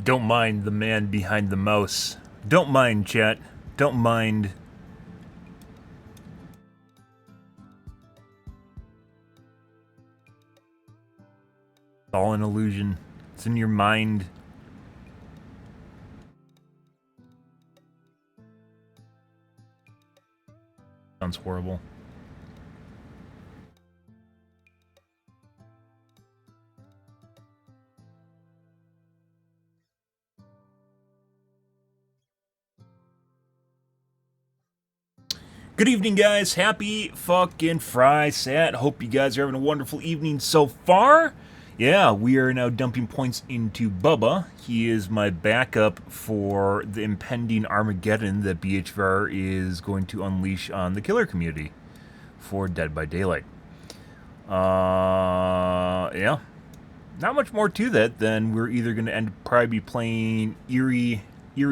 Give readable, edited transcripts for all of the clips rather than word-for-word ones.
Don't mind the man behind the mouse. Don't mind, chat. Don't mind. It's all an illusion. It's in your mind. Sounds horrible. Good evening, guys. Happy fucking Fry-Sat. Hope you guys are having a wonderful evening so far. Yeah, we are now dumping points into Bubba. He is my backup for the impending Armageddon that BHVR is going to unleash on the killer community for Dead by Daylight. Yeah. Not much more to that than we're either going to probably be playing Eerie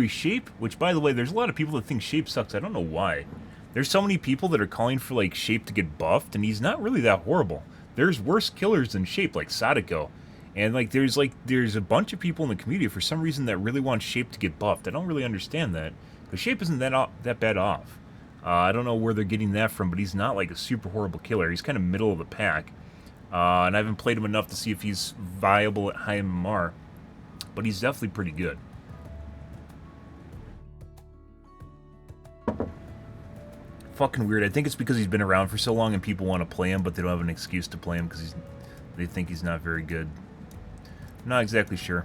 Shape, which, by the way, there's a lot of people that think Shape sucks. I don't know why. There's so many people that are calling for, like, Shape to get buffed, and he's not really that horrible. There's worse killers than Shape, like Sadako. And, there's a bunch of people in the community, for some reason, that really want Shape to get buffed. I don't really understand that, because Shape isn't that bad off. I don't know where they're getting that from, but he's not, like, a super horrible killer. He's kind of middle of the pack. And I haven't played him enough to see if he's viable at high MMR, but he's definitely pretty good. Fucking weird. I think it's because he's been around for so long and people want to play him, but they don't have an excuse to play him because they think he's not very good. I'm not exactly sure.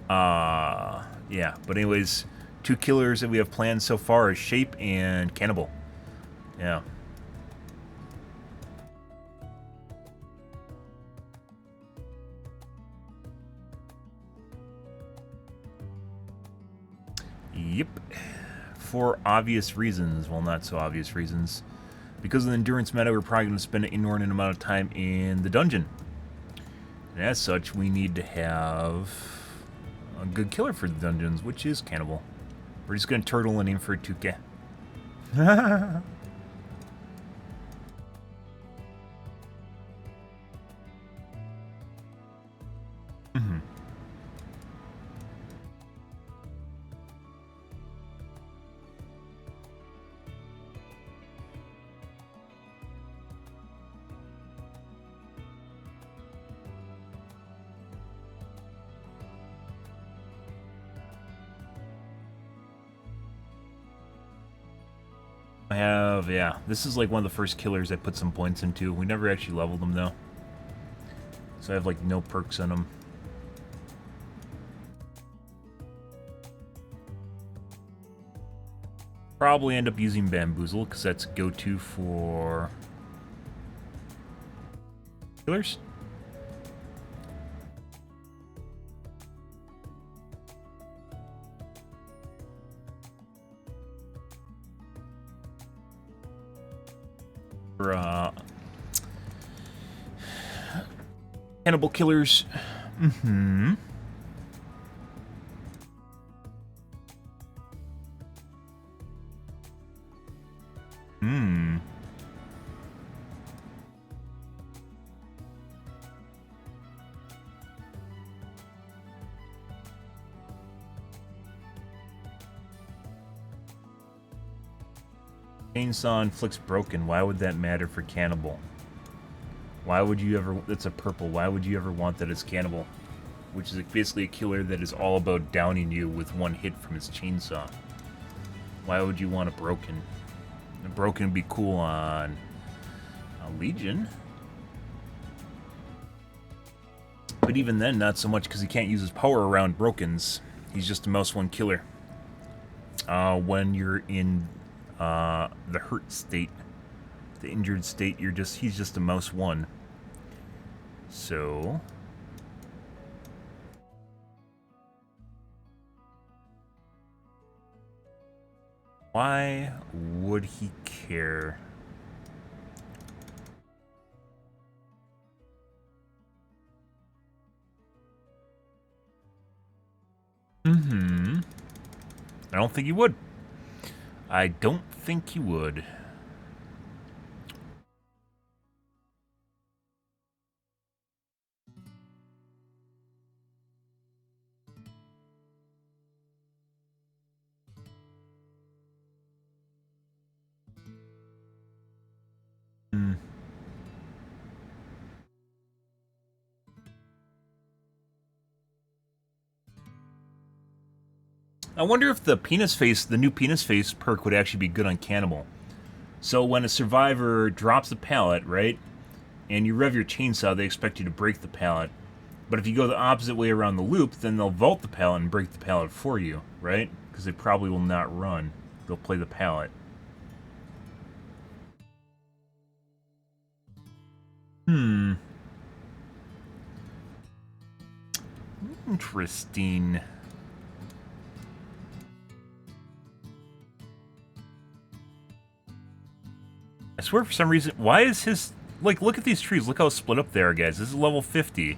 Yeah. But anyways, two killers that we have planned so far is Shape and Cannibal. Yeah. Yep. For obvious reasons. Well, not so obvious reasons. Because of the endurance meta, we're probably going to spend an inordinate amount of time in the dungeon. And as such, we need to have a good killer for the dungeons, which is Cannibal. We're just going to turtle and aim for a 2K. Yeah, this is like one of the first killers I put some points into. We never actually leveled them though. So I have like no perks on them. Probably end up using Bamboozle because that's go-to for killers. Cannibal killers. Mm-hmm. Chainsaw inflicts broken. Why would that matter for Cannibal? Why would you ever... That's a purple. Why would you ever want that as Cannibal? Which is basically a killer that is all about downing you with one hit from his chainsaw. Why would you want a broken? A broken would be cool on a Legion. But even then, not so much because he can't use his power around brokens. He's just a mouse one killer. When you're in the hurt state, the injured state, he's just a mouse one. So why would he care? I don't think he would. I don't think he would. I wonder if the penis face, the new penis face perk would actually be good on cannibal. So when a survivor drops a pallet, right, and you rev your chainsaw, they expect you to break the pallet. But if you go the opposite way around the loop, then they'll vault the pallet and break the pallet for you, right? Because they probably will not run. They'll play the pallet. Interesting. I swear for some reason, why is his... Like, look at these trees. Look how split up they are, guys. This is level 50.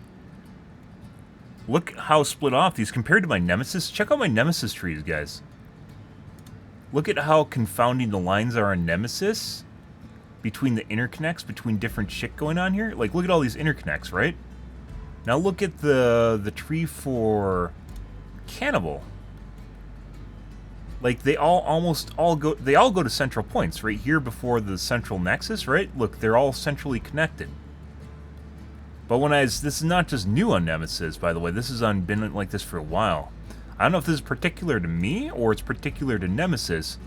Look how split off these compared to my Nemesis. Check out my Nemesis trees, guys. Look at how confounding the lines are on Nemesis between the interconnects, between different shit going on here. Like, look at all these interconnects, right? Now look at the tree for Cannibal. Like, they all go to central points right here before the central nexus, right? Look, they're all centrally connected. But this is not just new on Nemesis, by the way. This has been like this for a while. I don't know if this is particular to me or it's particular to Nemesis,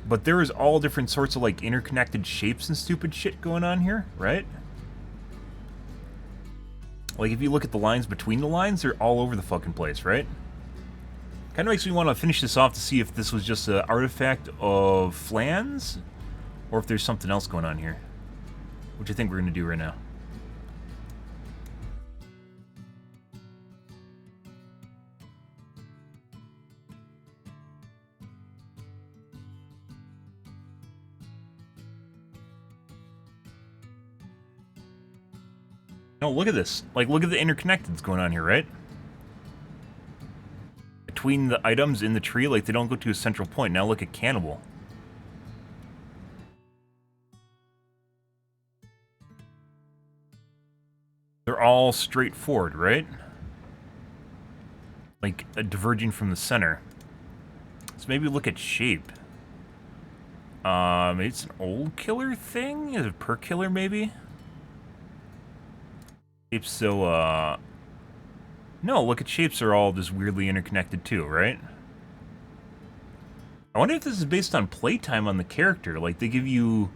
but there is all different sorts of like interconnected shapes and stupid shit going on here, right? Like if you look at the lines between the lines, they're all over the fucking place, right? Kind of makes me want to finish this off to see if this was just an artifact of flans or if there's something else going on here, which I think we're going to do right now. No, look at this. Like, look at the interconnecteds going on here, right? Between the items in the tree, like, they don't go to a central point. Now look at Cannibal. They're all straightforward, right? Like, diverging from the center. So maybe look at shape. Maybe it's an old killer thing? Is it per killer, maybe? Shapes so, no, look at shapes are all just weirdly interconnected too, right? I wonder if this is based on playtime on the character. Like, they give you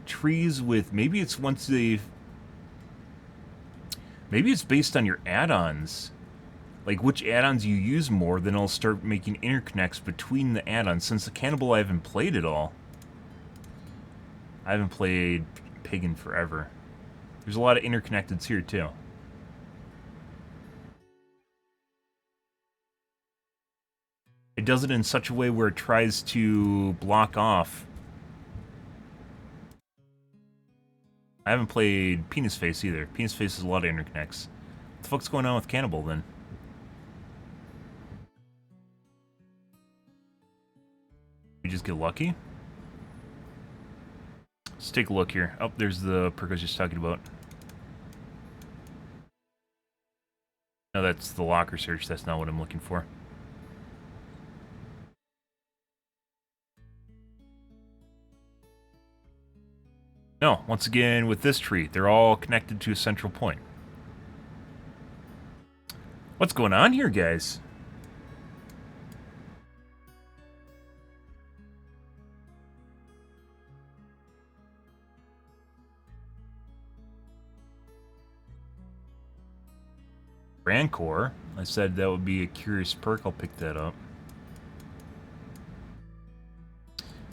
trees with... Maybe it's once they've... Maybe it's based on your add-ons. Like, which add-ons you use more, then it'll start making interconnects between the add-ons. Since the Cannibal, I haven't played it all. I haven't played Pagan forever. There's a lot of interconnecteds here, too. It does it in such a way where it tries to block off. I haven't played Penis Face either. Penis Face has a lot of interconnects. What the fuck's going on with Cannibal, then? We just get lucky? Let's take a look here. Oh, there's the perk I was just talking about. No, that's the locker search. That's not what I'm looking for. No, once again, with this tree, they're all connected to a central point. What's going on here, guys? Rancor. I said that would be a curious perk. I'll pick that up.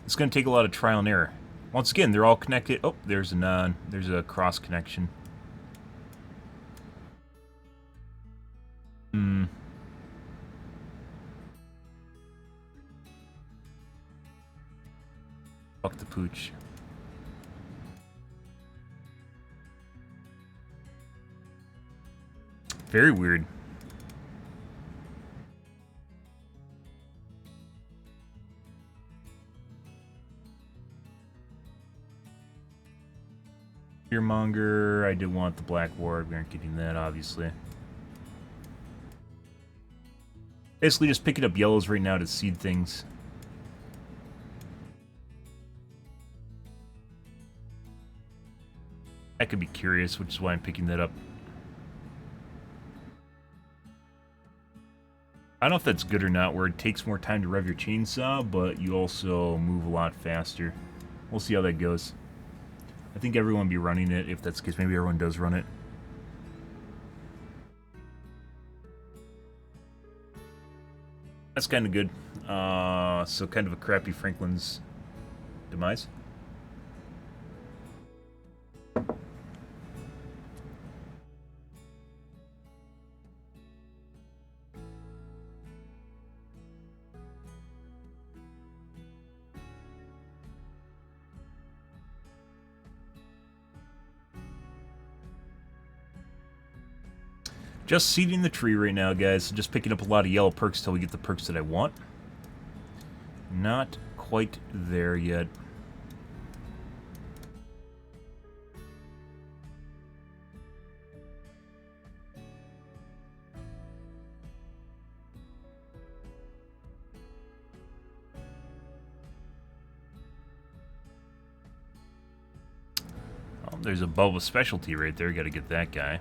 It's going to take a lot of trial and error. Once again, they're all connected. Oh, there's a cross connection. Fuck the pooch. Very weird. Fearmonger, I did want the Black Ward. We aren't getting that, obviously. Basically just picking up yellows right now to seed things. I could be curious, which is why I'm picking that up. I don't know if that's good or not, where it takes more time to rev your chainsaw, but you also move a lot faster. We'll see how that goes. I think everyone will be running it, if that's the case. Maybe everyone does run it. That's kind of good. So kind of a crappy Franklin's demise. Just seeding the tree right now, guys. Just picking up a lot of yellow perks till we get the perks that I want. Not quite there yet. Oh, there's a bulb of specialty right there. Got to get that guy.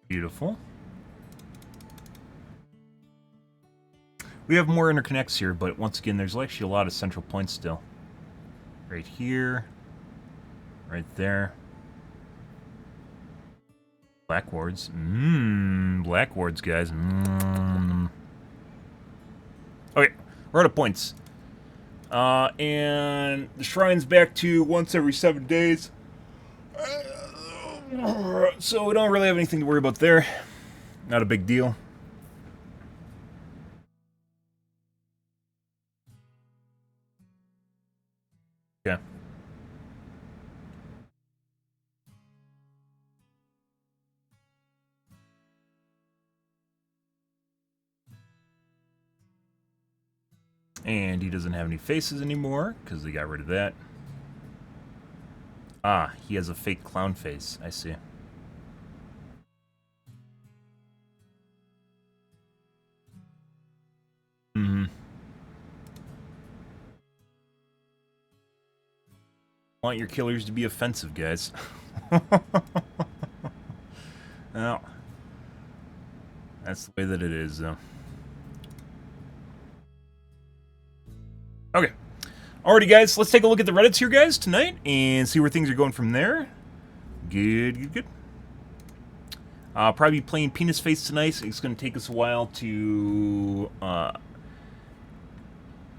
Beautiful. We have more interconnects here, but once again, there's actually a lot of central points still. Right here. Right there. Black wards. Black wards, guys. Okay, we're out of points. And the shrine's back to once every 7 days. So we don't really have anything to worry about there. Not a big deal. Yeah. And he doesn't have any faces anymore, because they got rid of that. Ah, he has a fake clown face. I see. Want your killers to be offensive, guys. Well, that's the way that it is, though. Okay. Alrighty, guys, let's take a look at the Reddits here, guys, tonight, and see where things are going from there. Good. Probably playing Penis Face tonight. It's going to take us a while to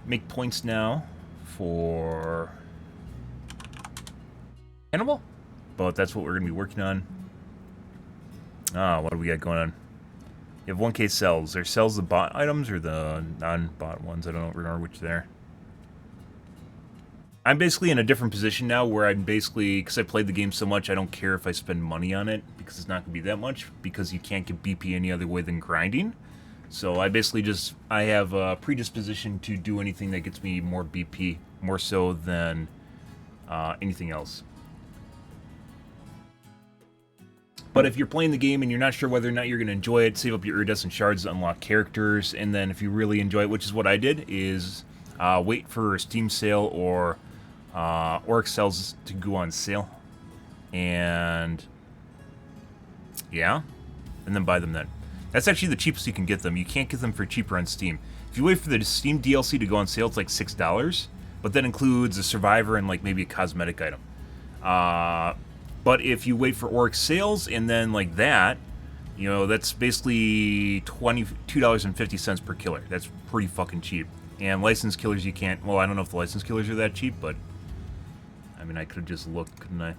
make points now for Hannibal, but that's what we're going to be working on. What do we got going on? You have 1K cells. Are cells the bot items or the non-bot ones? I don't remember which they're. I'm basically in a different position now where I'm basically, because I played the game so much, I don't care if I spend money on it because it's not going to be that much because you can't get BP any other way than grinding. So I basically I have a predisposition to do anything that gets me more BP, more so than anything else. But if you're playing the game and you're not sure whether or not you're going to enjoy it, save up your iridescent shards to unlock characters, and then if you really enjoy it, which is what I did, is wait for a Steam sale or Oryx cells to go on sale, and yeah, and then buy them then. That's actually the cheapest you can get them. You can't get them for cheaper on Steam. If you wait for the Steam DLC to go on sale, it's like $6, but that includes a survivor and like maybe a cosmetic item. But if you wait for Oryx sales and then like that, you know, that's basically $22.50 per killer. That's pretty fucking cheap. And licensed killers you can't... Well, I don't know if the licensed killers are that cheap, but... I mean, I could have just looked, couldn't I?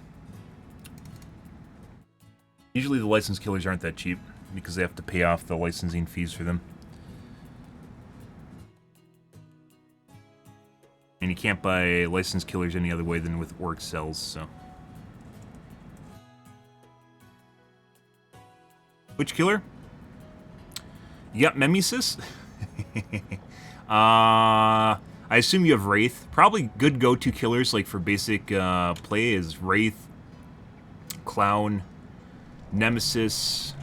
Usually the licensed killers aren't that cheap, because they have to pay off the licensing fees for them. And you can't buy licensed killers any other way than with Oryx cells, so... Which killer? You got Memesis? I assume you have Wraith. Probably good go-to killers, like for basic play, is Wraith, Clown, Nemesis.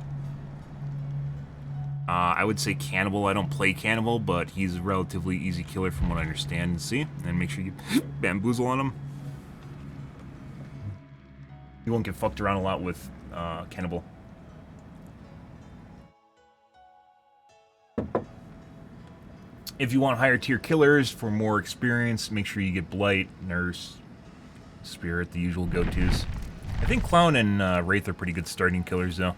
I would say Cannibal. I don't play Cannibal, but he's a relatively easy killer from what I understand and see. And make sure you bamboozle on him. You won't get fucked around a lot with Cannibal. If you want higher tier killers for more experience, make sure you get Blight, Nurse, Spirit, the usual go-tos. I think Clown and Wraith are pretty good starting killers, though.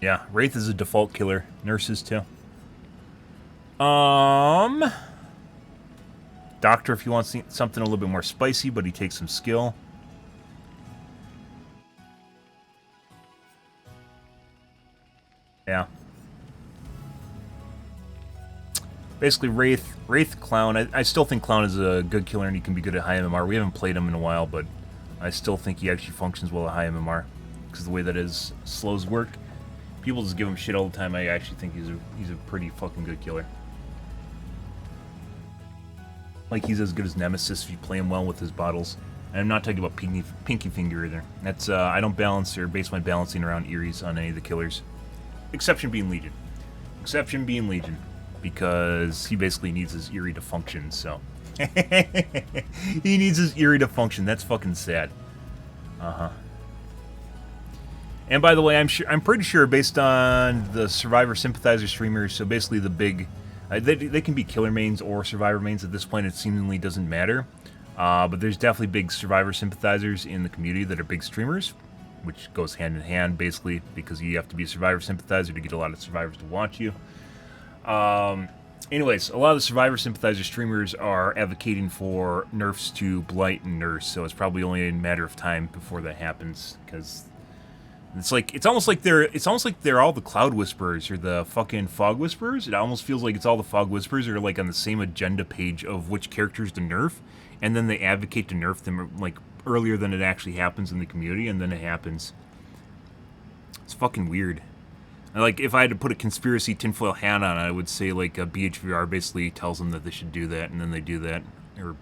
Yeah, Wraith is a default killer. Nurses, too. Doctor, if you want something a little bit more spicy, but he takes some skill. Yeah. Basically, Wraith, Clown. I still think Clown is a good killer and he can be good at high MMR. We haven't played him in a while, but I still think he actually functions well at high MMR. Because the way that his slows work. People just give him shit all the time. I actually think he's a pretty fucking good killer. Like, he's as good as Nemesis if you play him well with his bottles. And I'm not talking about Pinky Finger either. That's, I don't balance or base my balancing around Eries on any of the killers. Exception being Legion. Exception being Legion. Because he basically needs his Eerie to function, so. He needs his Eerie to function. That's fucking sad. Uh-huh. And by the way, I'm pretty sure based on the Survivor Sympathizer streamers, so basically the big... they can be killer mains or survivor mains. At this point, it seemingly doesn't matter. But there's definitely big survivor sympathizers in the community that are big streamers, which goes hand in hand, basically, because you have to be a survivor sympathizer to get a lot of survivors to watch you. Anyways, a lot of the survivor sympathizer streamers are advocating for nerfs to Blight and Nurse, so it's probably only a matter of time before that happens, because... It's almost like they're all the Cloud Whisperers or the fucking Fog Whisperers. It almost feels like it's all the Fog Whisperers are like on the same agenda page of which characters to nerf, and then they advocate to nerf them like earlier than it actually happens in the community, and then it happens. It's fucking weird. Like, if I had to put a conspiracy tinfoil hat on it, I would say like a BHVR basically tells them that they should do that, and then they do that, or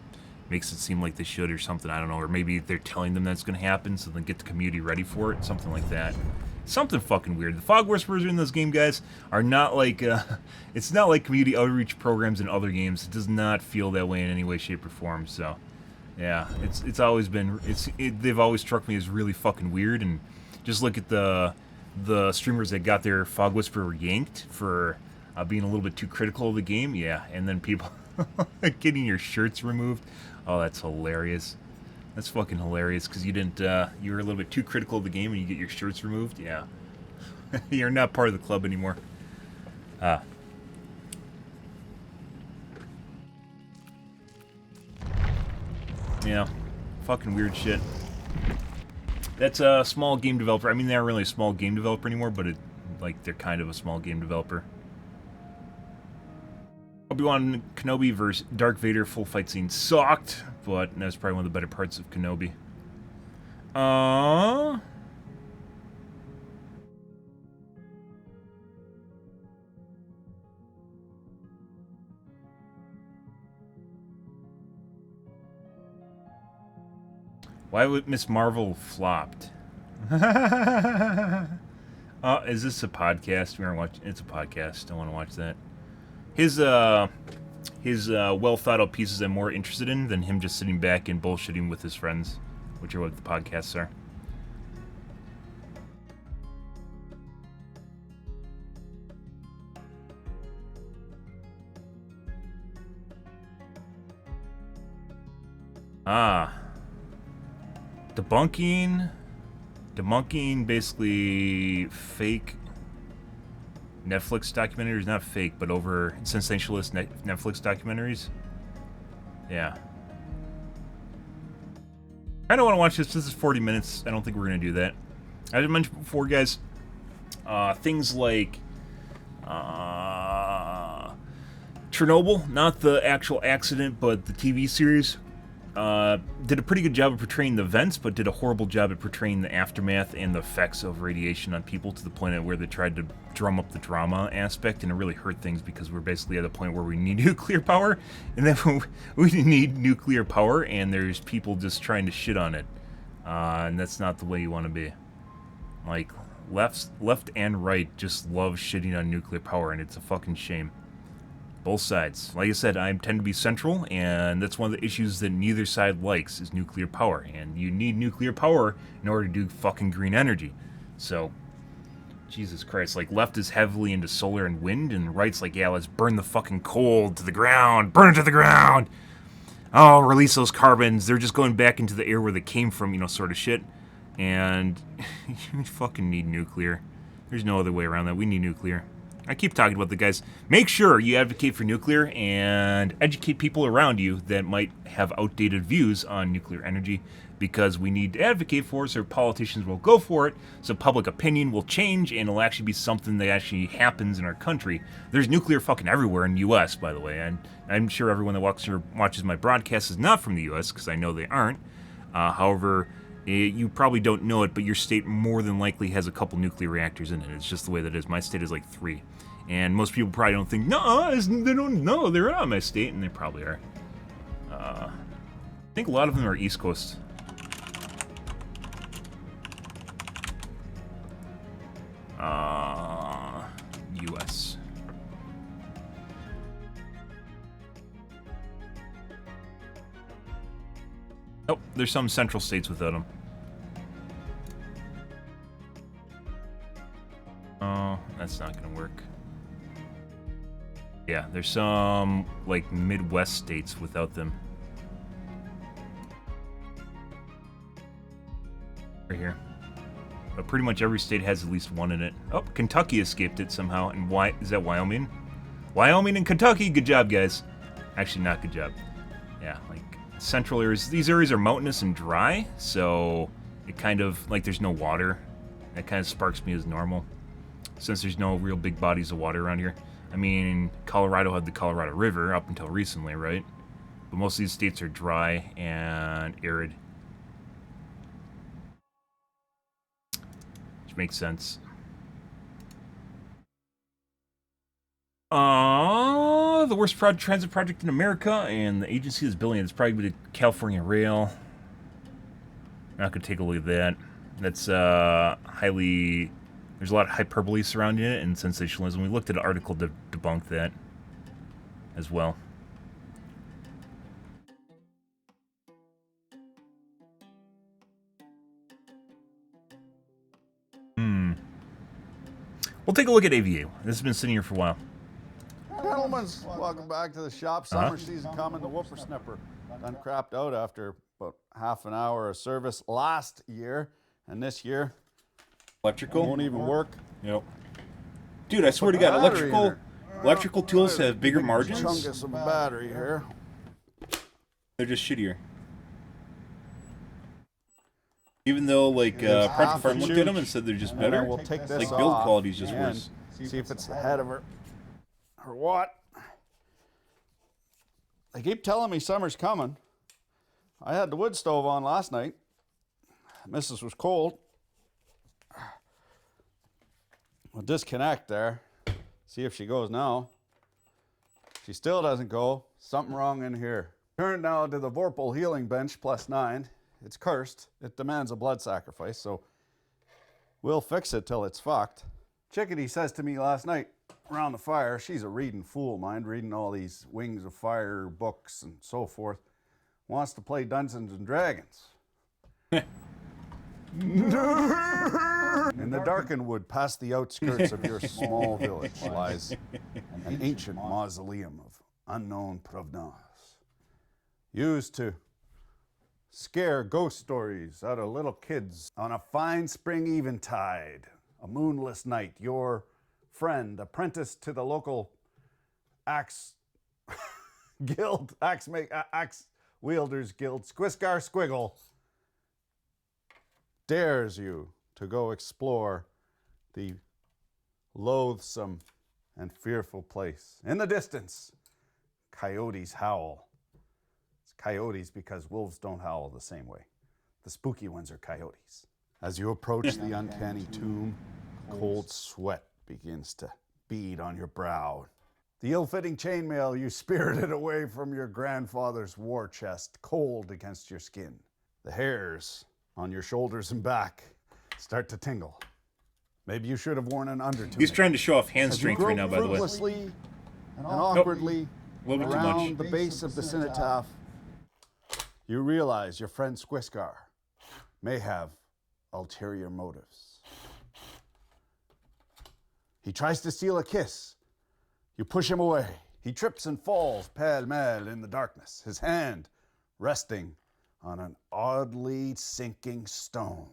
makes it seem like they should or something, I don't know, or maybe they're telling them that's going to happen so then get the community ready for it, something like that. Something fucking weird. The Fog Whisperers in this game, guys, are not like, it's not like community outreach programs in other games. It does not feel that way in any way, shape, or form, so, yeah, it's always been, they've always struck me as really fucking weird, and just look at the streamers that got their Fog Whisperer yanked for being a little bit too critical of the game, yeah, and then people getting your shirts removed. Oh, that's hilarious. That's fucking hilarious, because you didn't, you were a little bit too critical of the game and you get your shirts removed? Yeah. You're not part of the club anymore. Yeah. Fucking weird shit. That's a small game developer. I mean, they're not really a small game developer anymore, but they're kind of a small game developer. Obi-Wan Kenobi versus Dark Vader full fight scene sucked, but that was probably one of the better parts of Kenobi. Why would Miss Marvel flopped? Is this a podcast? We aren't watching. It's a podcast. Don't want to watch that. His well thought out pieces I'm more interested in than him just sitting back and bullshitting with his friends, which are what the podcasts are. Debunking basically fake Netflix documentaries, not fake, but over sensationalist Netflix documentaries. Yeah. I don't want to watch this. This is 40 minutes. I don't think we're going to do that. As I mentioned before, guys, things like Chernobyl, not the actual accident, but the TV series, did a pretty good job of portraying the events, but did a horrible job at portraying the aftermath and the effects of radiation on people to the point at where they tried to drum up the drama aspect, and it really hurt things because we're basically at a point where we need nuclear power, and then we need nuclear power, and there's people just trying to shit on it, and that's not the way you want to be. Like, left and right just love shitting on nuclear power, and it's a fucking shame. Both sides. Like I said, I tend to be central, and that's one of the issues that neither side likes, is nuclear power. And you need nuclear power in order to do fucking green energy. So, Jesus Christ, like, left is heavily into solar and wind, and right's like, yeah, let's burn the fucking coal to the ground, burn it to the ground! Oh, release those carbons, they're just going back into the air where they came from, you know, sort of shit. And you fucking need nuclear. There's no other way around that. We need nuclear. I keep talking about the guys. Make sure you advocate for nuclear and educate people around you that might have outdated views on nuclear energy, because we need to advocate for it so politicians will go for it, so public opinion will change, and it'll actually be something that actually happens in our country. There's nuclear fucking everywhere in the U.S., by the way, and I'm sure everyone that watches my broadcast is not from the U.S., because I know they aren't. However, you probably don't know it, but your state more than likely has a couple nuclear reactors in it. It's just the way that it is. My state is like 3. And most people probably don't think, no, they don't know, they're not my state, and they probably are. I think a lot of them are East Coast. U.S. Oh, there's some central states without them. Oh, that's not gonna work. Yeah, there's some, like, Midwest states without them. Right here. But pretty much every state has at least one in it. Oh, Kentucky escaped it somehow. And why is that Wyoming? Wyoming and Kentucky, good job, guys. Actually, not good job. Yeah, like, central areas. These areas are mountainous and dry, so it kind of, like, there's no water. That kind of sparks me as normal, since there's no real big bodies of water around here. I mean, Colorado had the Colorado River up until recently, right? But most of these states are dry and arid. Which makes sense. The worst transit project in America, and the agency that's building it is probably the California Rail. Not gonna take a look at that. That's highly... There's a lot of hyperbole surrounding it and sensationalism. We looked at an article to debunk that as well. We'll take a look at AVA. This has been sitting here for a while. Gentlemen, welcome back to the shop. Summer season coming. The whippersnapper done crapped out after about half an hour of service last year, and this year Electrical won't even work. Yep. Dude, I swear to God, electrical tools have bigger margins. Chungus of a battery here. They're just shittier. Even though, like, Project Farm looked at them and said they're just better. We'll take this like, build off quality is just and worse. See if it's ahead of her or what. They keep telling me summer's coming. I had the wood stove on last night. Missus was cold. We'll disconnect there. See if she goes now. She still doesn't go. Something wrong in here. Turn now to the Vorpal healing bench +9. It's cursed. It demands a blood sacrifice, so we'll fix it till it's fucked. Chickadee says to me last night around the fire, she's a reading fool, mind, reading all these Wings of Fire books and so forth. Wants to play Dungeons and Dragons. In the darkened wood past the outskirts of your small village lies an ancient mausoleum of unknown provenance, used to scare ghost stories out of little kids. On a fine spring eventide, a moonless night, your friend, apprenticed to the local axe guild, axe wielders guild, Squiscar Squiggle, dares you to go explore the loathsome and fearful place. In the distance, coyotes howl. It's coyotes because wolves don't howl the same way. The spooky ones are coyotes. As you approach the uncanny tomb, cold sweat begins to bead on your brow. The ill-fitting chainmail you spirited away from your grandfather's war chest, cold against your skin. The hairs on your shoulders and back start to tingle. Maybe you should have worn an undertunic. He's trying to show off hand As you strength right now, grope by the way. fruitlessly and awkwardly A little bit too around much. the base of the cenotaph, you realize your friend Squiskar may have ulterior motives. He tries to steal a kiss. You push him away. He trips and falls pell-mell in the darkness, his hand resting on an oddly sinking stone.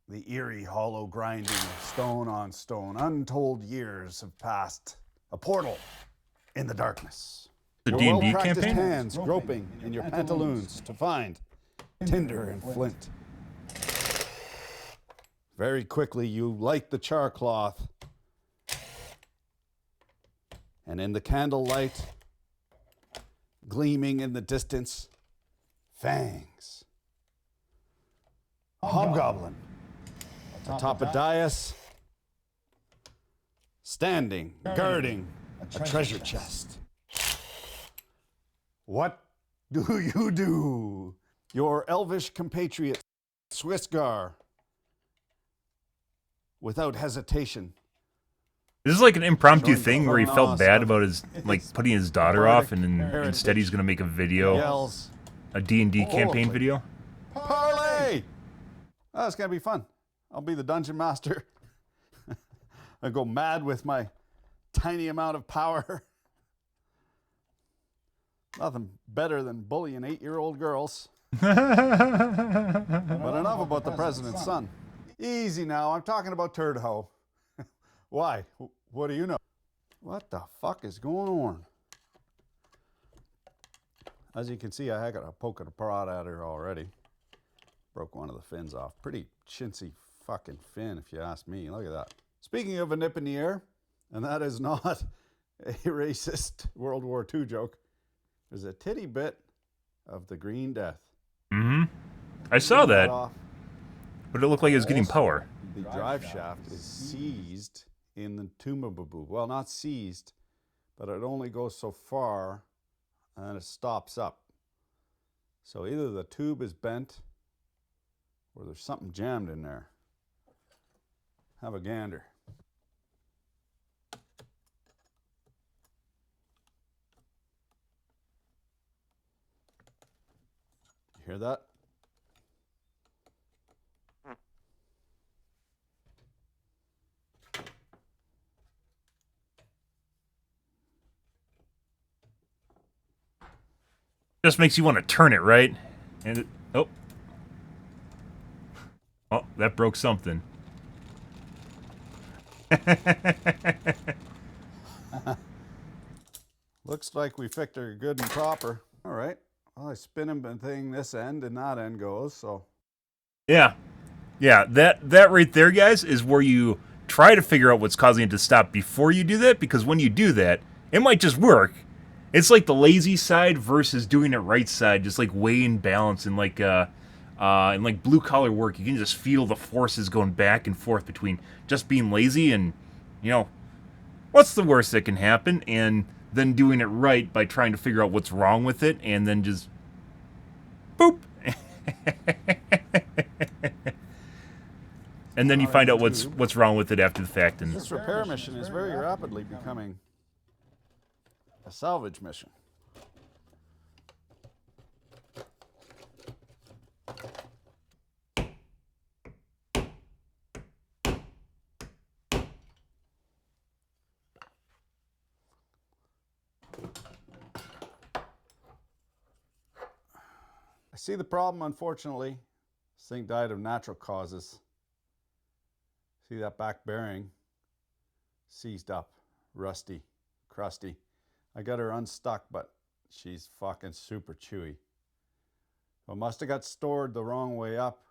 The eerie hollow grinding of stone on stone. Untold years have passed. A portal in the darkness. The Your D&D well-practiced campaign? hands groping in your pantaloons to find tinder and flint. Very quickly, you light the char cloth, and in the candlelight, gleaming in the distance, fangs. A hobgoblin atop a dais, standing, guarding a treasure chest. What do you do? Your elvish compatriot, Swisgar, without hesitation. This is like an impromptu Showing thing where he the felt bad of about his putting his daughter off, and then instead he's gonna make a video, Yells, a D&D campaign video. parlay! Oh, it's gonna be fun. I'll be the dungeon master. I go mad with my tiny amount of power. Nothing better than bullying 8-year-old girls. But enough about the president's son. Easy now, I'm talking about Turd Hoe. Why? What do you know? What the fuck is going on? As you can see, I got a poke and a prod at her already. Broke one of the fins off. Pretty chintzy fucking fin, if you ask me. Look at that. Speaking of a nip in the air, and that is not a racist World War II joke, there's a titty bit of the Green Death. Mm-hmm. I saw that, Off. but it looked like it was getting power. The drive shaft is seized in the Tumababoo. Well, not seized, but it only goes so far, and then it stops up. So either the tube is bent, or there's something jammed in there. Have a gander. You hear that? Just makes you want to turn it, right? And it, oh, that broke something. Looks like we fixed her good and proper. All right. Well, I spin him the thing this end and that end goes, so. Yeah, that right there, guys, is where you try to figure out what's causing it to stop before you do that, because when you do that, it might just work. It's like the lazy side versus doing it right side, just like way in balance, and like blue collar work, you can just feel the forces going back and forth between just being lazy and, you know, what's the worst that can happen, and then doing it right by trying to figure out what's wrong with it, and then just boop. And then you find out what's wrong with it after the fact. And This repair mission is very rapidly becoming a salvage mission. I see the problem, unfortunately. This thing died of natural causes. See that back bearing? Seized up, rusty, crusty. I got her unstuck, but she's fucking super chewy. I must have got stored the wrong way up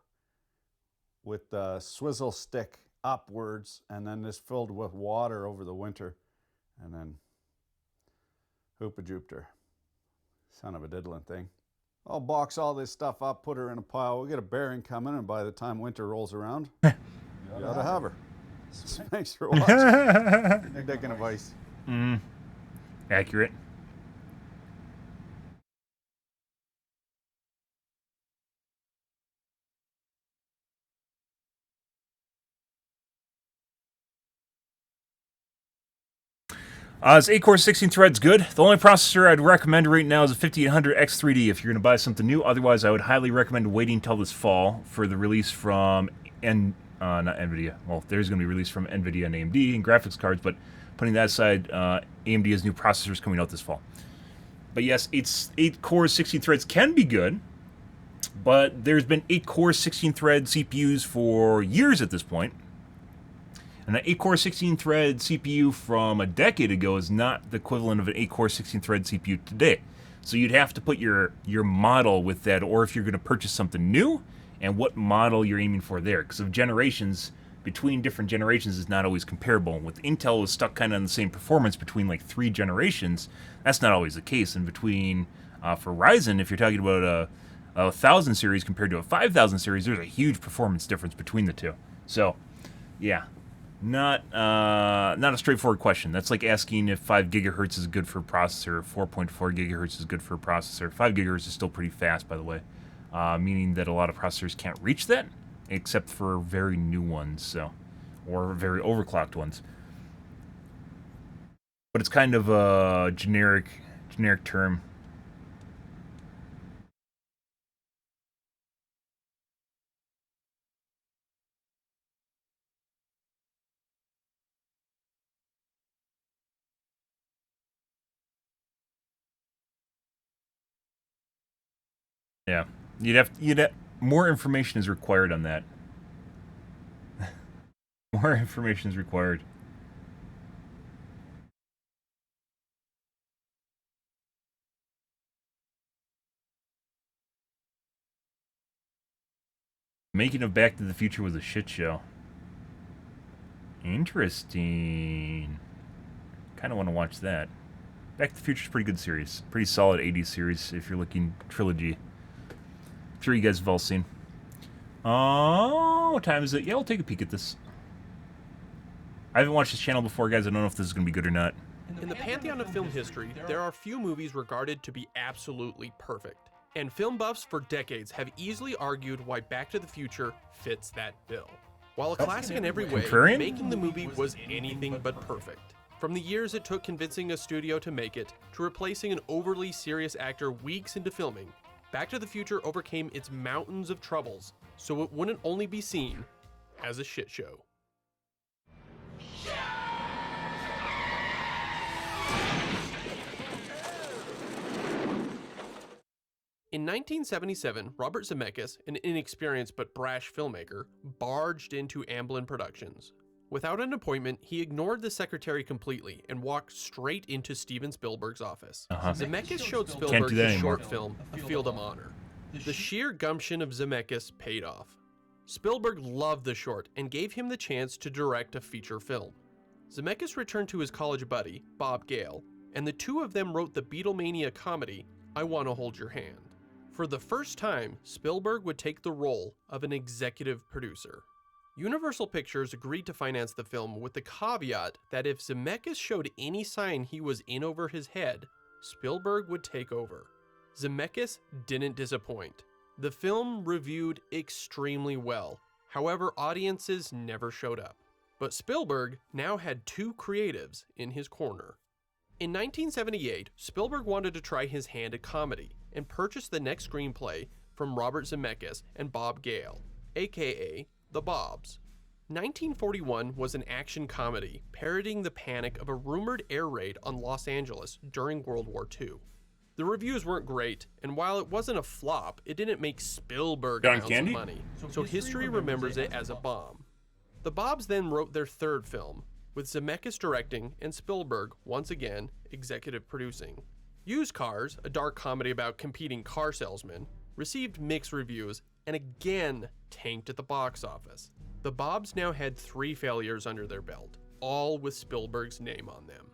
with the swizzle stick upwards, and then this filled with water over the winter, and then hoopa-jooped her. Son of a diddling thing. I'll box all this stuff up, put her in a pile. We'll get a bearing coming, and by the time winter rolls around, you gotta have her. Thanks for watching. Dick and a Vice. Accurate. Is 8-core 16 threads good? The only processor I'd recommend right now is a 5800 X3D if you're going to buy something new. Otherwise, I would highly recommend waiting until this fall for the release from not NVIDIA. Well, there's going to be release from NVIDIA and AMD and graphics cards, but putting that aside, AMD has new processors coming out this fall. But yes, 8-core 16 threads can be good, but there's been 8-core 16 thread CPUs for years at this point. And an 8-core 16-thread CPU from a decade ago is not the equivalent of an 8-core 16-thread CPU today. So you'd have to put your model with that, or if you're going to purchase something new, and what model you're aiming for there. Because of generations, between different generations is not always comparable. With Intel was stuck kind of on the same performance between like 3 generations. That's not always the case. And between, for Ryzen, if you're talking about a 1000 series compared to a 5000 series, there's a huge performance difference between the two. So, yeah. Not a straightforward question. That's like asking if 5 gigahertz is good for a processor, 4.4 gigahertz is good for a processor. 5 gigahertz is still pretty fast, by the way, meaning that a lot of processors can't reach that, except for very new ones, or very overclocked ones. But it's kind of a generic term. Yeah, you'd have more information is required on that. More information is required. Making of Back to the Future was a shit show. Interesting. Kind of want to watch that. Back to the Future is a pretty good series. Pretty solid 80s series if you're looking trilogy. I'm sure you guys have all seen. Oh, what time is it? Yeah, I'll take a peek at this. I haven't watched this channel before, guys. I don't know if this is going to be good or not. In the pantheon of film history, there are few movies regarded to be absolutely perfect. And film buffs for decades have easily argued why Back to the Future fits that bill. While a classic in every way, Contrarian? making the movie was anything but perfect. From the years it took convincing a studio to make it, to replacing an overly serious actor weeks into filming, Back to the Future overcame its mountains of troubles, so it wouldn't only be seen as a shit show. In 1977, Robert Zemeckis, an inexperienced but brash filmmaker, barged into Amblin Productions. Without an appointment, he ignored the secretary completely and walked straight into Steven Spielberg's office. Zemeckis showed Spielberg his short film, A Field of Honor. The sheer gumption of Zemeckis paid off. Spielberg loved the short and gave him the chance to direct a feature film. Zemeckis returned to his college buddy, Bob Gale, and the two of them wrote the Beatlemania comedy, I Wanna Hold Your Hand. For the first time, Spielberg would take the role of an executive producer. Universal Pictures agreed to finance the film with the caveat that if Zemeckis showed any sign he was in over his head, Spielberg would take over. Zemeckis didn't disappoint. The film reviewed extremely well, however audiences never showed up. But Spielberg now had two creatives in his corner. In 1978, Spielberg wanted to try his hand at comedy and purchased the next screenplay from Robert Zemeckis and Bob Gale, aka The Bobs. 1941 was an action comedy parodying the panic of a rumored air raid on Los Angeles during World War II. The reviews weren't great, and while it wasn't a flop, it didn't make Spielberg amounts of money, so history remembers it as a bomb. The Bobs then wrote their third film, with Zemeckis directing and Spielberg, once again, executive producing. Used Cars, a dark comedy about competing car salesmen, received mixed reviews and again tanked at the box office. The Bobs now had 3 failures under their belt, all with Spielberg's name on them.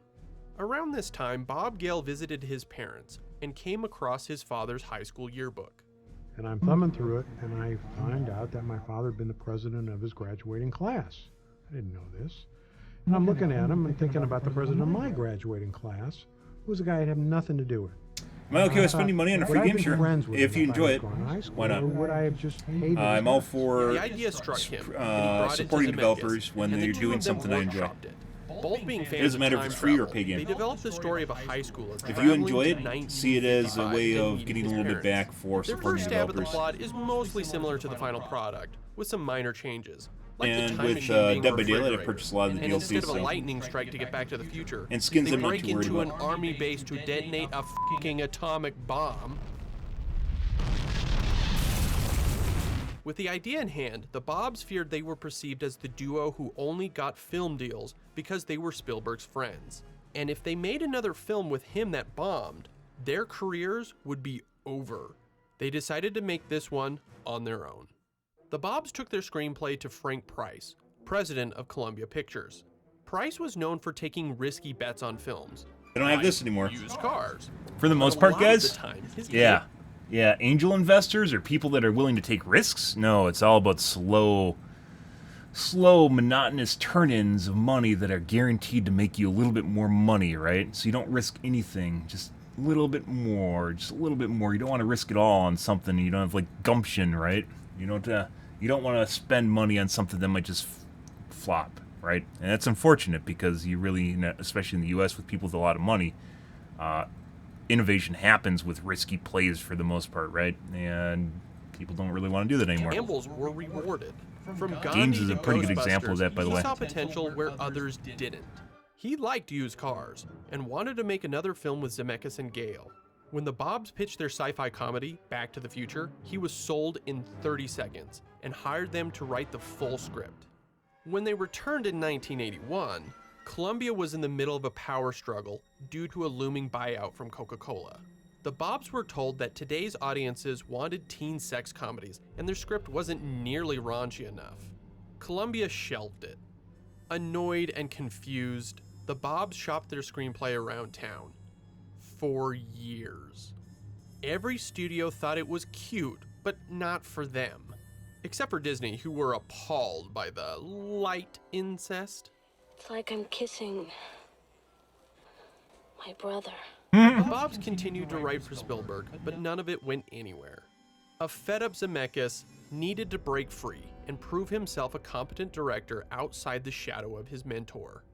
Around this time, Bob Gale visited his parents, and came across his father's high school yearbook. And I'm thumbing through it, and I find out that my father had been the president of his graduating class. I didn't know this. And I'm looking at him and thinking about the president of my graduating class, who was a guy I'd have nothing to do with. Am I okay with spending money on a free game? Sure. If you enjoy it, why not? Would I have just hated I'm all for The idea struck him, and he brought supporting it to developers Zemeckis, when and the they're two doing of them something I enjoy. workshopped it. Both being fans It doesn't matter of if it's time free or travel, pay game. They developed the story of a high schooler. If you enjoy it, see it as a way of getting a little bit back for Their supporting first stab at the developers. plot is mostly similar to the final product, with some minor changes. Like the And time with machine being Dead by Daylight, I refrigerator. purchased a lot of the And DLC, instead of a so- lightning strike to get back to the future, And skins they I'm not break too worried into an about. army base to detonate a fucking atomic bomb. With the idea in hand, the Bobs feared they were perceived as the duo who only got film deals because they were Spielberg's friends. And if they made another film with him that bombed, their careers would be over. They decided to make this one on their own. The Bobs took their screenplay to Frank Price, president of Columbia Pictures. Price was known for taking risky bets on films. They don't have like this anymore. Used cars. For the most But a part, lot of guys. the time, his Yeah. Yeah, angel investors or people that are willing to take risks? No, it's all about slow, monotonous turn-ins of money that are guaranteed to make you a little bit more money, right? So you don't risk anything, just a little bit more, just a little bit more. You don't want to risk it all on something. You don't have like gumption, right? You don't want to spend money on something that might just flop, right? And that's unfortunate because you really, especially in the U.S. with people with a lot of money, innovation happens with risky plays for the most part, right? And people don't really want to do that anymore. Gambles were rewarded. From Games Gandhi is a to pretty good example of Ghostbusters, that, by the he way. saw potential where others didn't. He liked used cars and wanted to make another film with Zemeckis and Gale. When the Bobs pitched their sci-fi comedy, Back to the Future, he was sold in 30 seconds and hired them to write the full script. When they returned in 1981, Columbia was in the middle of a power struggle due to a looming buyout from Coca-Cola. The Bobs were told that today's audiences wanted teen sex comedies, and their script wasn't nearly raunchy enough. Columbia shelved it. Annoyed and confused, the Bobs shopped their screenplay around town. For years. Every studio thought it was cute, but not for them. Except for Disney, who were appalled by the light incest. It's like I'm kissing my brother. The Bobs continued to write for Spielberg, but none of it went anywhere. A fed-up Zemeckis needed to break free and prove himself a competent director outside the shadow of his mentor.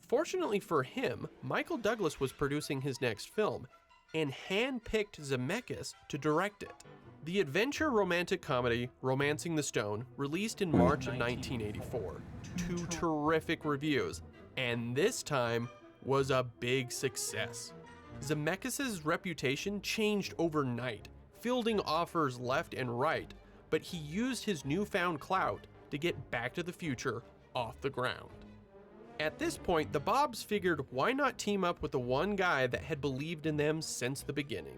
Fortunately for him, Michael Douglas was producing his next film and handpicked Zemeckis to direct it. The adventure romantic comedy Romancing the Stone released in March of 1984 to terrific reviews, and this time was a big success. Zemeckis' reputation changed overnight, fielding offers left and right, but he used his newfound clout to get Back to the Future off the ground. At this point, the Bobs figured why not team up with the one guy that had believed in them since the beginning.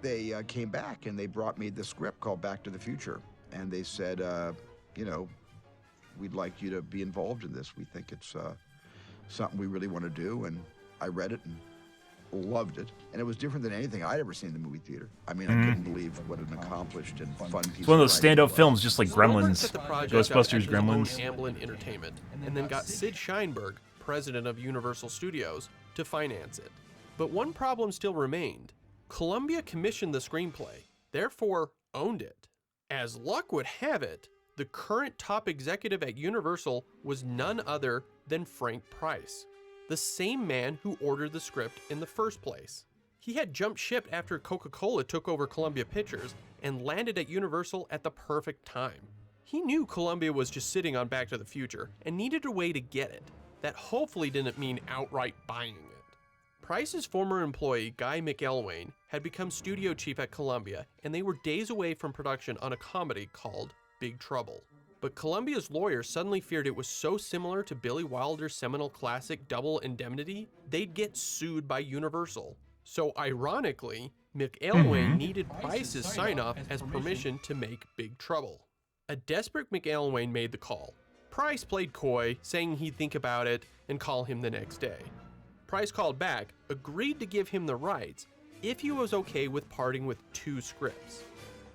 They came back and they brought me the script called Back to the Future. And they said, we'd like you to be involved in this. We think it's something we really want to do. And I read it and loved it. And it was different than anything I'd ever seen in the movie theater. I mean, I couldn't believe what an accomplished and fun piece It's one of those writing it standout was. films, just like Spielberg Gremlins, set the project Ghostbusters, up at his own Gremlins. Amblin Entertainment, and then got Sid Sheinberg, president of Universal Studios, to finance it. But one problem still remained. Columbia commissioned the screenplay, therefore owned it. As luck would have it, the current top executive at Universal was none other than Frank Price, the same man who ordered the script in the first place. He had jumped ship after Coca-Cola took over Columbia Pictures and landed at Universal at the perfect time. He knew Columbia was just sitting on Back to the Future and needed a way to get it. That hopefully didn't mean outright buying it. Price's former employee, Guy McElwain, had become studio chief at Columbia, and they were days away from production on a comedy called Big Trouble. But Columbia's lawyers suddenly feared it was so similar to Billy Wilder's seminal classic Double Indemnity, they'd get sued by Universal. So ironically, McElwain needed Price's sign-off as permission to make Big Trouble. A desperate McElwain made the call. Price played coy, saying he'd think about it and call him the next day. Price called back, agreed to give him the rights, if he was okay with parting with 2 scripts.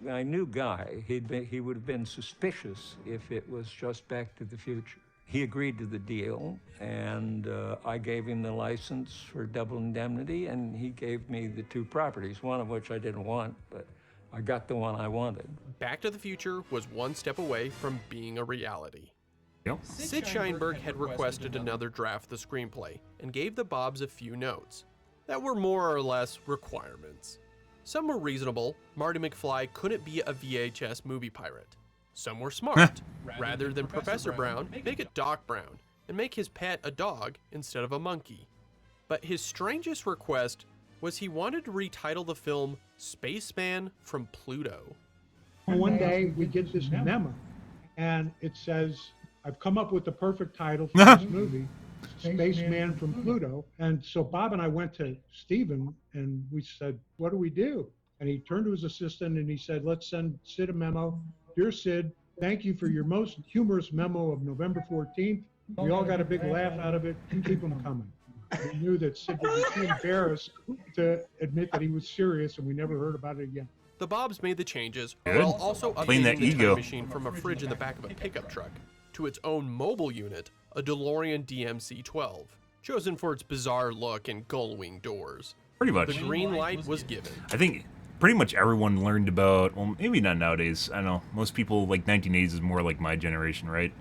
I knew Guy. He would have been suspicious if it was just Back to the Future. He agreed to the deal, and I gave him the license for Double Indemnity, and he gave me the 2 properties, one of which I didn't want, but I got the one I wanted. Back to the Future was one step away from being a reality. Yep. Sid Sheinberg had requested another draft of the screenplay and gave the Bobs a few notes that were more or less requirements. Some were reasonable. Marty McFly couldn't be a VHS movie pirate. Some were smart. Rather than Professor Brown, make it Doc Brown, and make his pet a dog instead of a monkey. But his strangest request was he wanted to retitle the film Spaceman from Pluto. One day we get this memo, and it says, I've come up with the perfect title for this movie, Spaceman from Pluto. And so Bob and I went to Stephen, and we said, what do we do? And he turned to his assistant, and he said, let's send Sid a memo. Dear Sid, thank you for your most humorous memo of November 14th. We all got a big laugh out of it. Keep them coming. We knew that Sid would be too embarrassed to admit that he was serious, and we never heard about it again. The Bobs made the changes Good. while also Playing that updating the ego. time machine from a fridge in the back of a pickup truck to its own mobile unit, a DeLorean DMC-12, chosen for its bizarre look and gull-wing doors. Pretty much. The green light was given. I think pretty much everyone learned about, well, maybe not nowadays. I don't know. Most people, like, 1980s is more like my generation, right?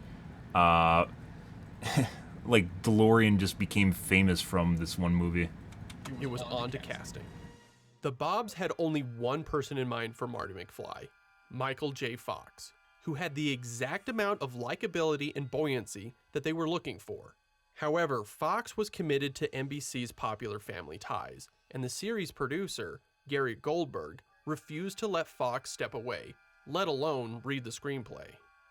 Like, DeLorean just became famous from this one movie. It was on to casting. The Bobs had only one person in mind for Marty McFly, Michael J. Fox, who had the exact amount of likability and buoyancy that they were looking for. However, Fox was committed to NBC's popular family ties, and the series producer, Gary Goldberg, refused to let Fox step away, let alone read the screenplay.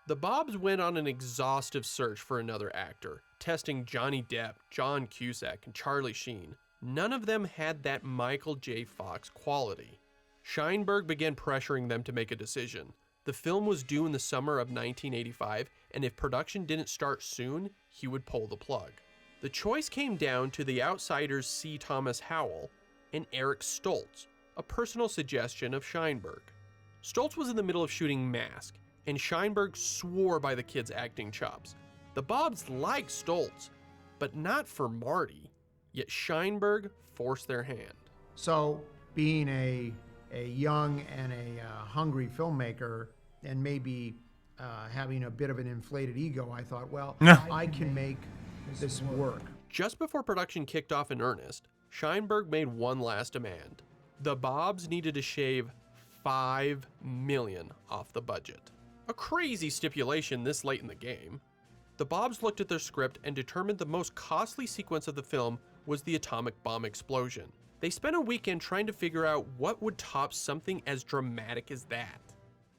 The Bobs went on an exhaustive search for another actor, testing Johnny Depp, John Cusack, and Charlie Sheen. None of them had that Michael J. Fox quality. Sheinberg began pressuring them to make a decision. The film was due in the summer of 1985, and if production didn't start soon, he would pull the plug. The choice came down to The Outsider's C. Thomas Howell and Eric Stoltz, a personal suggestion of Sheinberg. Stoltz was in the middle of shooting Mask, and Sheinberg swore by the kid's acting chops. The Bobs liked Stoltz, but not for Marty, yet Sheinberg forced their hand. So, being a young and a hungry filmmaker, and maybe having a bit of an inflated ego, I thought, well, I can make this work. Just before production kicked off in earnest, Sheinberg made one last demand. The Bobs needed to shave $5 million off the budget. A crazy stipulation this late in the game. The Bobs looked at their script and determined the most costly sequence of the film was the atomic bomb explosion. They spent a weekend trying to figure out what would top something as dramatic as that.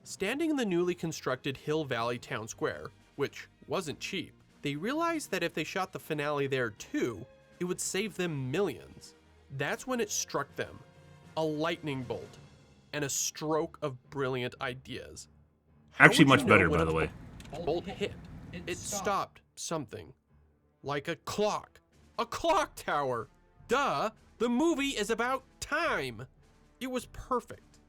Standing in the newly constructed Hill Valley Town Square, which wasn't cheap, they realized that if they shot the finale there too, it would save them millions. That's when it struck them. A lightning bolt and a stroke of brilliant ideas. How Actually, would you much know better, when by a the way. bolt hit? It stopped something. Like a clock. A clock tower! Duh! The movie is about time! It was perfect.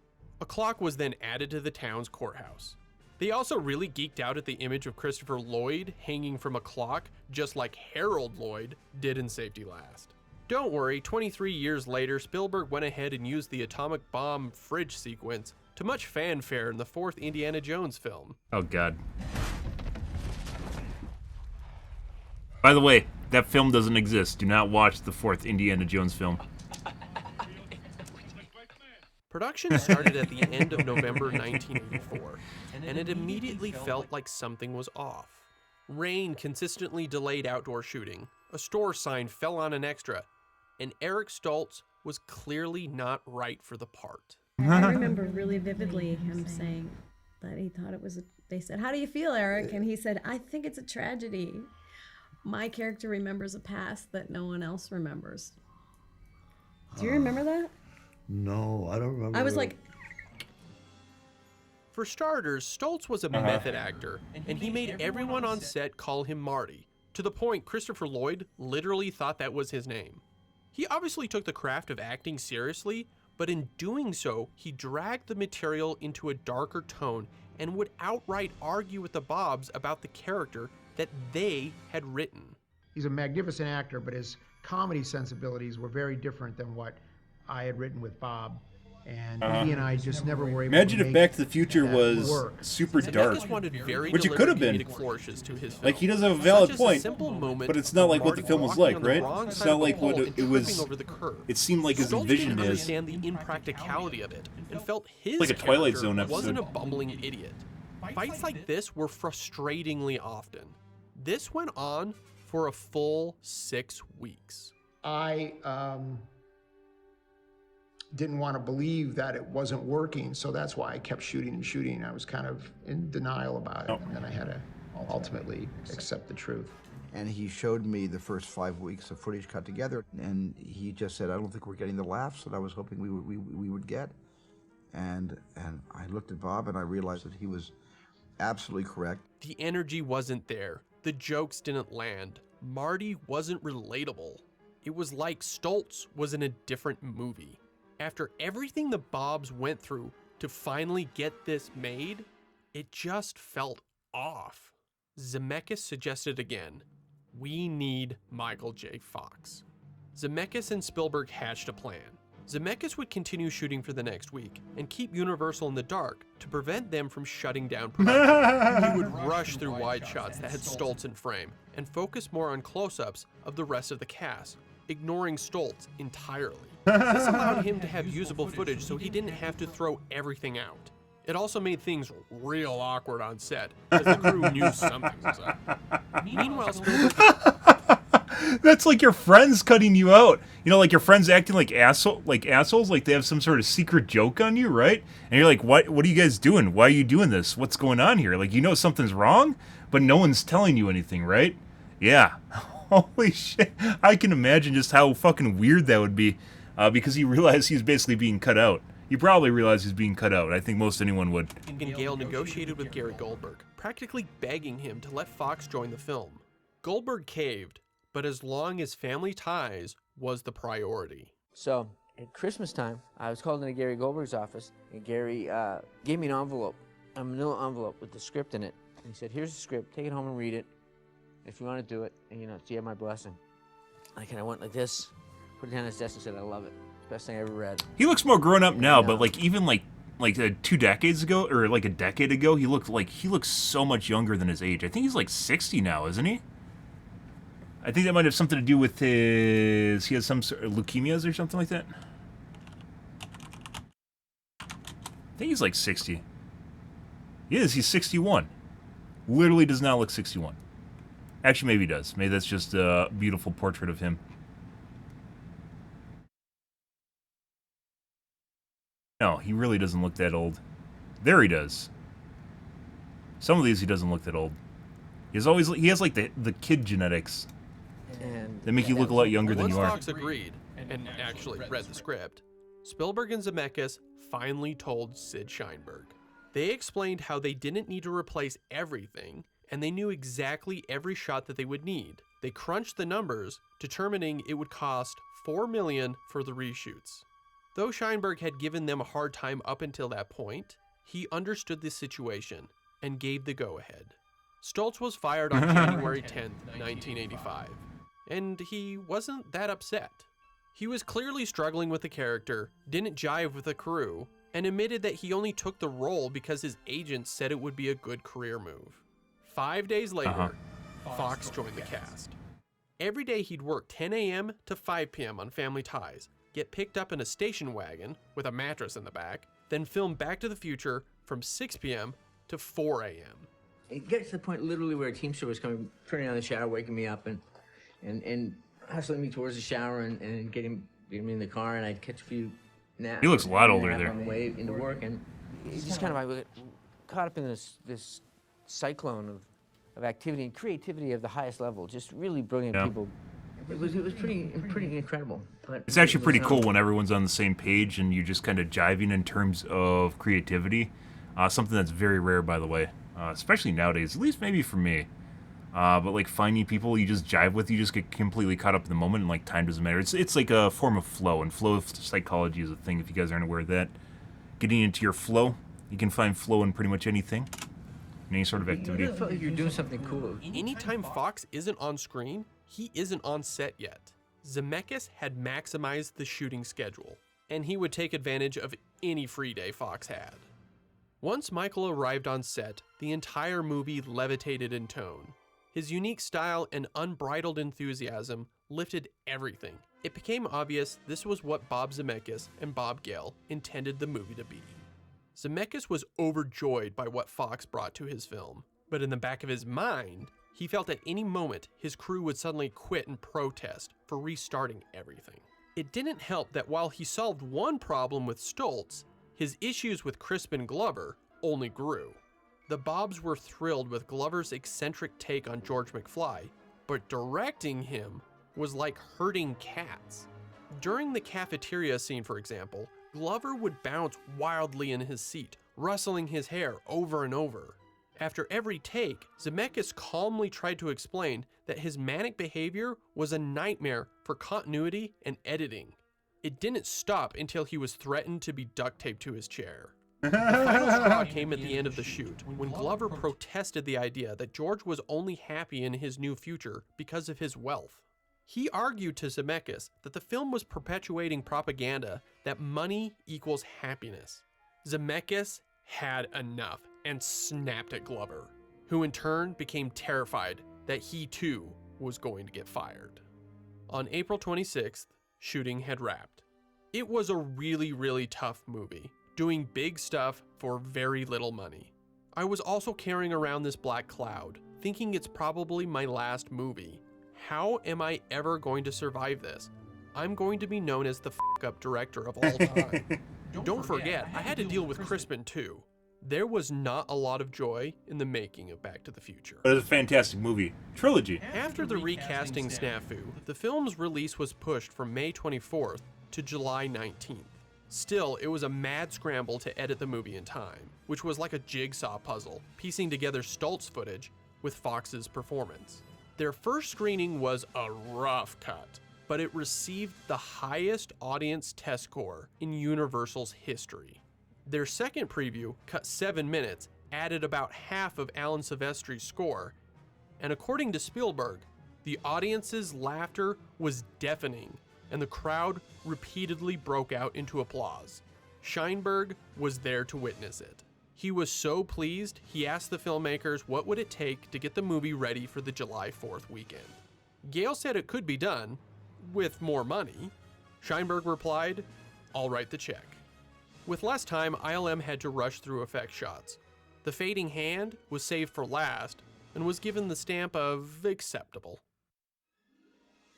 A clock was then added to the town's courthouse. They also really geeked out at the image of Christopher Lloyd hanging from a clock, just like Harold Lloyd did in Safety Last. Don't worry, 23 years later, Spielberg went ahead and used the atomic bomb fridge sequence to much fanfare in the 4th Indiana Jones film. Oh, God. By the way, that film doesn't exist. Do not watch the 4th Indiana Jones film. Production started at the end of November 1984, and it immediately felt like something was off. Rain consistently delayed outdoor shooting, a store sign fell on an extra, and Eric Stoltz was clearly not right for the part. I remember really vividly him saying that he thought it was, they said, "How do you feel, Eric?" And he said, "I think it's a tragedy. My character remembers a past that no one else remembers." Do you remember that? No, I don't remember. I was like... For starters, Stoltz was a method actor, and he made everyone on set call him Marty, to the point Christopher Lloyd literally thought that was his name. He obviously took the craft of acting seriously, but in doing so, he dragged the material into a darker tone and would outright argue with the Bobs about the character that they had written. He's a magnificent actor, but his comedy sensibilities were very different than what I had written with Bob. And he and I just never were able Imagine to if make Back to the Future was work. super dark, Zemeckis wanted very which it could have been. deliberate comedic flourishes to his film. Like, he does have a valid Such as point, simple moment but it's not of like what the Marty film was walking like, on the right? wrong It's side not of the like what pole it and was. tripping over the curb. It seemed like his Stoltz vision didn't is. understand the impracticality of it and felt his Like a Twilight character Zone wasn't a episode. bumbling idiot. Fights like this were frustratingly often. This went on for a full 6 weeks. I didn't want to believe that it wasn't working, so that's why I kept shooting and shooting. I was kind of in denial about it, and then I had to ultimately accept the truth. And he showed me the first 5 weeks of footage cut together, and he just said, I don't think we're getting the laughs that I was hoping we would get. And I looked at Bob and I realized that he was absolutely correct. The energy wasn't there. The jokes didn't land. Marty wasn't relatable. It was like Stoltz was in a different movie. After everything the Bobs went through to finally get this made, it just felt off. Zemeckis suggested again, we need Michael J. Fox. Zemeckis and Spielberg hatched a plan. Zemeckis would continue shooting for the next week and keep Universal in the dark to prevent them from shutting down production. He would rush through wide shots that had Stoltz in frame and focus more on close-ups of the rest of the cast, ignoring Stoltz entirely. This allowed him to have usable footage so he didn't have to throw everything out. It also made things real awkward on set, as the crew knew something was up. Meanwhile, Spielberg... That's like your friends cutting you out. You know, like your friends acting like assholes, like they have some sort of secret joke on you, right? And you're like, what are you guys doing? Why are you doing this? What's going on here? Like, you know something's wrong, but no one's telling you anything, right? Yeah. Holy shit. I can imagine just how fucking weird that would be, because he realized he's basically being cut out. He probably realized he's being cut out. I think most anyone would. And Gale negotiated with Gary Goldberg, practically begging him to let Fox join the film. Goldberg caved, but as long as family ties was the priority. So at Christmas time, I was called into Gary Goldberg's office, and Gary gave me an envelope, a manila envelope with the script in it. And he said, here's the script, take it home and read it. If you want to do it, and you know, do you have my blessing? And I went like this, put it down on his desk and said, I love it. It's the best thing I ever read. He looks more grown up now, but like even like 2 decades ago, or like a decade ago, he looks so much younger than his age. I think he's like 60 now, isn't he? I think that might have something to do with he has some sort of leukemias or something like that. I think he's like 60. He is, he's 61. Literally does not look 61. Actually, maybe he does. Maybe that's just a beautiful portrait of him. No, he really doesn't look that old. There he does. Some of these he doesn't look that old. He has like the kid genetics. They make you look a lot younger than you are. Once Fox agreed, and actually read the script, Spielberg and Zemeckis finally told Sid Sheinberg. They explained how they didn't need to replace everything, and they knew exactly every shot that they would need. They crunched the numbers, determining it would cost $4 million for the reshoots. Though Sheinberg had given them a hard time up until that point, he understood the situation and gave the go-ahead. Stoltz was fired on January 10th, 1985. And he wasn't that upset. He was clearly struggling with the character, didn't jive with the crew, and admitted that he only took the role because his agent said it would be a good career move. 5 days later, Fox joined the cast. Every day he'd work 10 a.m. to 5 p.m. on Family Ties, get picked up in a station wagon with a mattress in the back, then film Back to the Future from 6 p.m. to 4 a.m. It gets to the point literally where a Teamster was coming, turning on the shower, waking me up, and hustling me towards the shower and getting me in the car, and I'd catch a few naps. He looks a lot older there. On the way into work, and it just kind of I got caught up in this cyclone of activity and creativity of the highest level. Just really brilliant people. It was pretty incredible. But it's actually pretty cool when everyone's on the same page and you're just kind of jiving in terms of creativity. Something that's very rare, by the way, especially nowadays. At least maybe for me. But like finding people you just jive with, you just get completely caught up in the moment, and like time doesn't matter. It's like a form of flow, and flow psychology is a thing. If you guys aren't aware of that, getting into your flow, you can find flow in pretty much anything, in any sort of activity. You feel like you're doing something cool. Anytime Fox isn't on screen, he isn't on set yet. Zemeckis had maximized the shooting schedule, and he would take advantage of any free day Fox had. Once Michael arrived on set, the entire movie levitated in tone. His unique style and unbridled enthusiasm lifted everything. It became obvious this was what Bob Zemeckis and Bob Gale intended the movie to be. Zemeckis was overjoyed by what Fox brought to his film, but in the back of his mind, he felt at any moment his crew would suddenly quit and protest for restarting everything. It didn't help that while he solved one problem with Stoltz, his issues with Crispin Glover only grew. The Bobs were thrilled with Glover's eccentric take on George McFly, but directing him was like herding cats. During the cafeteria scene, for example, Glover would bounce wildly in his seat, rustling his hair over and over. After every take, Zemeckis calmly tried to explain that his manic behavior was a nightmare for continuity and editing. It didn't stop until he was threatened to be duct taped to his chair. The final straw came at the end of the shoot, when Glover protested the idea that George was only happy in his new future because of his wealth. He argued to Zemeckis that the film was perpetuating propaganda that money equals happiness. Zemeckis had enough and snapped at Glover, who in turn became terrified that he too was going to get fired. On April 26th, shooting had wrapped. It was a really tough movie, doing big stuff for very little money. I was also carrying around this black cloud, thinking it's probably my last movie. How am I ever going to survive this? I'm going to be known as the f***up director of all time. Don't forget, I had to deal with Crispin too. There was not a lot of joy in the making of Back to the Future. But it's a fantastic movie. Trilogy. After the recasting snafu, the film's release was pushed from May 24th to July 19th. Still, it was a mad scramble to edit the movie in time, which was like a jigsaw puzzle, piecing together Stoltz footage with Fox's performance. Their first screening was a rough cut, but it received the highest audience test score in Universal's history. Their second preview, cut 7 minutes, added about half of Alan Silvestri's score, and according to Spielberg, the audience's laughter was deafening, and the crowd repeatedly broke out into applause. Sheinberg was there to witness it. He was so pleased, he asked the filmmakers what would it take to get the movie ready for the July 4th weekend. Gale said it could be done, with more money. Sheinberg replied, "I'll write the check." With less time, ILM had to rush through effect shots. The fading hand was saved for last, and was given the stamp of acceptable.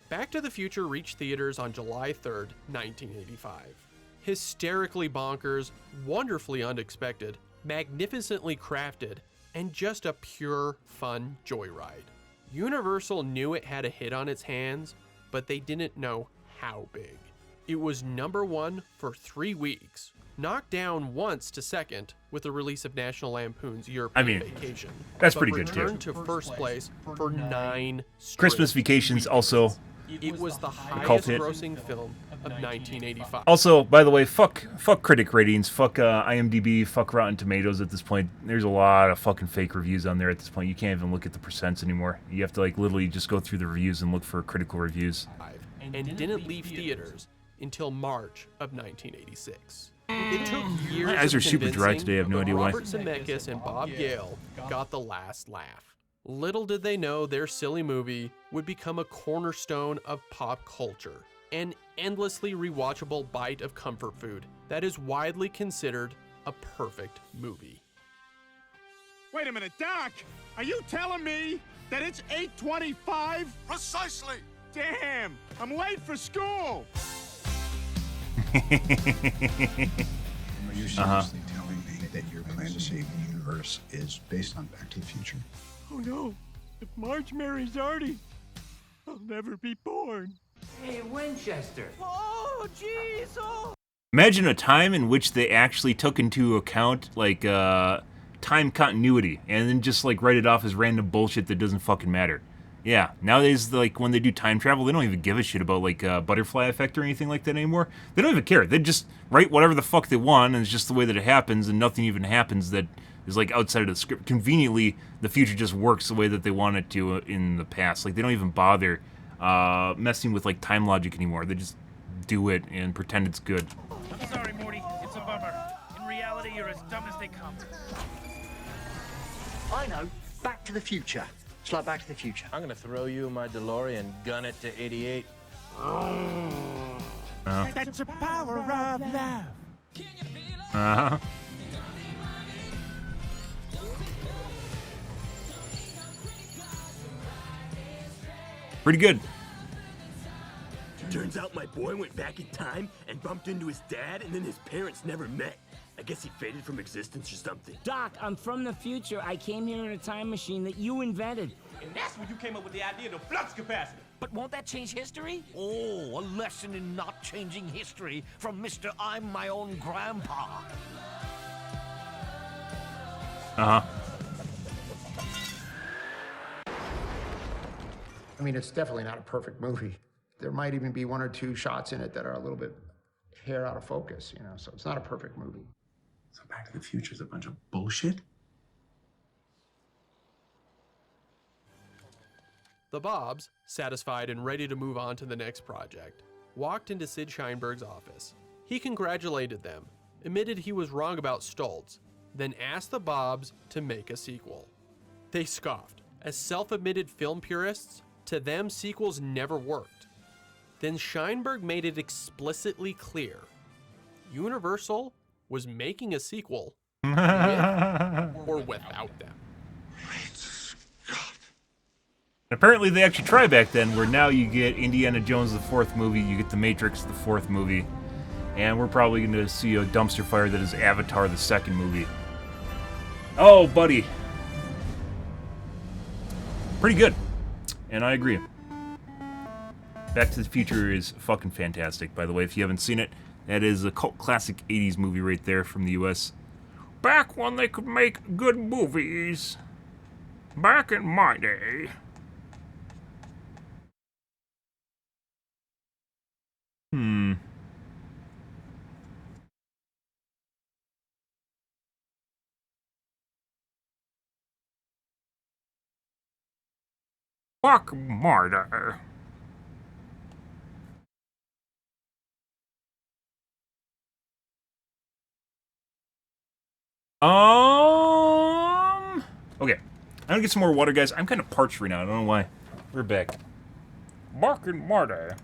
Back to the Future reached theaters on July 3rd, 1985. Hysterically bonkers, wonderfully unexpected, magnificently crafted, and just a pure fun joyride. Universal knew it had a hit on its hands, but they didn't know how big. It was #1 for 3 weeks, knocked down once to second with the release of National Lampoon's European Vacation. That's pretty good too. Returned to first place for 9 straight Christmas Vacation's also It was the cult highest hit. grossing film of 1985. Also, by the way, fuck critic ratings, fuck IMDb, fuck Rotten Tomatoes at this point. There's a lot of fucking fake reviews on there at this point. You can't even look at the percents anymore. You have to like literally just go through the reviews and look for critical reviews. And didn't leave theaters until March of 1986. It took years My eyes of are super dry convincing, today, I have no but idea why. Robert Zemeckis and Bob Gale got the last laugh. Little did they know their silly movie would become a cornerstone of pop culture, an endlessly rewatchable bite of comfort food that is widely considered a perfect movie. Wait a minute, Doc! Are you telling me that it's 8:25? Precisely! Damn! I'm late for school! Are you seriously telling me that your plan to save the universe is based on Back to the Future? Oh no! If Marge marries Artie, I'll never be born. Hey, Winchester. Oh, jeez! Oh! Imagine a time in which they actually took into account like time continuity and then just like write it off as random bullshit that doesn't fucking matter. Yeah, nowadays, like, when they do time travel, they don't even give a shit about, like, butterfly effect or anything like that anymore. They don't even care. They just write whatever the fuck they want, and it's just the way that it happens, and nothing even happens that is, like, outside of the script. Conveniently, the future just works the way that they want it to in the past. Like, they don't even bother messing with, like, time logic anymore. They just do it and pretend it's good. I'm sorry, Morty. It's a bummer. In reality, you're as dumb as they come. I know. Back to the Future. It's like Back to the Future. I'm gonna throw you in my DeLorean, gun it to 88. That's the power of love. Uh-huh. Pretty good. Turns out my boy went back in time and bumped into his dad, and then his parents never met. I guess he faded from existence or something. Doc, I'm from the future. I came here in a time machine that you invented. And that's when you came up with the idea of the flux capacitor. But won't that change history? Oh, a lesson in not changing history from Mr. I'm my own grandpa. Uh-huh. I mean, it's definitely not a perfect movie. There might even be one or two shots in it that are a little bit hair out of focus, you know, so it's not a perfect movie. So Back to the Future is a bunch of bullshit? The Bobs, satisfied and ready to move on to the next project, walked into Sid Sheinberg's office. He congratulated them, admitted he was wrong about Stoltz, then asked the Bobs to make a sequel. They scoffed. As self-admitted film purists, to them sequels never worked. Then Sheinberg made it explicitly clear. Universal was making a sequel with or without them. Apparently they actually try back then, where now you get Indiana Jones the fourth movie, you get The Matrix the fourth movie, and we're probably going to see a dumpster fire that is Avatar the second movie. Oh, buddy. Pretty good. And I agree. Back to the Future is fucking fantastic, by the way, if you haven't seen it. That is a cult classic 80s movie right there from the US. Back when they could make good movies. Back in my day. Fuck murder. Okay. I'm gonna get some more water, guys. I'm kind of parched right now. I don't know why. We're back. Bark and murder.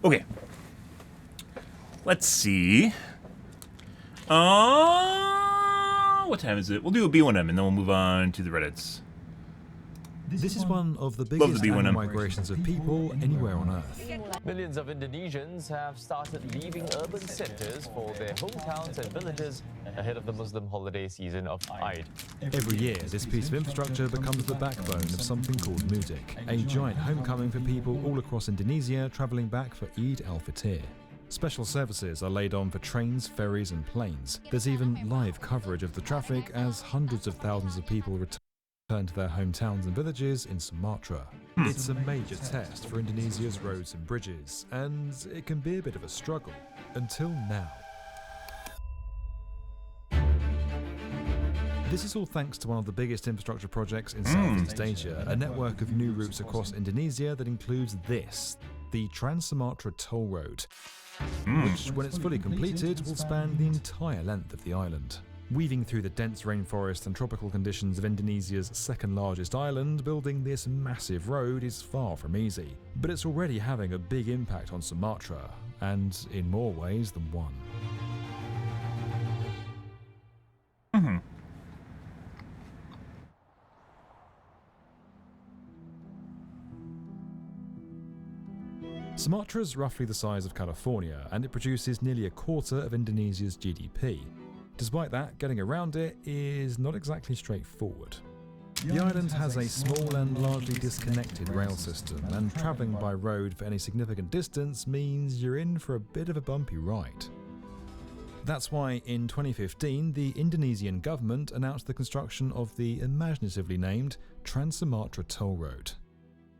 Okay. Let's see. What time is it? We'll do a B1M and then we'll move on to the Reddits. This is one of the biggest annual migrations of people anywhere on Earth. Millions of Indonesians have started leaving urban centers for their hometowns and villages ahead of the Muslim holiday season of Eid. Every year, this piece of infrastructure becomes the backbone of something called Mudik, a giant homecoming for people all across Indonesia traveling back for Eid al-Fitr. Special services are laid on for trains, ferries and planes. There's even live coverage of the traffic as hundreds of thousands of people return to their hometowns and villages in Sumatra. It's a major test for Indonesia's roads and bridges, and it can be a bit of a struggle, until now. This is all thanks to one of the biggest infrastructure projects in Southeast Asia, a network of new routes across Indonesia that includes this, the Trans-Sumatra Toll Road, which, when it's fully completed, will span the entire length of the island. Weaving through the dense rainforest and tropical conditions of Indonesia's second largest island, building this massive road is far from easy. But it's already having a big impact on Sumatra, and in more ways than one. Sumatra's roughly the size of California, and it produces nearly a quarter of Indonesia's GDP. Despite that, getting around it is not exactly straightforward. The island has a small and largely disconnected rail system, and travelling by road for any significant distance means you're in for a bit of a bumpy ride. That's why in 2015 the Indonesian government announced the construction of the imaginatively named Trans-Sumatra Toll Road.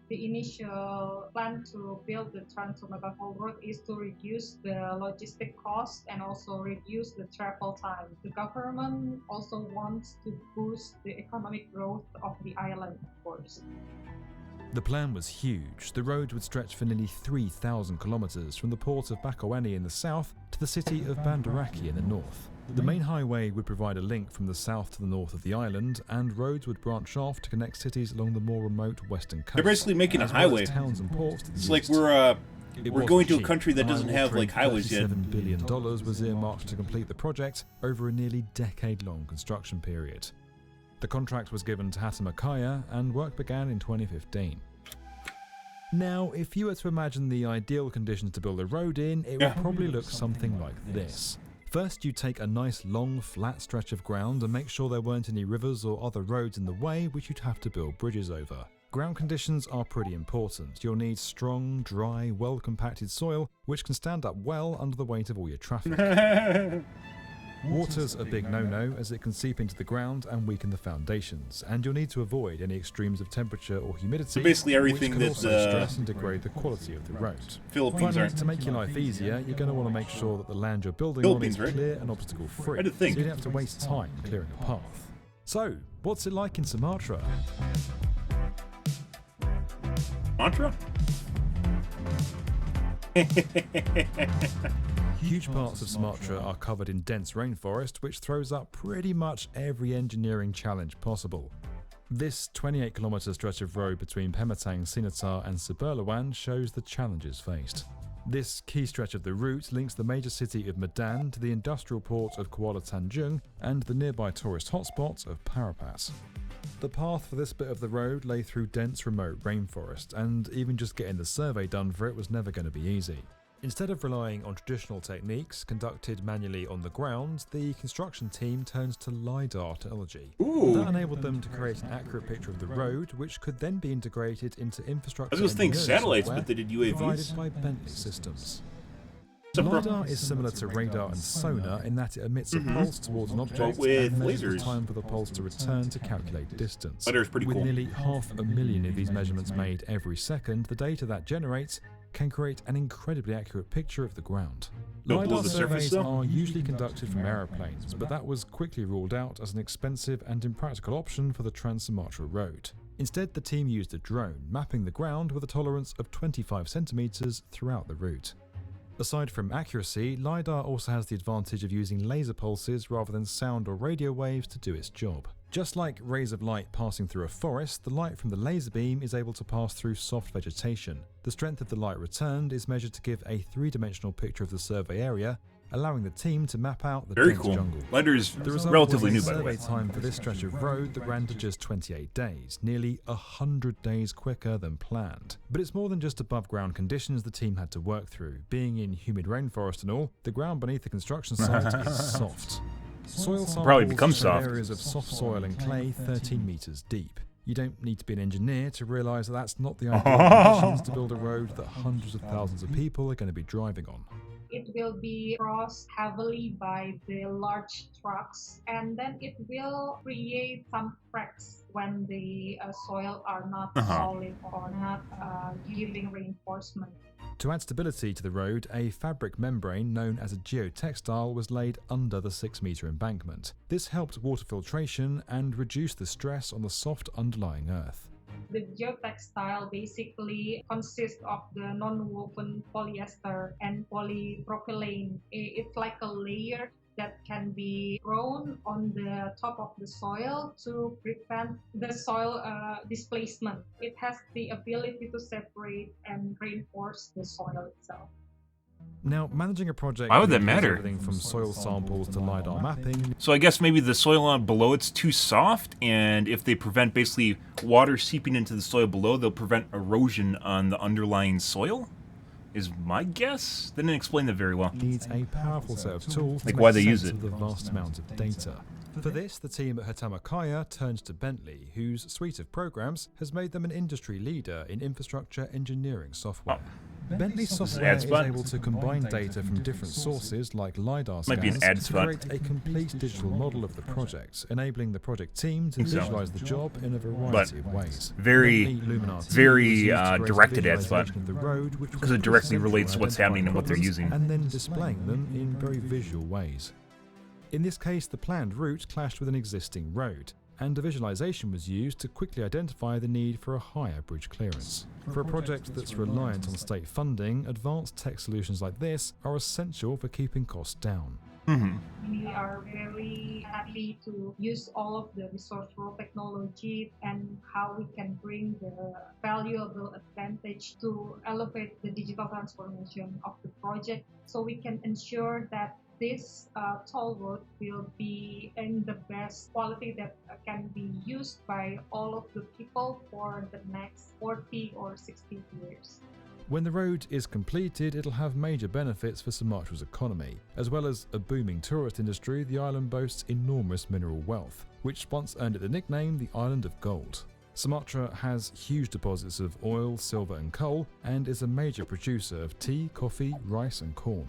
The initial plan to build the Trans-Sumatra Toll Road is to reduce the logistic cost and also reduce the travel time. The government also wants to boost the economic growth of the island, of course. The plan was huge. The road would stretch for nearly 3,000 kilometres from the port of Bakauheni in the south to the city of Bandaraki in the north. The main highway would provide a link from the south to the north of the island, and roads would branch off to connect cities along the more remote western coast. They're basically making a highway. Towns and ports it's like we're going to a country that doesn't have like highways yet. $37 billion was earmarked to complete the project over a nearly decade-long construction period. The contract was given to Hatamakaya, and work began in 2015. Now, if you were to imagine the ideal conditions to build a road in, it would probably look something like this. First, you take a nice long flat stretch of ground and make sure there weren't any rivers or other roads in the way which you'd have to build bridges over. Ground conditions are pretty important. You'll need strong, dry, well-compacted soil which can stand up well under the weight of all your traffic. Water's a big no-no as it can seep into the ground and weaken the foundations, and you'll need to avoid any extremes of temperature or humidity, so basically everything which can also stress and degrade the quality of the road. Philippines Finally, to make your life easier, you're going to want to make sure that the land you're building on is clear and obstacle-free, so you don't have to waste time clearing a path. So, what's it like in Sumatra? Sumatra? Huge parts of Sumatra are covered in dense rainforest, which throws up pretty much every engineering challenge possible. This 28-kilometre stretch of road between Pematang, Sinatar and Seberlawan shows the challenges faced. This key stretch of the route links the major city of Medan to the industrial port of Kuala Tanjung and the nearby tourist hotspot of Parapas. The path for this bit of the road lay through dense remote rainforest, and even just getting the survey done for it was never going to be easy. Instead of relying on traditional techniques conducted manually on the ground, the construction team turns to LiDAR technology. Ooh. That enabled them to create an accurate picture of the road, which could then be integrated into infrastructure. I was going to think engineering satellites, software but they did UAVs. provided by Bentley Systems. LiDAR is similar to radar and sonar in that it emits a pulse towards an object with and measures the lasers. time for the pulse to return to calculate distance. LiDAR's pretty With cool. nearly 500,000 of these measurements made every second, the data that generates can create an incredibly accurate picture of the ground. Don't blow LiDAR the surface, surveys though? are usually conducted from aeroplanes, but that was quickly ruled out as an expensive and impractical option for the Trans-Sumatra Road. Instead, the team used a drone, mapping the ground with a tolerance of 25 centimeters throughout the route. Aside from accuracy, LiDAR also has the advantage of using laser pulses rather than sound or radio waves to do its job. Just like rays of light passing through a forest, the light from the laser beam is able to pass through soft vegetation. The strength of the light returned is measured to give a three-dimensional picture of the survey area, allowing the team to map out the Very dense cool. jungle. LiDAR's The result relatively was new, a by the way. survey time for this stretch of road that ran to just 28 days, nearly 100 days quicker than planned. But it's more than just above ground conditions the team had to work through. Being in humid rainforest and all, the ground beneath the construction site is soft. Soil samples Probably becomes showed soft. areas of soft soil and clay 13 meters deep. You don't need to be an engineer to realise that that's not the ideal conditions to build a road that hundreds of thousands of people are going to be driving on. It will be crossed heavily by the large trucks, and then it will create some cracks when the soil are not solid or not giving reinforcement. To add stability to the road, a fabric membrane known as a geotextile was laid under the 6-metre embankment. This helped water filtration and reduced the stress on the soft underlying earth. The geotextile basically consists of the non-woven polyester and polypropylene. It's like a layer that can be thrown on the top of the soil to prevent the soil displacement. It has the ability to separate and reinforce the soil itself. Now, managing a project Why would that includes matter? everything from soil samples to LiDAR mapping. So I guess maybe the soil on below it's too soft, and if they prevent basically water seeping into the soil below, they'll prevent erosion on the underlying soil? Is my guess? They didn't explain that very well. Needs a powerful set of tools Like to why make they use sense it. of the vast amount of data. For this, the team at Hatamakaya turned to Bentley, whose suite of programs has made them an industry leader in infrastructure engineering software. Bentley software ad is spot. able to combine data from different sources like LiDAR Might be an scans ad to spot. create a complete digital model of the project, enabling the project team to Think so. visualize the job in a variety of ways. Very, Bentley Luminar Team very was used to create a directed ad spot visualization of the road, which because was it directly crucial relates to for what's happening and what they're identifying using. problems and then displaying them in very visual ways. In this case, the planned route clashed with an existing road, and a visualization was used to quickly identify the need for a higher bridge clearance. For a project that's reliant on state funding, advanced tech solutions like this are essential for keeping costs down. We are very happy to use all of the resourceful technology and how we can bring the valuable advantage to elevate the digital transformation of the project, so we can ensure that this toll road will be in the best quality that can be used by all of the people for the next 40 or 60 years. When the road is completed, it'll have major benefits for Sumatra's economy. As well as a booming tourist industry, the island boasts enormous mineral wealth, which once earned it the nickname the Island of Gold. Sumatra has huge deposits of oil, silver and coal, and is a major producer of tea, coffee, rice and corn.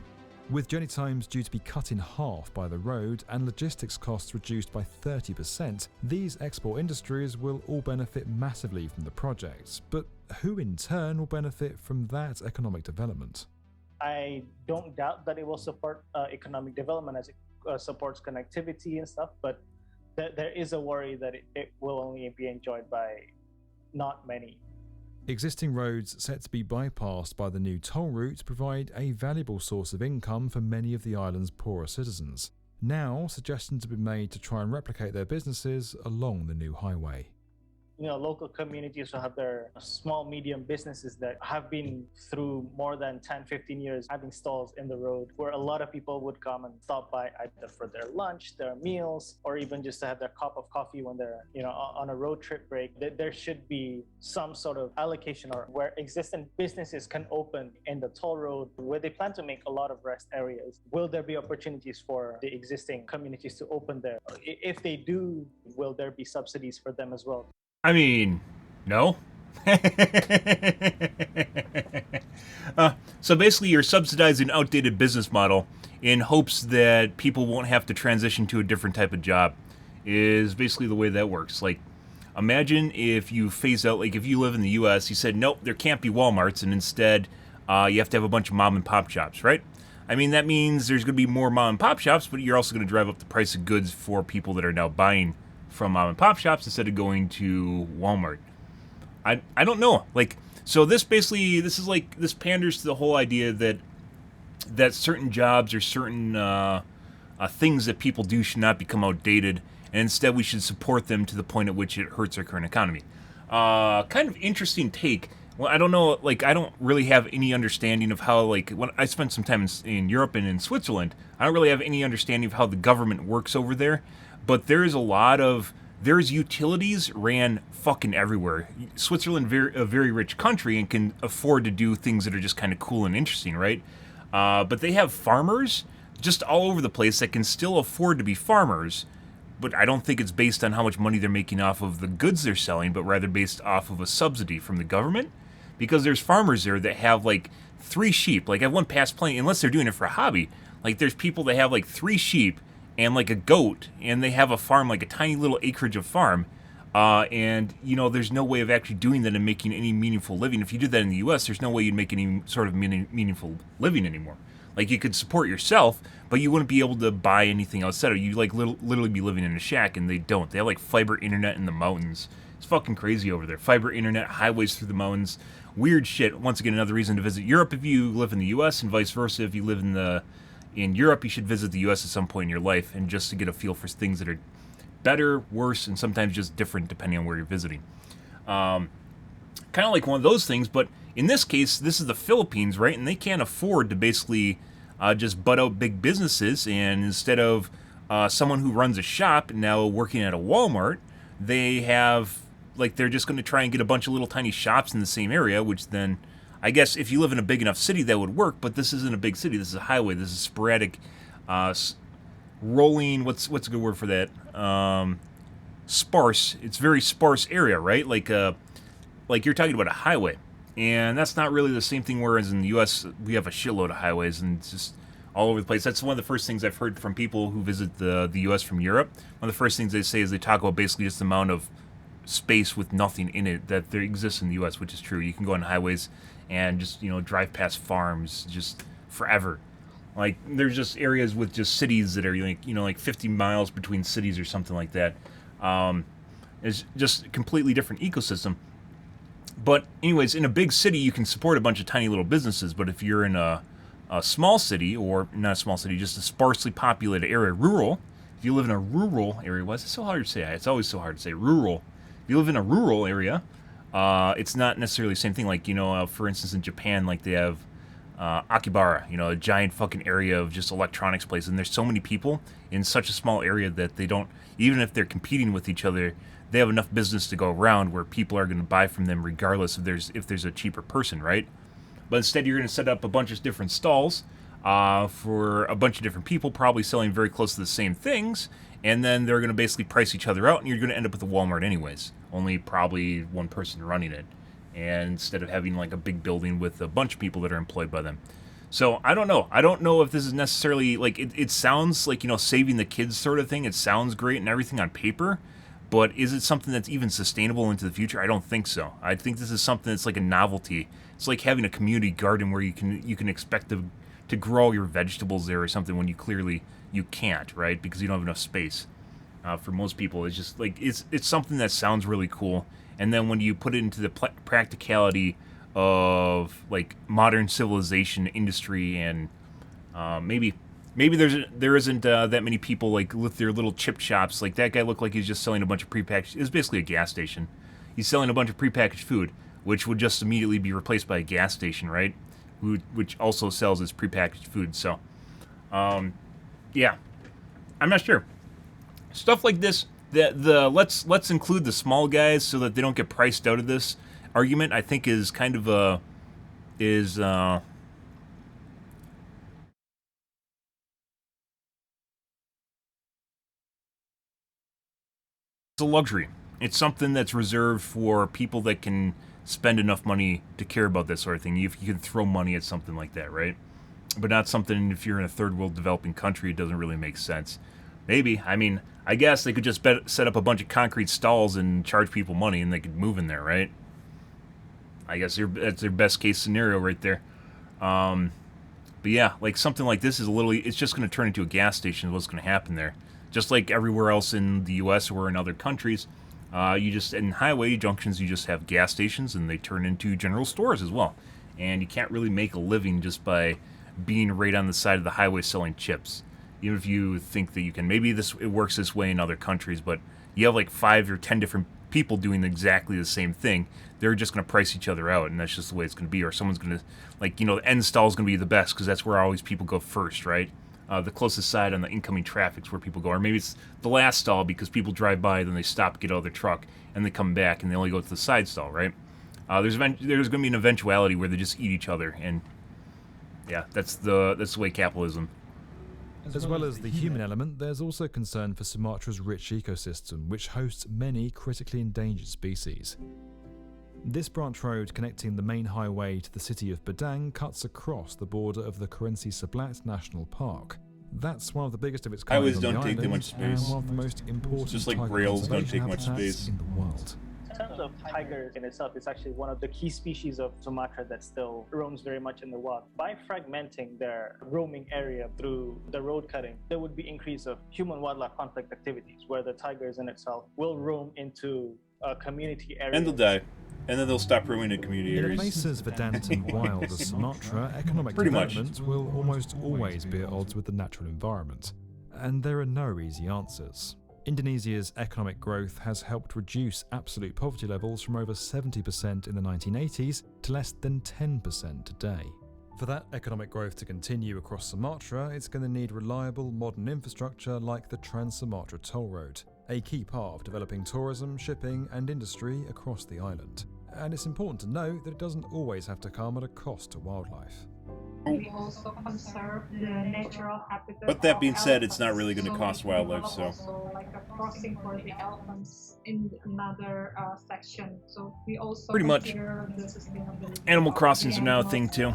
With journey times due to be cut in half by the road and logistics costs reduced by 30%, these export industries will all benefit massively from the project. But who in turn will benefit from that economic development? I don't doubt that it will support economic development as it supports connectivity and stuff, but there is a worry that it will only be enjoyed by not many. Existing roads set to be bypassed by the new toll route provide a valuable source of income for many of the island's poorer citizens. Now, suggestions have been made to try and replicate their businesses along the new highway. local communities who have their small, medium businesses that have been through more than 10, 15 years having stalls in the road where a lot of people would come and stop by either for their lunch, their meals, or even just to have their cup of coffee when they're, on a road trip break. There should be some sort of allocation or where existing businesses can open in the toll road where they plan to make a lot of rest areas. Will there be opportunities for the existing communities to open there? If they do, will there be subsidies for them as well? I mean, no. So basically, you're subsidizing an outdated business model in hopes that people won't have to transition to a different type of job, is basically the way that works. Like, imagine if you phase out, like if you live in the U.S., you said, nope, there can't be Walmarts, and instead you have to have a bunch of mom and pop shops, right? I mean, that means there's going to be more mom and pop shops, but you're also going to drive up the price of goods for people that are now buying from mom and pop shops instead of going to Walmart. I don't know. Like, so this panders to the whole idea that certain jobs or certain things that people do should not become outdated, and instead we should support them to the point at which it hurts our current economy. Kind of interesting take. Well, I don't know, like, I don't really have any understanding of how, like, when I spent some time in Europe and in Switzerland, I don't really have any understanding of how the government works over there, but there's utilities ran fucking everywhere. Switzerland, a very rich country, and can afford to do things that are just kind of cool and interesting, right? But they have farmers just all over the place that can still afford to be farmers, but I don't think it's based on how much money they're making off of the goods they're selling, but rather based off of a subsidy from the government. Because there's farmers there that have like 3 sheep. Like, I went past plenty, unless they're doing it for a hobby. Like, there's people that have like 3 sheep and like a goat, and they have a farm, like a tiny little acreage of farm. And, there's no way of actually doing that and making any meaningful living. If you did that in the U.S., there's no way you'd make any sort of meaningful living anymore. Like, you could support yourself, but you wouldn't be able to buy anything outside of you. Like, literally be living in a shack, and they don't. They have like fiber internet in the mountains. It's fucking crazy over there. Fiber internet, highways through the mountains, weird shit. Once again, another reason to visit Europe if you live in the U.S., and vice versa. If you live in Europe, you should visit the U.S. at some point in your life, and just to get a feel for things that are better, worse, and sometimes just different depending on where you're visiting. Kind of like one of those things, but in this case, this is the Philippines, right? And they can't afford to basically just butt out big businesses, and instead of someone who runs a shop now working at a Walmart, they have, like, they're just going to try and get a bunch of little tiny shops in the same area, which then, I guess if you live in a big enough city, that would work, but this isn't a big city. This is a highway. This is sporadic, rolling, what's a good word for that? Sparse. It's very sparse area, right? Like you're talking about a highway. And that's not really the same thing, whereas in the U.S., we have a shitload of highways, and it's just all over the place. That's one of the first things I've heard from people who visit the U.S. from Europe. One of the first things they say is they talk about basically just the amount of space with nothing in it that there exists in the U.S., which is true. You can go on highways and just, drive past farms just forever. Like, there's just areas with just cities that are, like 50 miles between cities or something like that. It's just a completely different ecosystem. But anyways, in a big city, you can support a bunch of tiny little businesses. But if you're in a small city, or not a small city, just a sparsely populated area, rural, if you live in a rural area, why is it so hard to say? It's always so hard to say rural. If you live in a rural area, it's not necessarily the same thing. Like, for instance, in Japan, like they have Akibara, a giant fucking area of just electronics places. And there's so many people in such a small area that they don't, even if they're competing with each other, they have enough business to go around where people are going to buy from them regardless if there's a cheaper person, right? But instead, you're going to set up a bunch of different stalls for a bunch of different people, probably selling very close to the same things, and then they're going to basically price each other out, and you're going to end up with a Walmart anyways. Only probably one person running it, and instead of having like a big building with a bunch of people that are employed by them. So I don't know. I don't know if this is necessarily, like, it sounds like, saving the kids sort of thing. It sounds great and everything on paper. But is it something that's even sustainable into the future? I don't think so. I think this is something that's like a novelty. It's like having a community garden where you can expect to grow your vegetables there or something when you can't, right? Because you don't have enough space. For most people, it's just like it's something that sounds really cool, and then when you put it into the practicality of like modern civilization, industry, and maybe there isn't that many people like with their little chip shops. Like that guy looked like he's just selling a bunch of prepackaged. It's basically a gas station. He's selling a bunch of prepackaged food, which would just immediately be replaced by a gas station, right? Which also sells its prepackaged food. So, yeah, I'm not sure. Stuff like this, let's include the small guys so that they don't get priced out of this argument, I think is kind of it's a luxury. It's something that's reserved for people that can spend enough money to care about this sort of thing. You can throw money at something like that, right? But not something, if you're in a third world developing country, it doesn't really make sense. Maybe. I mean, I guess they could just set up a bunch of concrete stalls and charge people money and they could move in there, right? I guess that's their best case scenario right there. But yeah, like something like this is it's just going to turn into a gas station is what's going to happen there. Just like everywhere else in the U.S. or in other countries, in highway junctions, you just have gas stations and they turn into general stores as well. And you can't really make a living just by being right on the side of the highway selling chips. Even if you think that you can, maybe it works this way in other countries, but you have like 5 or 10 different people doing exactly the same thing. They're just going to price each other out, and that's just the way it's going to be. Or someone's going to, the end stall is going to be the best because that's where always people go first, right? The closest side on the incoming traffic is where people go. Or maybe it's the last stall because people drive by, then they stop, get out of their truck, and they come back, and they only go to the side stall, right? There's going to be an eventuality where they just eat each other, and yeah, that's the way capitalism. As well as the human element, there's also concern for Sumatra's rich ecosystem, which hosts many critically endangered species. This branch road connecting the main highway to the city of Padang cuts across the border of the Kerinci Seblat National Park. That's one of the biggest of its kind Highways on the don't take that island, much space. and one of the most important Just like tiger rails don't conservation take much habitats space. in the world. In terms of tigers in itself, it's actually one of the key species of Sumatra that still roams very much in the wild. By fragmenting their roaming area through the road cutting, there would be increase of human-wildlife conflict activities, where the tigers in itself will roam into community areas. And they'll die. And then they'll stop roaming in community In a areas. place as verdant and wild as Sumatra, economic Pretty much. development will almost always be at odds with the natural environment. And there are no easy answers. Indonesia's economic growth has helped reduce absolute poverty levels from over 70% in the 1980s to less than 10% today. For that economic growth to continue across Sumatra, it's going to need reliable modern infrastructure like the Trans-Sumatra Toll Road, a key part of developing tourism, shipping and industry across the island. And it's important to note that it doesn't always have to come at a cost to wildlife. We also conserve the natural habitat. But that being of said, it's not elephants. really going to So cost we wildlife, develop so. also like a crossing for the elephants in another section. So we also Pretty much. consider the sustainability. Animal of crossings the are now a animals. thing too.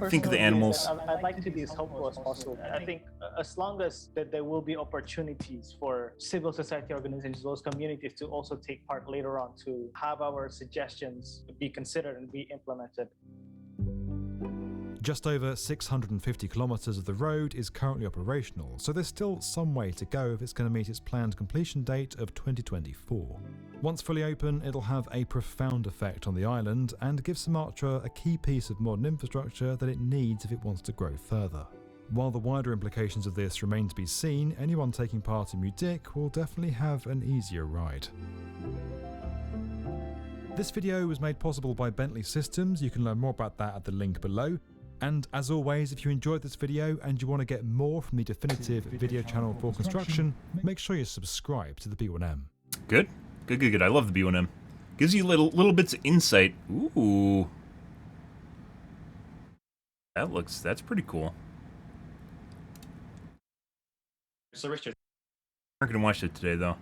Think of the animals. I'd like to be as hopeful as possible. I think as long as that there will be opportunities for civil society organizations, those communities to also take part later on to have our suggestions be considered and be implemented. Just over 650 kilometres of the road is currently operational, so there's still some way to go if it's going to meet its planned completion date of 2024. Once fully open, it'll have a profound effect on the island and give Sumatra a key piece of modern infrastructure that it needs if it wants to grow further. While the wider implications of this remain to be seen, anyone taking part in Mudik will definitely have an easier ride. This video was made possible by Bentley Systems. You can learn more about that at the link below. And as always, if you enjoyed this video and you want to get more from the definitive video channel for construction, make sure you subscribe to the B1M. Good. Good. I love the B1M. Gives you little bits of insight. Ooh. That's pretty cool. So Richard, I'm not gonna watch it today though.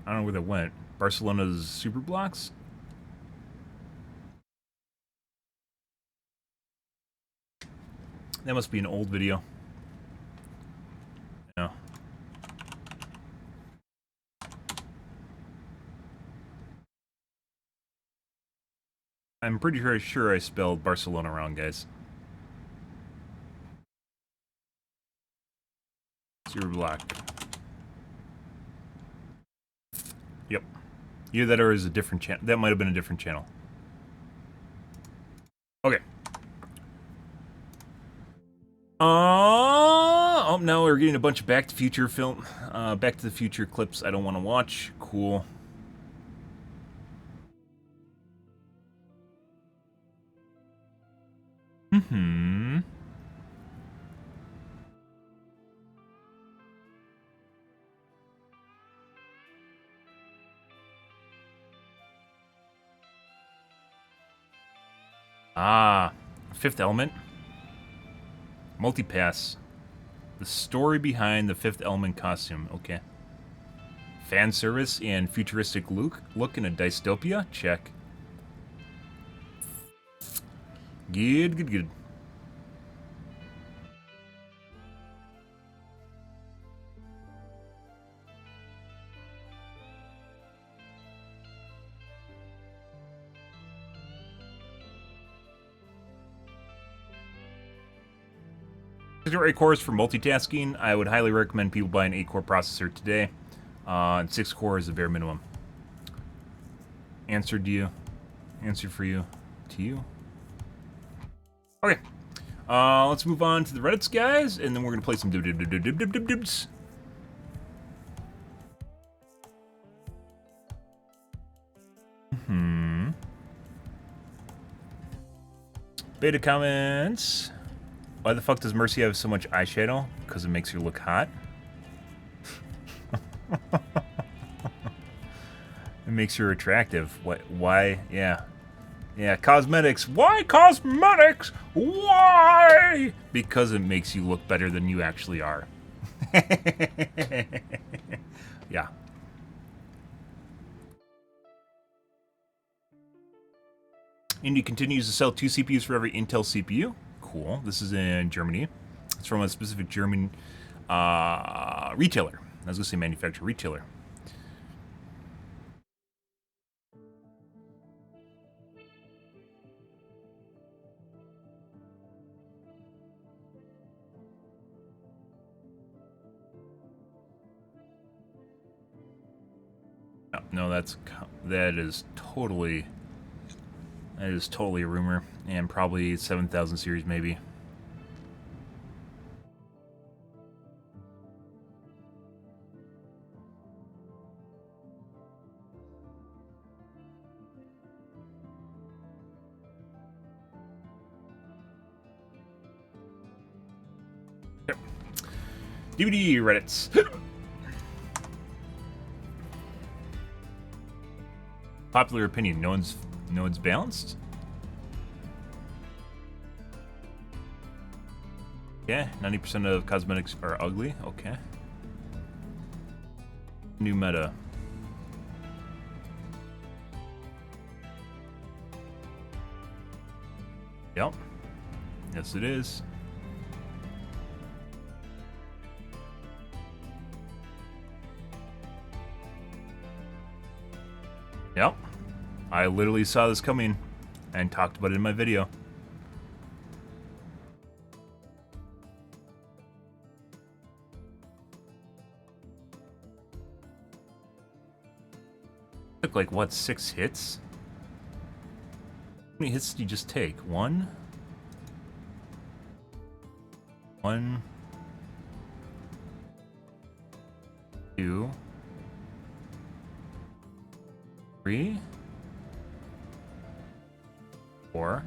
I don't know where that went. Barcelona's super blocks? That must be an old video. No. I'm pretty sure I spelled Barcelona wrong, guys. Super block. Yep. Either that or is a different channel. That might have been a different channel. Okay. Oh, now we're getting a bunch of Back to the Future clips I don't want to watch. Cool. Mm-hmm. Ah, Fifth Element. Multipass. The story behind the Fifth Element costume. Okay. Fan service and futuristic look in a dystopia? Check. Good, good, good. Eight cores for multitasking. I would highly recommend people buy an 8-core processor today. And 6 core is the bare minimum. Answered to you. Answered for you. To you. Okay. Let's move on to the Reddits, guys, and then we're gonna play some dibs. Beta comments. Why the fuck does Mercy have so much eyeshadow? Because it makes her look hot. It makes her attractive. What? Why? Yeah. Yeah, cosmetics. Why cosmetics? Why? Because it makes you look better than you actually are. Yeah. Indy continues to sell 2 CPUs for every Intel CPU. Cool. This is in Germany. It's from a specific German retailer. I was going to say manufacturer, retailer. No, that is totally a rumor, and probably 7000 series maybe. Yep. DVD Reddits. Popular opinion, no one's balanced? Yeah, 90% of cosmetics are ugly. Okay. New meta. Yep. Yes, it is. Yep. I literally saw this coming and talked about it in my video. Took like what, 6 hits? How many hits did you just take? 1? 1, 2, 3, 4,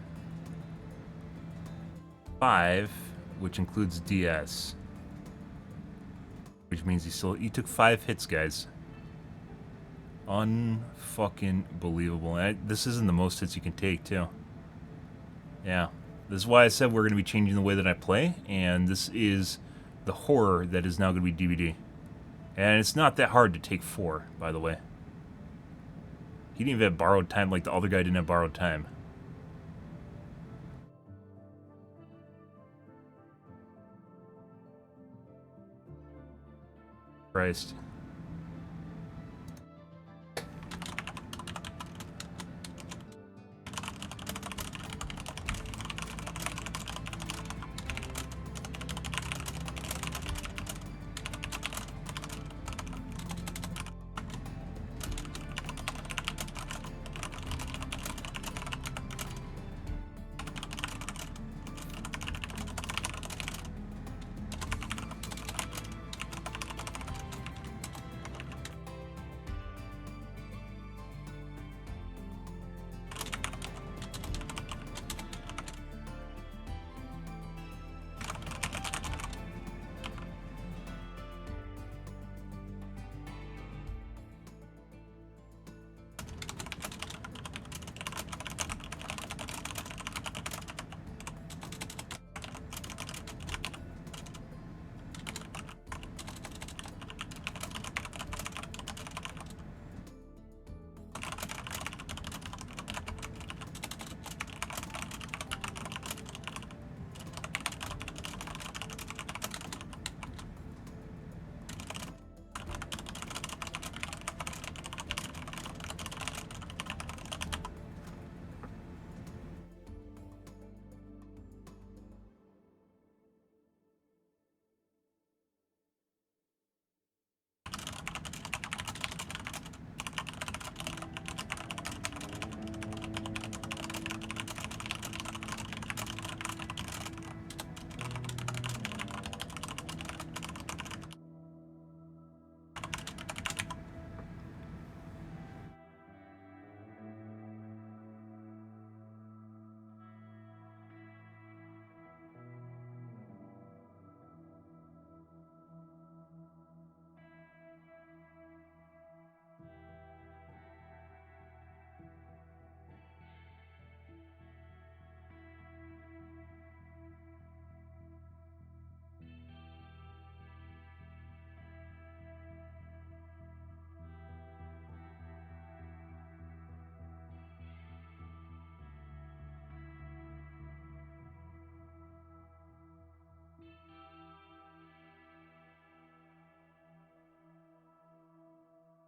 5, which includes DS. Which means he took 5 hits, guys. Unfucking believable. This isn't the most hits you can take, too. Yeah. This is why I said we're going to be changing the way that I play, and this is the horror that is now going to be DVD. And it's not that hard to take 4, by the way. He didn't even have borrowed time like the other guy didn't have borrowed time. Christ.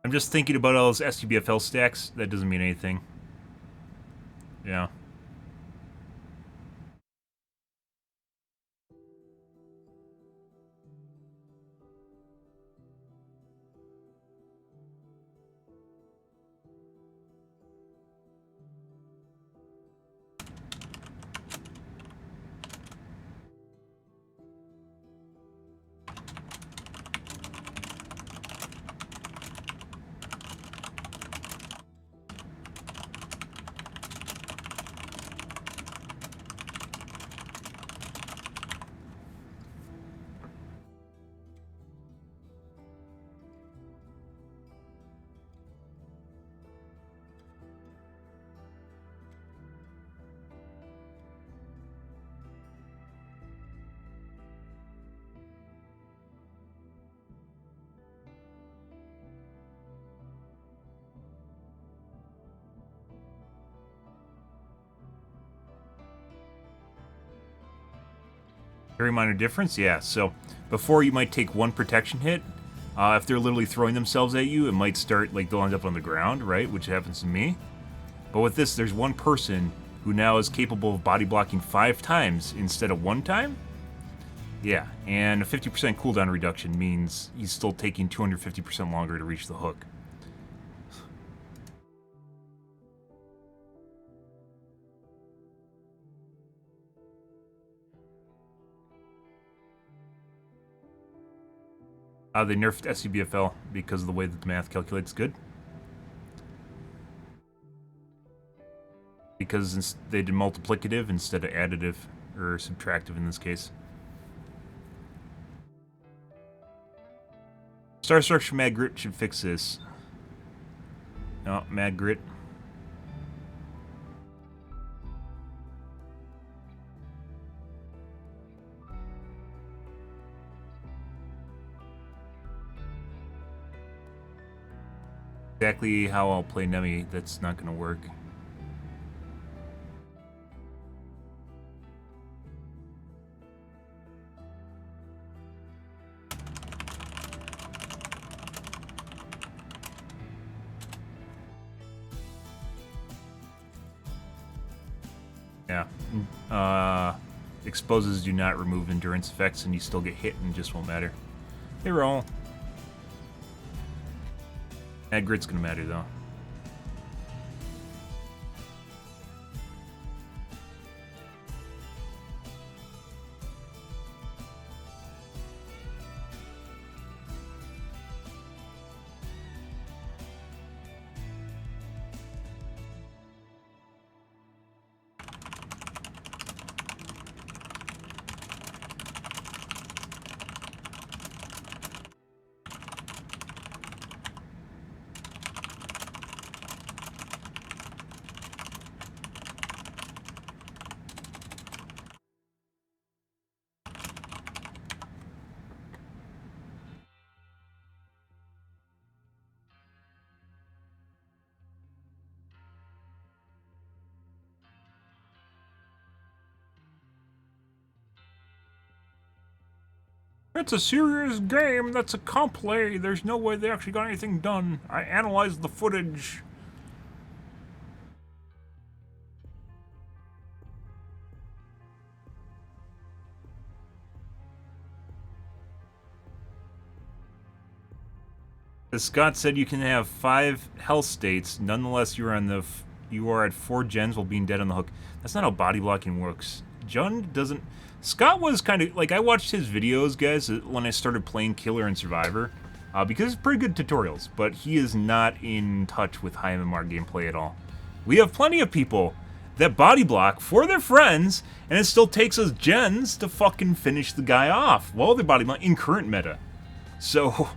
I'm just thinking about all those STBFL stacks. That doesn't mean anything. Yeah. Very minor difference, yeah. So before you might take one protection hit, if they're literally throwing themselves at you, it might start like they'll end up on the ground, right? Which happens to me. But with this, there's one person who now is capable of body blocking 5 times instead of 1 time. Yeah, and a 50% cooldown reduction means he's still taking 250% longer to reach the hook. They nerfed SCBFL because of the way that the math calculates good. Because they did multiplicative instead of additive, or subtractive in this case. Star Structure Mad Grit should fix this. No, Mad Grit. Exactly how I'll play Nemi, that's not going to work. Yeah. Exposes do not remove endurance effects, and you still get hit and it just won't matter. They roll. Mad Grit's gonna matter though. It's a serious game. That's a comp play. There's no way they actually got anything done. I analyzed the footage. As Scott said, you can have 5 health states. Nonetheless, you are at 4 gens while being dead on the hook. That's not how body blocking works. Jun doesn't. Scott was kind of like, I watched his videos, guys, when I started playing Killer and Survivor, because it's pretty good tutorials. But he is not in touch with high MMR gameplay at all. We have plenty of people that body block for their friends, and it still takes us gens to fucking finish the guy off while they're body block in current meta. So.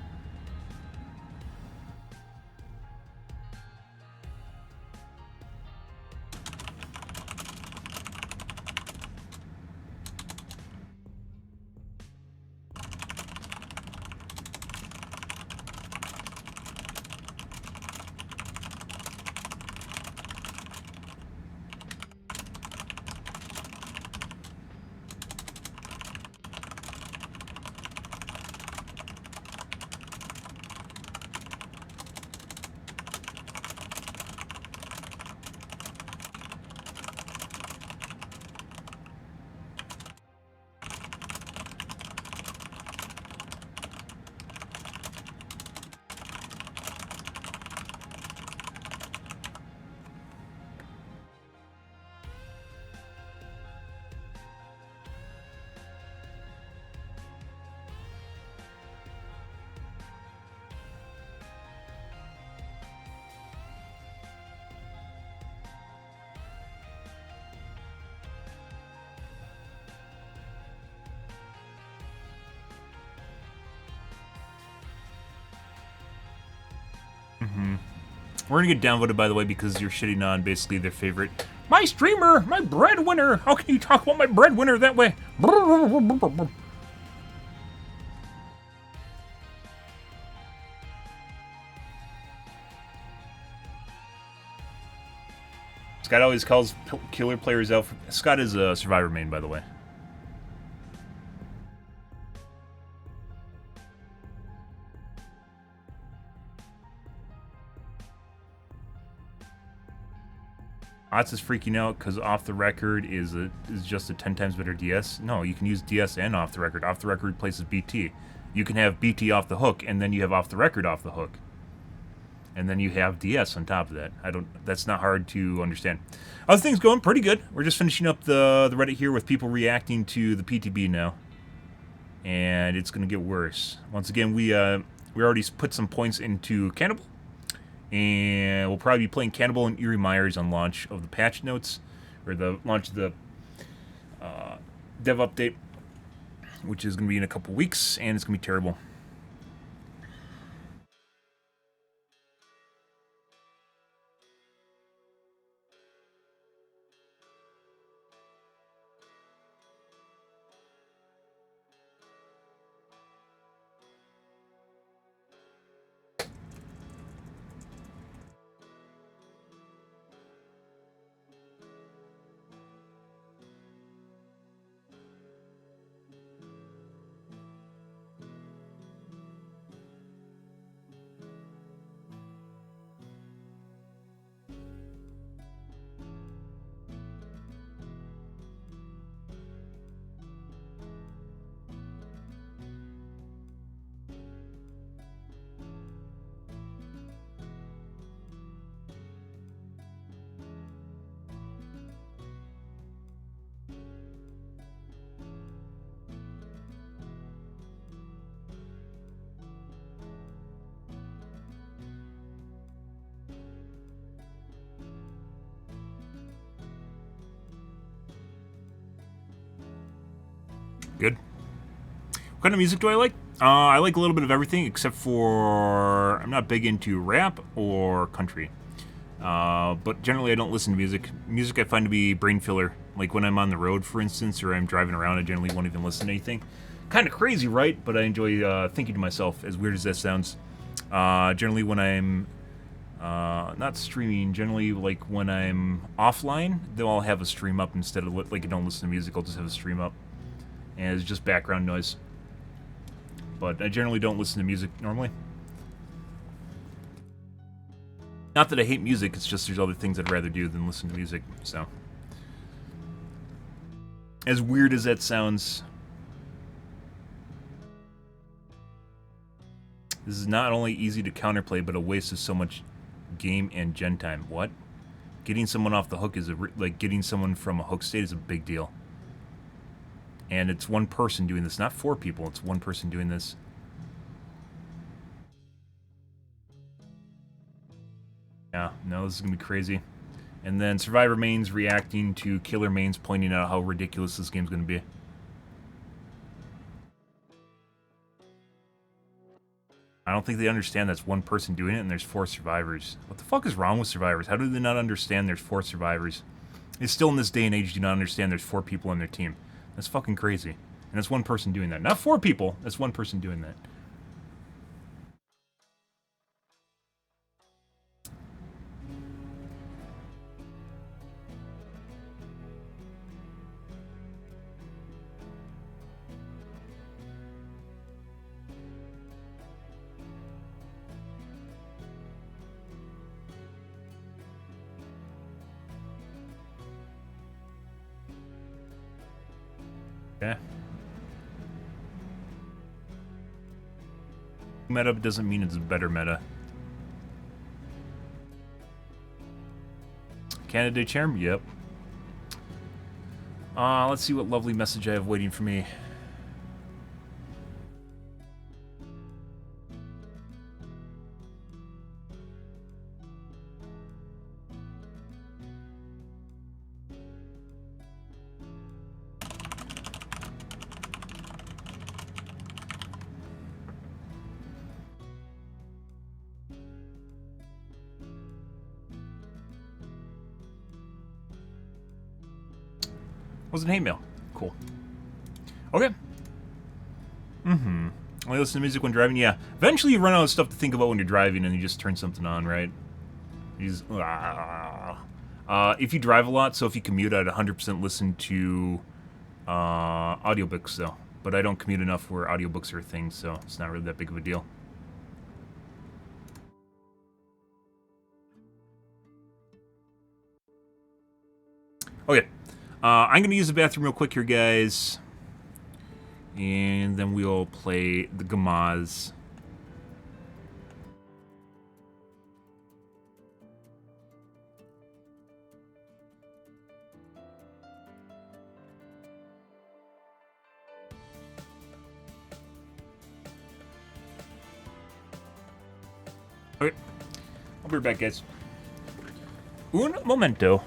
We're gonna get downvoted, by the way, because you're shitting on basically their favorite. My streamer, my breadwinner. How can you talk about my breadwinner that way? Scott always calls killer players out. Scott is a Survivor main, by the way. Ots is freaking out because off the record is just a 10 times better DS. No, you can use DS and off the record. Off the record replaces BT. You can have BT off the hook, and then you have off the record off the hook. And then you have DS on top of that. That's not hard to understand. Other things going pretty good. We're just finishing up the Reddit here with people reacting to the PTB now. And it's gonna get worse. Once again, we already put some points into Cannibal. And we'll probably be playing Cannibal and Eerie Myers on launch of the patch notes, or the launch of the dev update, which is going to be in a couple weeks, and it's going to be terrible. Good. What kind of music do I like? I like a little bit of everything, except for I'm not big into rap or country. But generally I don't listen to music. Music I find to be brain filler. Like when I'm on the road, for instance, or I'm driving around, I generally won't even listen to anything. Kind of crazy, right? But I enjoy thinking to myself, as weird as that sounds. Generally when I'm not streaming, generally like when I'm offline, then I'll have a stream up instead of like I don't listen to music, I'll just have a stream up. And it's just background noise. But I generally don't listen to music normally. Not that I hate music, it's just there's other things I'd rather do than listen to music, so. As weird as that sounds, this is not only easy to counterplay, but a waste of so much game and gen time. What? Getting someone off the hook is like getting someone from a hook state is a big deal. And it's one person doing this, not 4 people, it's one person doing this. Yeah, no, this is gonna be crazy. And then Survivor mains reacting to Killer mains, pointing out how ridiculous this game's gonna be. I don't think they understand that's one person doing it and there's 4 survivors. What the fuck is wrong with survivors? How do they not understand there's 4 survivors? They still in this day and age do not understand there's 4 people on their team. That's fucking crazy. And it's one person doing that. Not 4 people, that's one person doing that. Okay. Meta doesn't mean it's a better meta. Candidate chair? Yep. Let's see what lovely message I have waiting for me. Wasn't hate mail. Cool. Okay. Mm-hmm. Only listen to music when driving? Yeah. Eventually you run out of stuff to think about when you're driving and you just turn something on, right? You just... if you drive a lot, so if you commute, I'd 100% listen to audiobooks, though. But I don't commute enough where audiobooks are a thing, so it's not really that big of a deal. Okay. I'm going to use the bathroom real quick here, guys. And then we'll play the Gamaz. Okay. I'll be right back, guys. Un momento.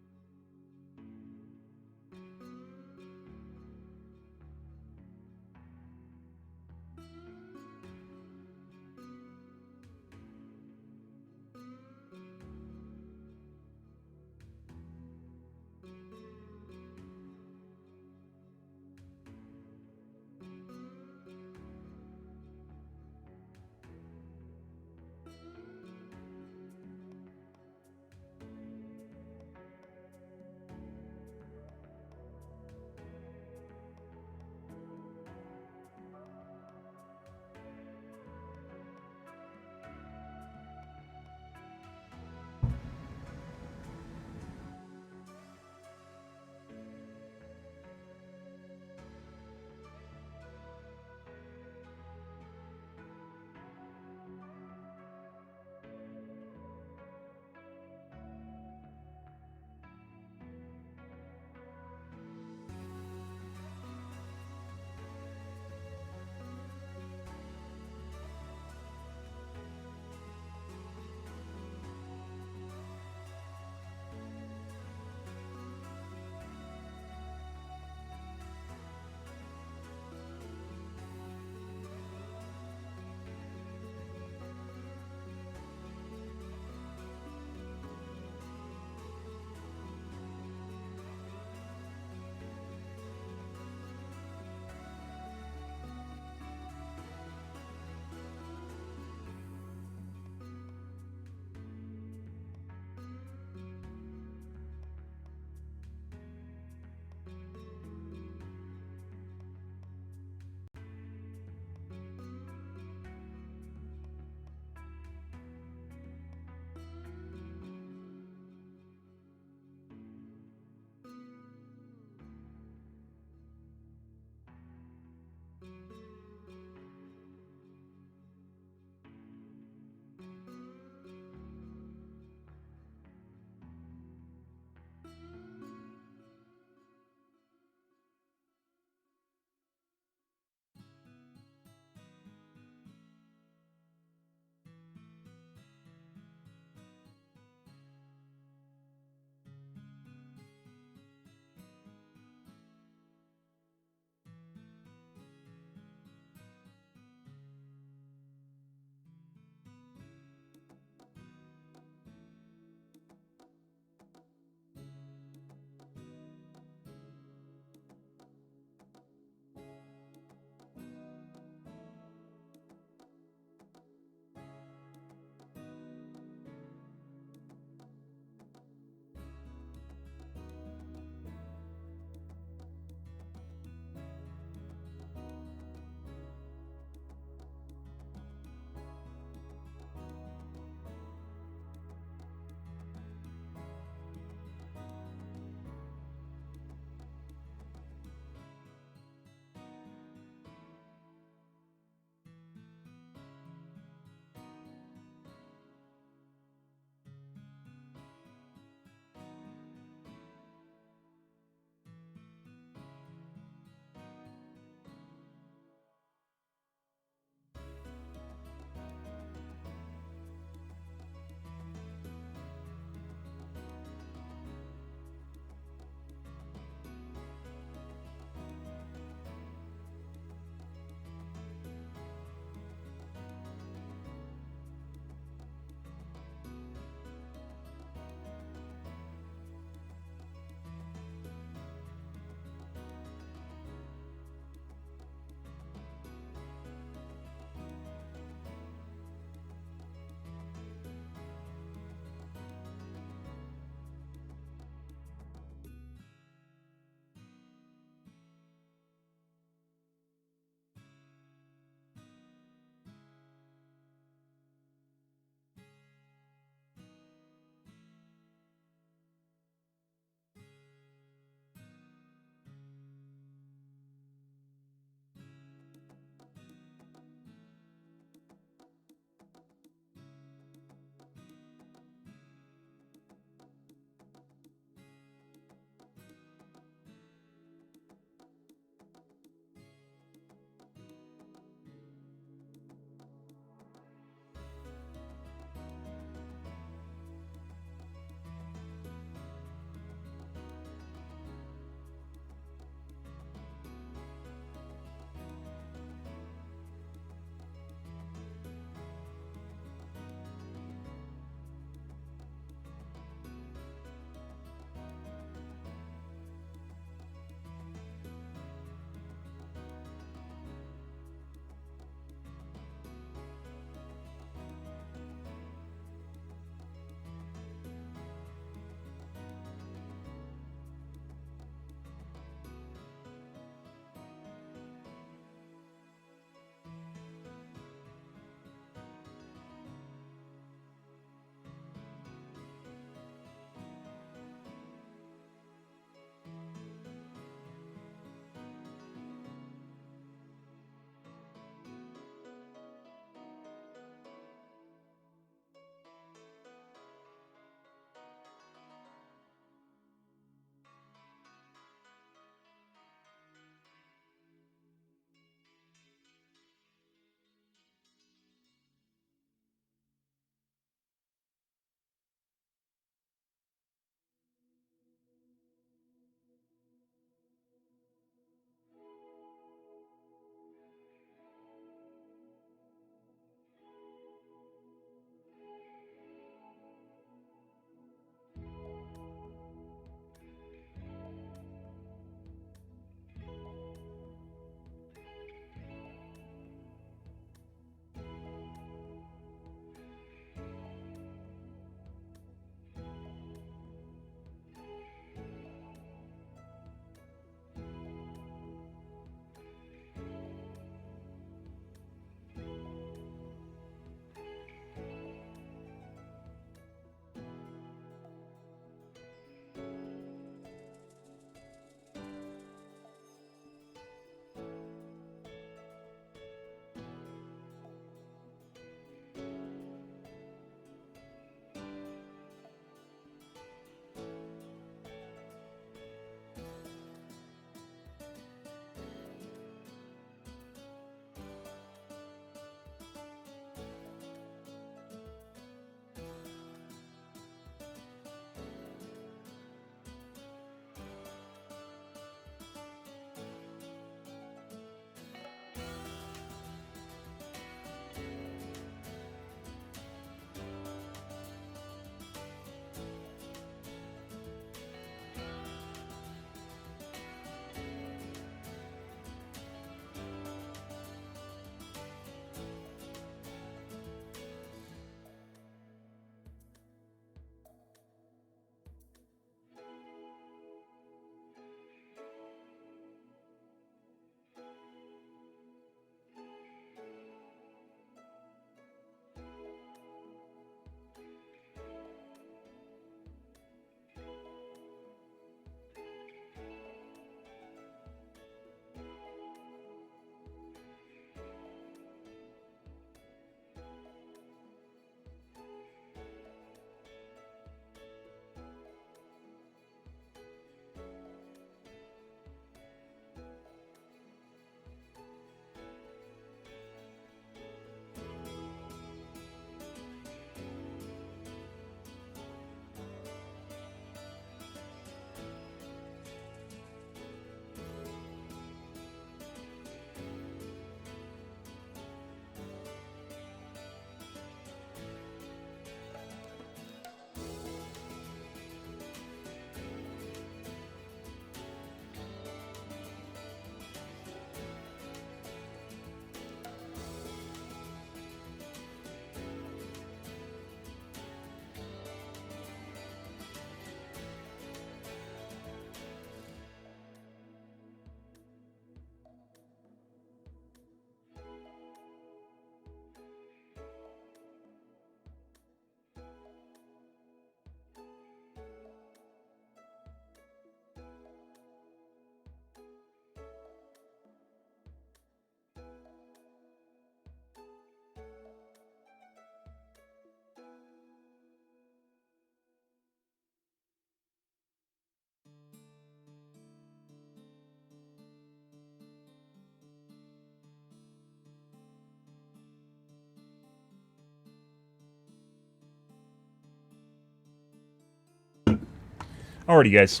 Alrighty, guys.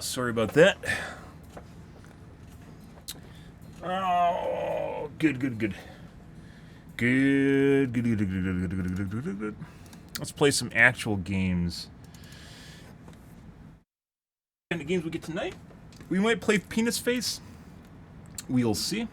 Sorry about that. Oh, good. Good. Let's play some actual games. And the games we get tonight, we might play Penis Face. We'll see.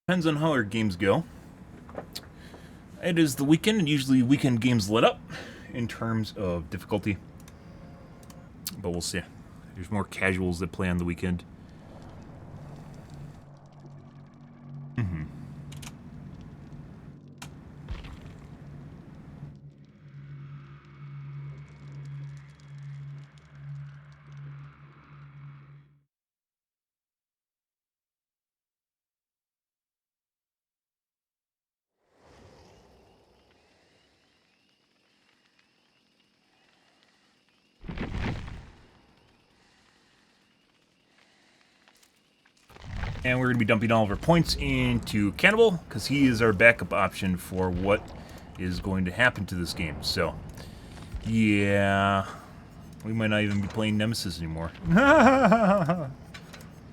Depends on how our games go. It is the weekend, and usually weekend games let up in terms of difficulty. But we'll see. There's more casuals that play on the weekend. And we're going to be dumping all of our points into Cannibal, because he is our backup option for what is going to happen to this game. So, yeah, we might not even be playing Nemesis anymore.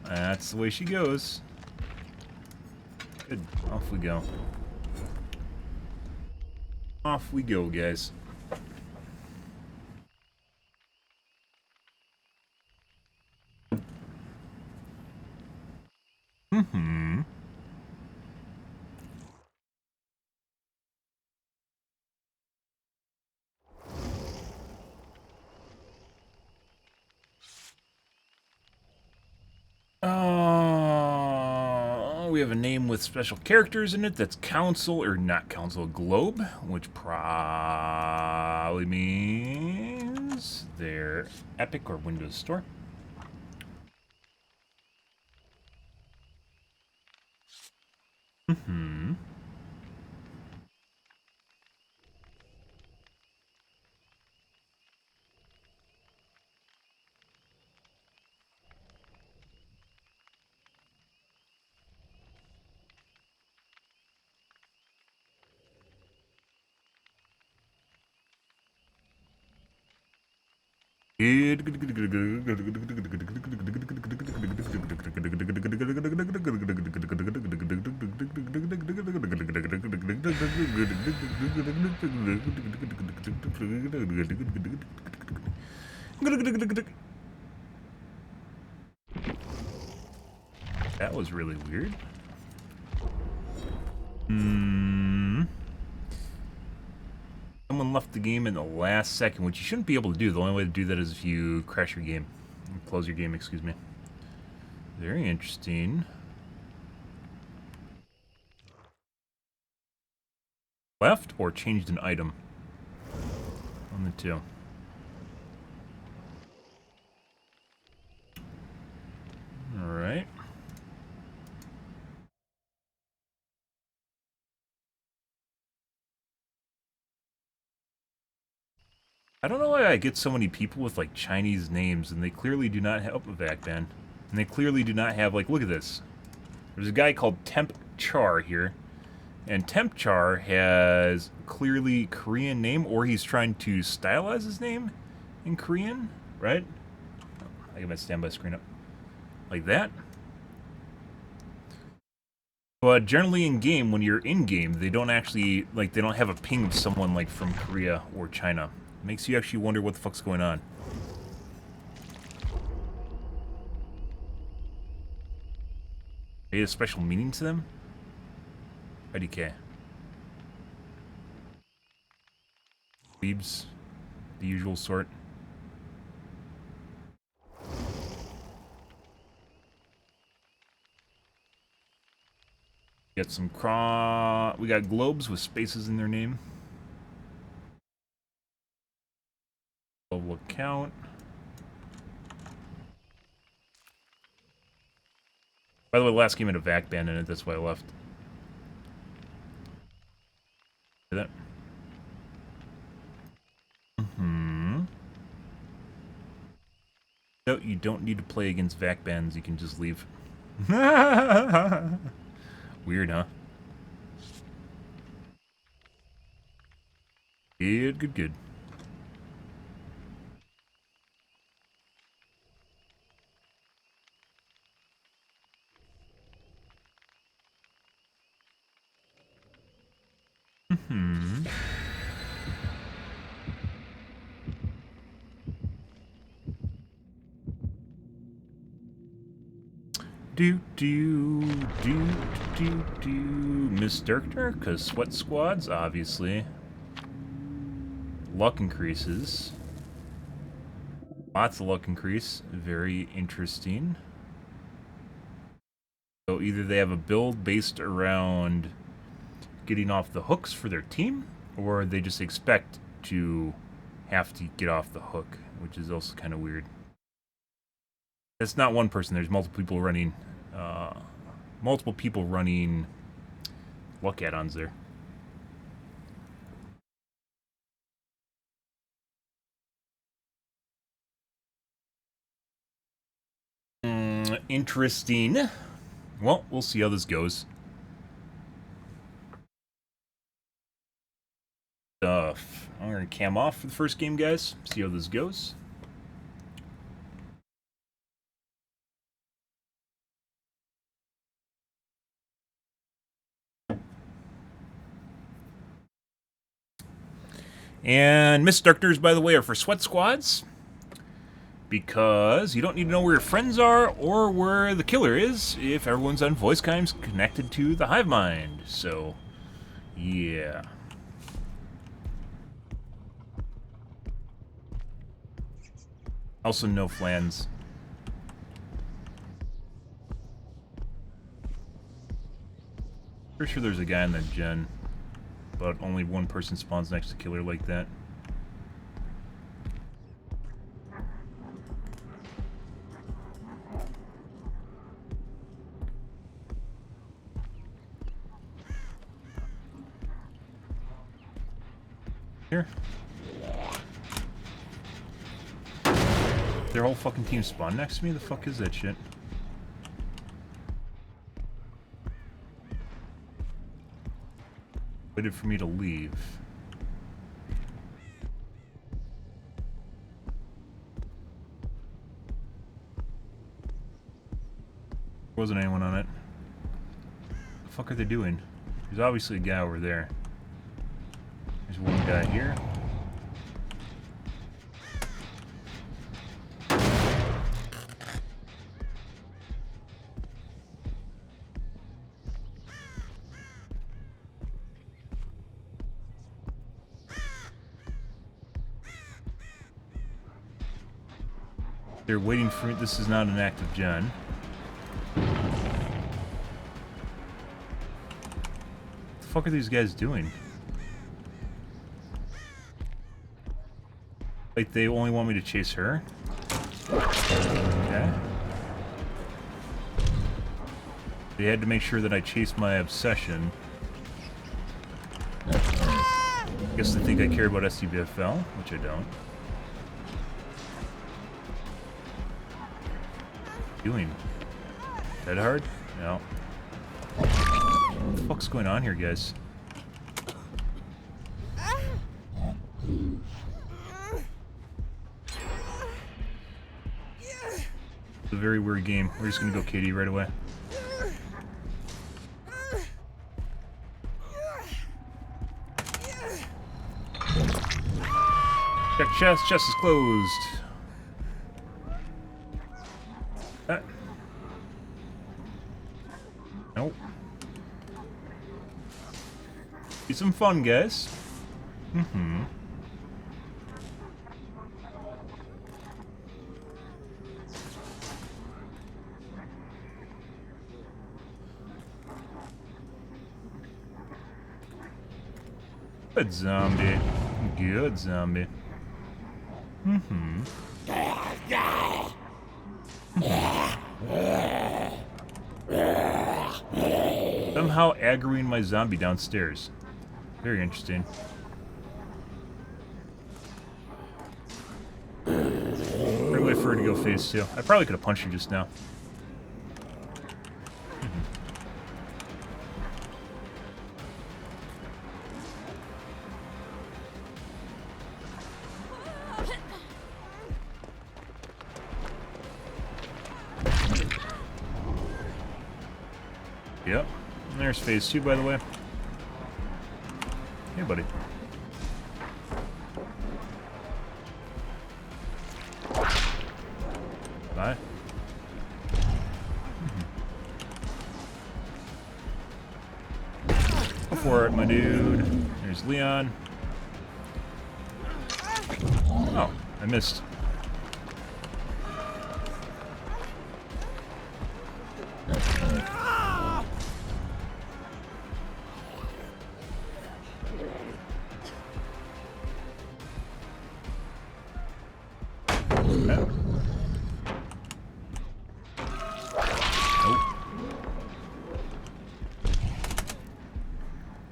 That's the way she goes. Good. Off we go. Off we go, guys. We have a name with special characters in it that's Council, or not Council, Globe, which probably means they're Epic or Windows Store. That was really weird. Someone left the game in the last second, which you shouldn't be able to do. The only way to do that is if you crash your game. Close your game, excuse me. Very interesting. Left or changed an item? On the two. Alright. I don't know why I get so many people with, like, Chinese names, and they clearly do not have... Oh, a vac ban. And they clearly do not have, like, look at this. There's a guy called Temp Char here. And Temp Char has clearly Korean name, or he's trying to stylize his name in Korean, right? I get my standby screen up. Like that. But generally in game, when you're in game, they don't actually, like, they don't have a ping of someone, like, from Korea or China. Makes you actually wonder what the fuck's going on. They have a special meaning to them? IDK. Leaves. The usual sort. Get some we got globes with spaces in their name. Global account. By the way, the last game had a vac ban in it, that's why I left. See that? No, you don't need to play against vac bands. You can just leave. Weird, huh? Good, good, good. Hmm. Do. Miss Dirkner, because sweat squads, obviously. Luck increases. Lots of luck increase. Very interesting. So either they have a build based around getting off the hooks for their team, or they just expect to have to get off the hook, which is also kind of weird. That's not one person. There's multiple people running luck add-ons there. Interesting. Well, we'll see how this goes. I'm gonna cam off for the first game, guys. See how this goes. And Miss Darkners, by the way, are for sweat squads. Because you don't need to know where your friends are or where the killer is if everyone's on voice chimes connected to the hive mind. So, yeah. Also, no flans. Pretty sure there's a guy in that gen, but only one person spawns next to killer like that. Here. Their whole fucking team spawned next to me? The fuck is that shit? Waited for me to leave. There wasn't anyone on it. What the fuck are they doing? There's obviously a guy over there. There's one guy here. They're waiting for me. This is not an active gen. What the fuck are these guys doing? Like, they only want me to chase her? Okay. They had to make sure that I chased my obsession. Guess they think I care about STBFL, which I don't. Doing? Dead hard? No. What the fuck's going on here, guys? It's a very weird game. We're just gonna go KD right away. Check chest. Chest is closed. Nope. Be some fun, guys. Mm-hmm. Good zombie. Good zombie. Mm-hmm. Somehow aggroing my zombie downstairs. Very interesting. Right away, prefer to go phase 2. I probably could have punched him just now. Yep. And there's phase 2, by the way. Hey, buddy. Bye. Go for it, my dude. There's Leon. Oh, I missed.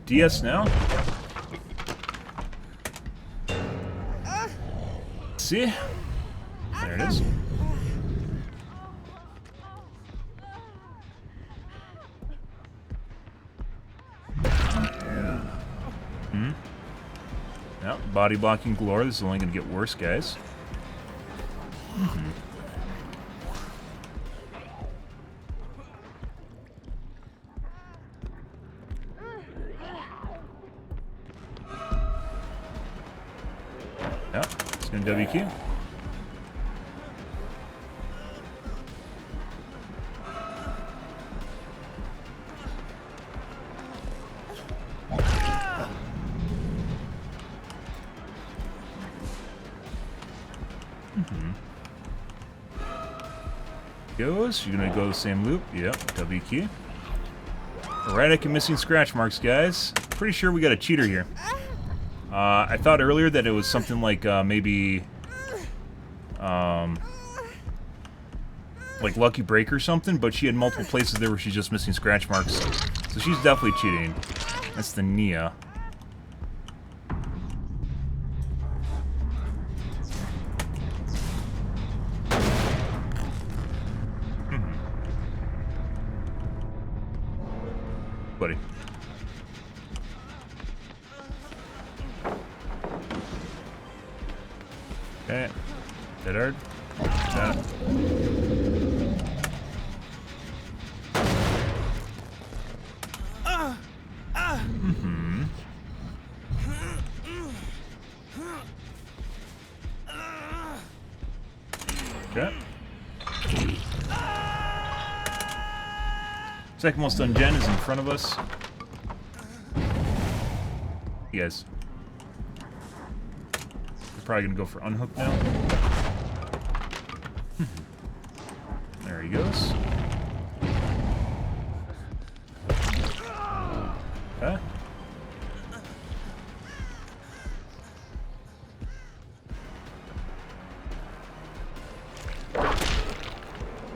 DS now? See? There it is. Now, body blocking galore. This is only going to get worse, guys. Yep, it's going to WQ. Goes. You're gonna go the same loop. Yep, WQ. Erratic and missing scratch marks, guys. Pretty sure we got a cheater here. I thought earlier that it was something like maybe like Lucky Break or something, but she had multiple places there where she's just missing scratch marks. So she's definitely cheating. That's the Nia. Buddy. Okay. Dead hard. That. Okay. Second most done gen is in front of us. You guys. We're probably gonna go for unhook now. There he goes. Okay.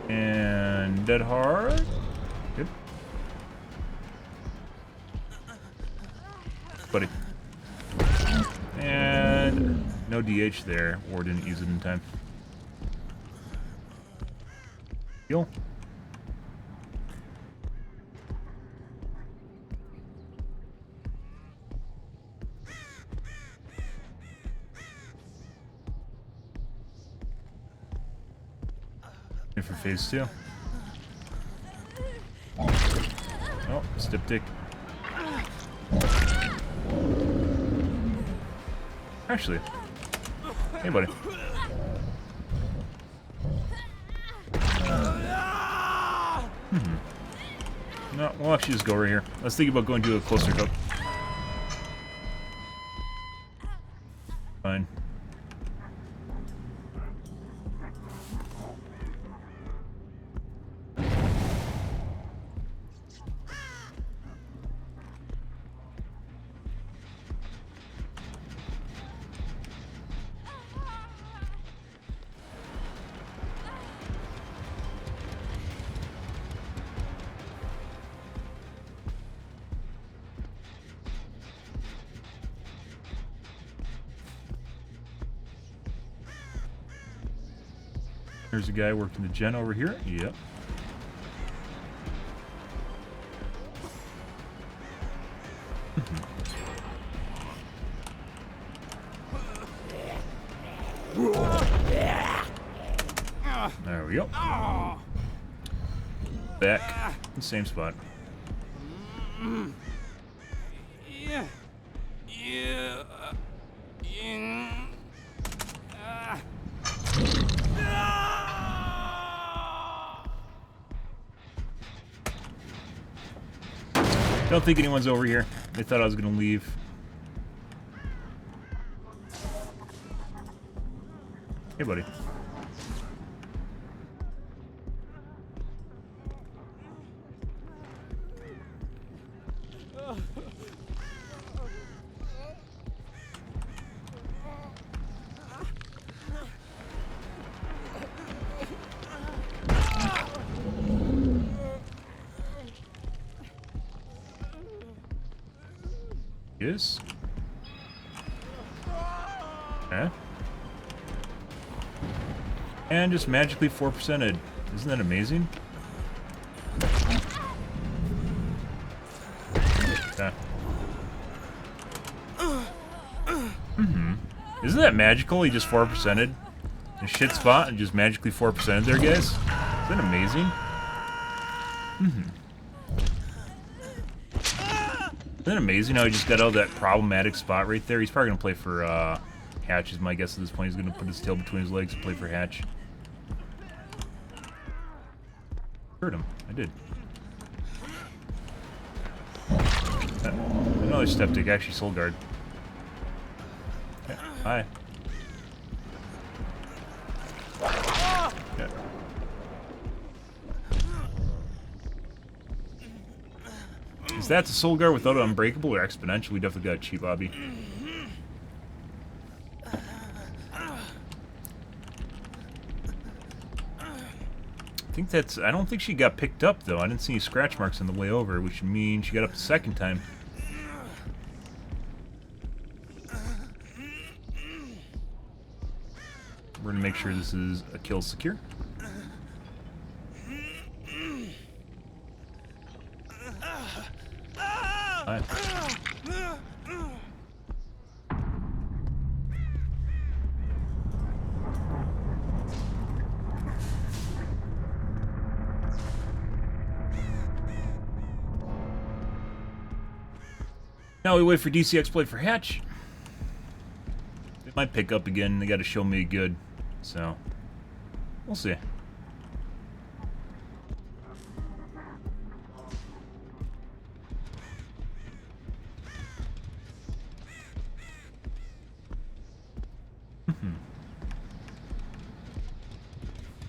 And dead hard. Good. Buddy. And no DH there, or didn't use it in time. Heal. In for phase 2. Oh, Styptic. Actually. Hey, buddy. No, we'll actually just go right here. Let's think about going to a closer hook. Fine. There's a guy working the gen over here. Yep. There we go. Back. Same spot. Yeah. Yeah. Don't think anyone's over here. They thought I was gonna leave. Hey, buddy. Yes. Okay. And just magically 4%ed. Isn't that amazing? Okay. Isn't that magical? He just 4%ed a shit spot and just magically 4%ed there, guys. Isn't that amazing? Isn't that amazing how he just got out of that problematic spot right there? He's probably going to play for Hatch is my guess at this point. He's going to put his tail between his legs and play for Hatch. Heard him. I did. Another Steptic, actually Soul Guard. Yeah. Hi. Yeah. Is that the Soul Guard without an Unbreakable or Exponential? We definitely got a cheap obby. I don't think she got picked up though. I didn't see any scratch marks on the way over, which means she got up the second time. We're gonna make sure this is a kill secure. Hi. Now we wait for DCX play for Hatch. They might pick up again. They got to show me good. So, we'll see.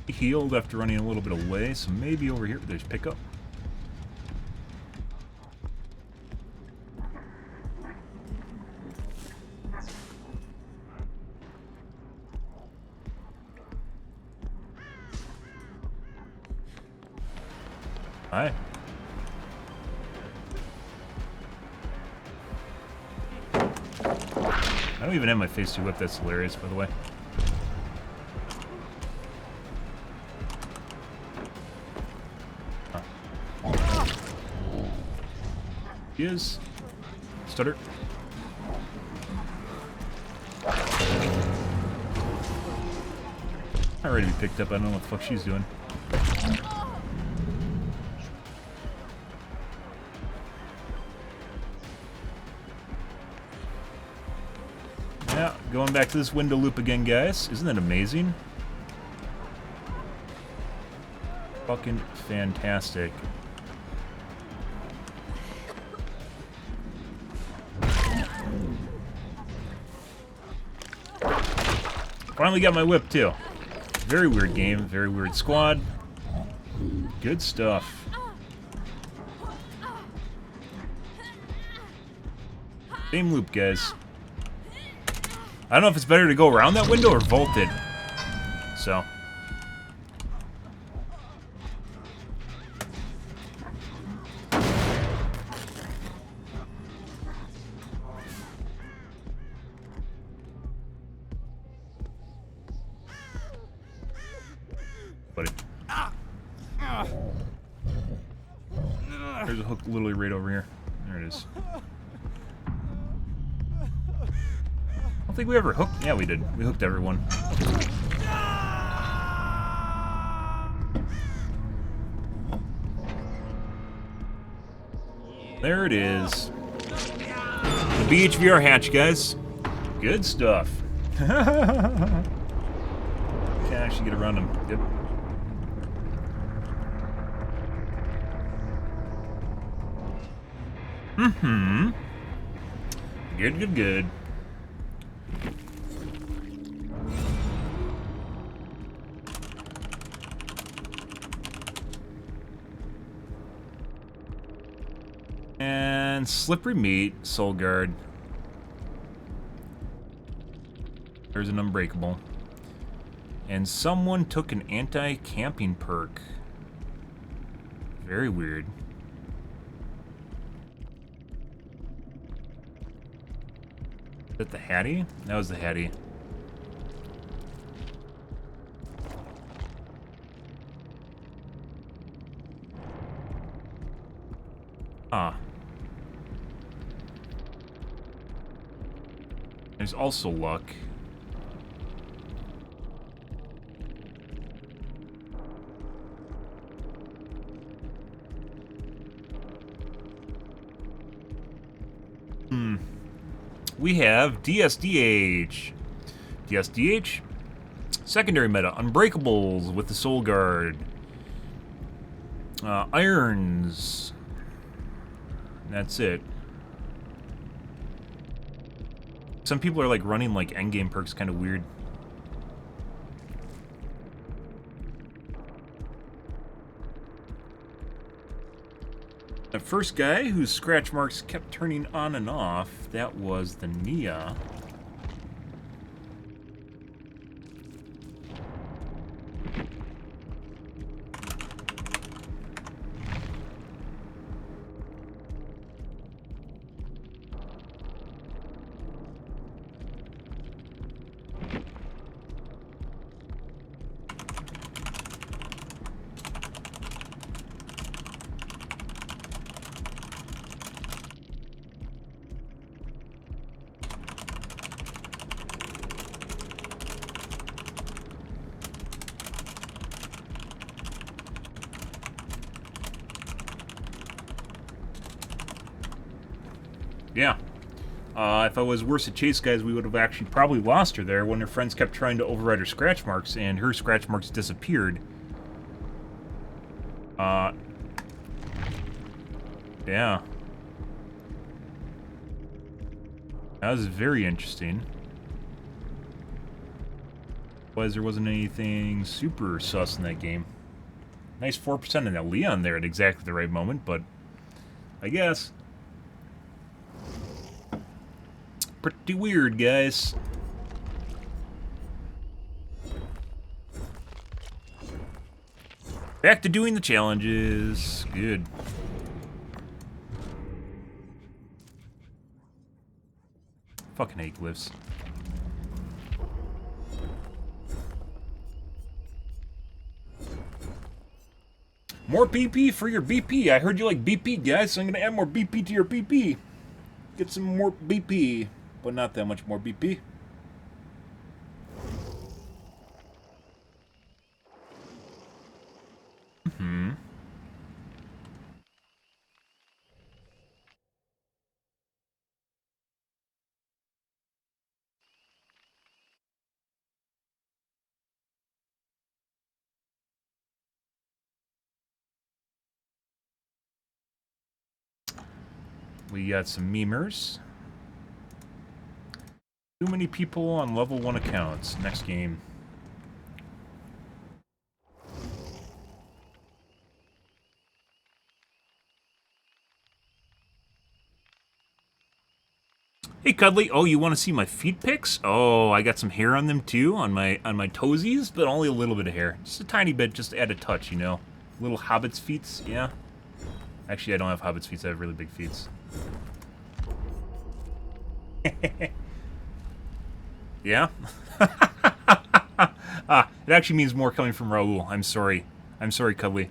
Healed after running a little bit away, so maybe over here there's pickup. Hi. I don't even have my phase 2 whip, that's hilarious, by the way. He is. Stutter. Not ready to be picked up, I don't know what the fuck she's doing. Yeah, going back to this window loop again, guys. Isn't that amazing? Fucking fantastic. Finally got my whip, too. Very weird game, very weird squad. Good stuff. Same loop, guys. I don't know if it's better to go around that window or vault it. So. Buddy. There's a hook literally right over here. There it is. I don't think we ever hooked. Yeah, we did. We hooked everyone. There it is. The BHVR hatch, guys. Good stuff. Can actually get around them. Yep. Mm-hmm. Good, good, good. And slippery meat, soul guard. There's an unbreakable. And someone took an anti-camping perk. Very weird. Is that the Hattie? That was the Hattie. Ah. There's also luck. We have DSDH. DSDH. Secondary meta. Unbreakables with the Soul Guard. Irons. That's it. Some people are like running like endgame perks, kind of weird. The first guy whose scratch marks kept turning on and off, that was the Nia. Yeah. If I was worse at chase, guys, we would have actually probably lost her there when her friends kept trying to override her scratch marks, and her scratch marks disappeared. Yeah. That was very interesting. Otherwise, there wasn't anything super sus in that game. Nice 4% in that Leon there at exactly the right moment, but I guess. Pretty weird, guys. Back to doing the challenges. Good. Fucking hate glyphs. More BP for your BP. I heard you like BP, guys, so I'm gonna add more BP to your BP. Get some more BP, but not that much more BP. Mm-hmm. We got some memers. Too many people on level 1 accounts. Next game. Hey Cuddly, oh, you want to see my feet pics? Oh, I got some hair on them too, on my toesies, but only a little bit of hair. Just a tiny bit, just to add a touch, you know. Little hobbit's feet, yeah. Actually, I don't have hobbit's feet, I have really big feet. Yeah? It actually means more coming from Raul. I'm sorry. I'm sorry, Cuddly.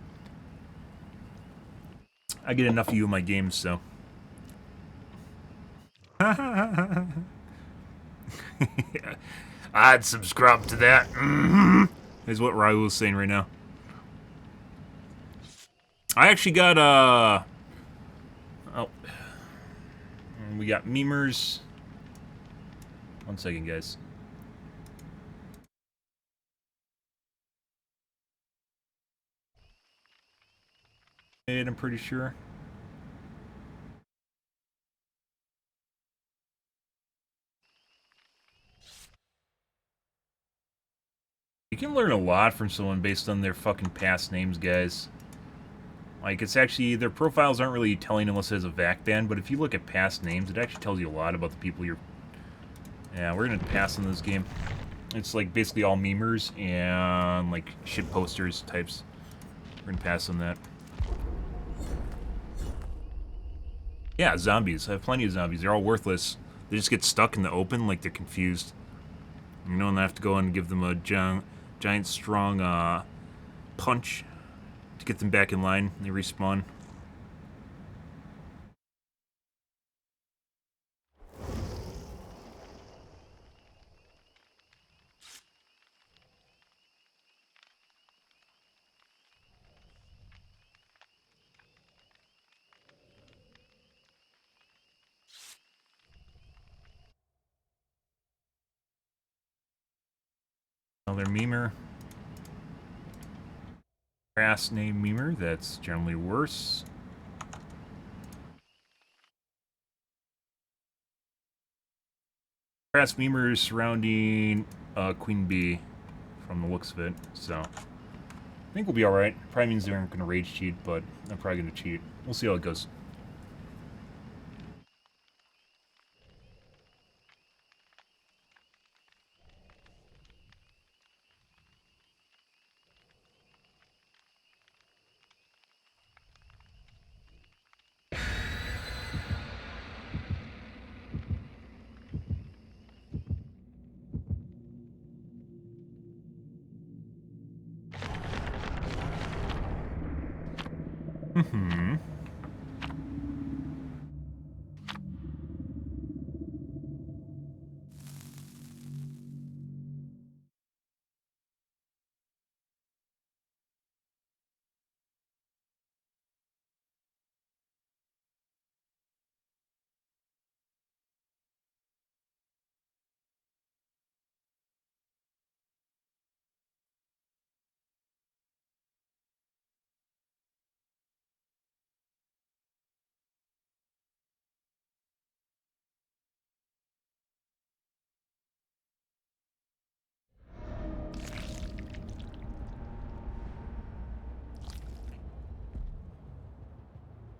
I get enough of you in my games, so. I'd subscribe to that. Is what Raul's saying right now. I actually got, oh. We got memers. 1 second, guys. And I'm pretty sure. You can learn a lot from someone based on their fucking past names, guys. Like, it's actually, their profiles aren't really telling unless it has a VAC ban, but if you look at past names, it actually tells you a lot about the people you're... Yeah, we're gonna pass on this game. It's like basically all memers and like shit posters types. We're gonna pass on that. Yeah, zombies. I have plenty of zombies. They're all worthless. They just get stuck in the open like they're confused. You know, and I have to go and give them a giant strong punch to get them back in line. They respawn. Another memer. Crass name memer, that's generally worse. Crass memers surrounding Queen Bee from the looks of it, so I think we'll be alright. Probably means they aren't going to rage cheat, but I'm probably going to cheat. We'll see how it goes. Mm-hmm.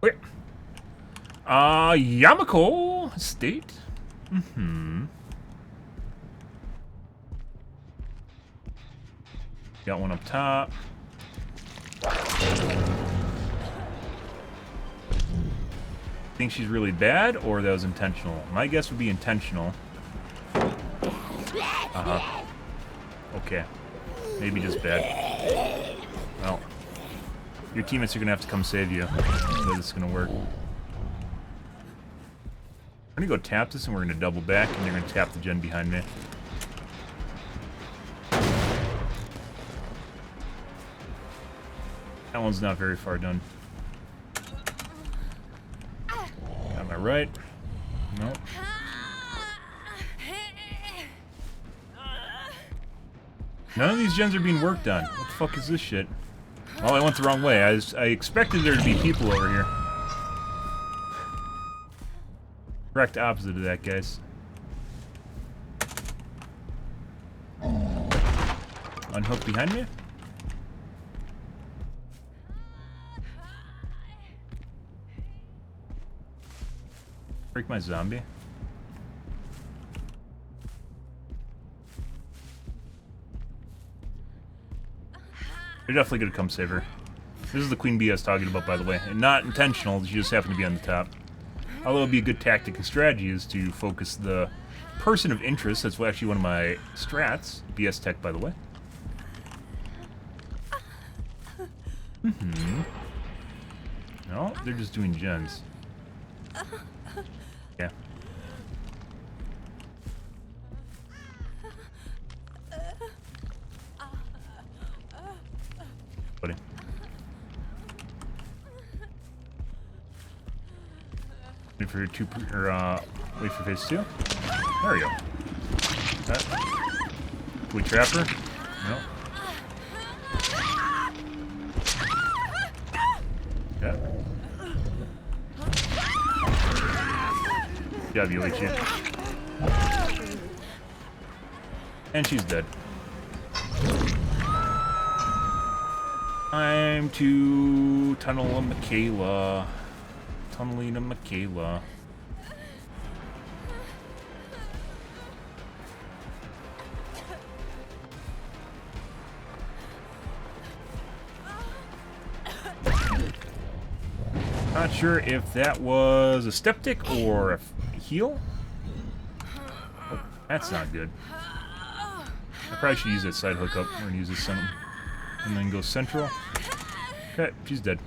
Wait. Yamako State. Mm-hmm. Got one up top. Think she's really bad, or that was intentional? My guess would be intentional. Uh-huh. Okay. Maybe just bad. Well, your teammates are gonna have to come save you. So this is gonna work. We're gonna go tap this, and we're gonna double back, and they're gonna tap the gen behind me. That one's not very far done. Am I right? Nope. None of these gens are being worked on. What the fuck is this shit? Oh, I went the wrong way. I expected there to be people over here. Correct opposite of that, guys. Unhook behind me? Break my zombie. They're definitely gonna come save her. This is the Queen Bee I was talking about, by the way. And not intentional, she just happened to be on the top. Although it'd be a good tactic and strategy is to focus the person of interest. That's actually one of my strats. BS Tech, by the way. Mm-hmm. No, they're just doing gens. Yeah. Buddy. Wait for two, or wait for phase 2. There we go. Can we trap her? No. Yeah. Good job, Yoichi. And she's dead. Time to tunnel a Michaela. Tunneling a Michaela. Not sure if that was a steptic or a heal. Oh, that's not good. I probably should use that side hookup. We're gonna use this something. And then go central. Okay, she's dead.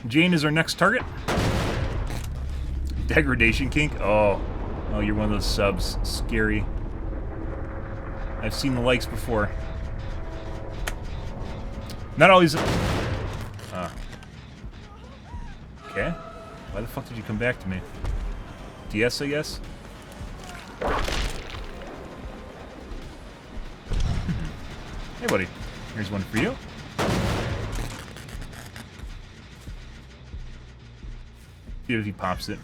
Jane is our next target. Degradation kink? Oh, you're one of those subs. Scary. I've seen the likes before. Not always. Okay. Why the fuck did you come back to me? DS, I guess? Hey, buddy. Here's one for you. See if he pops it.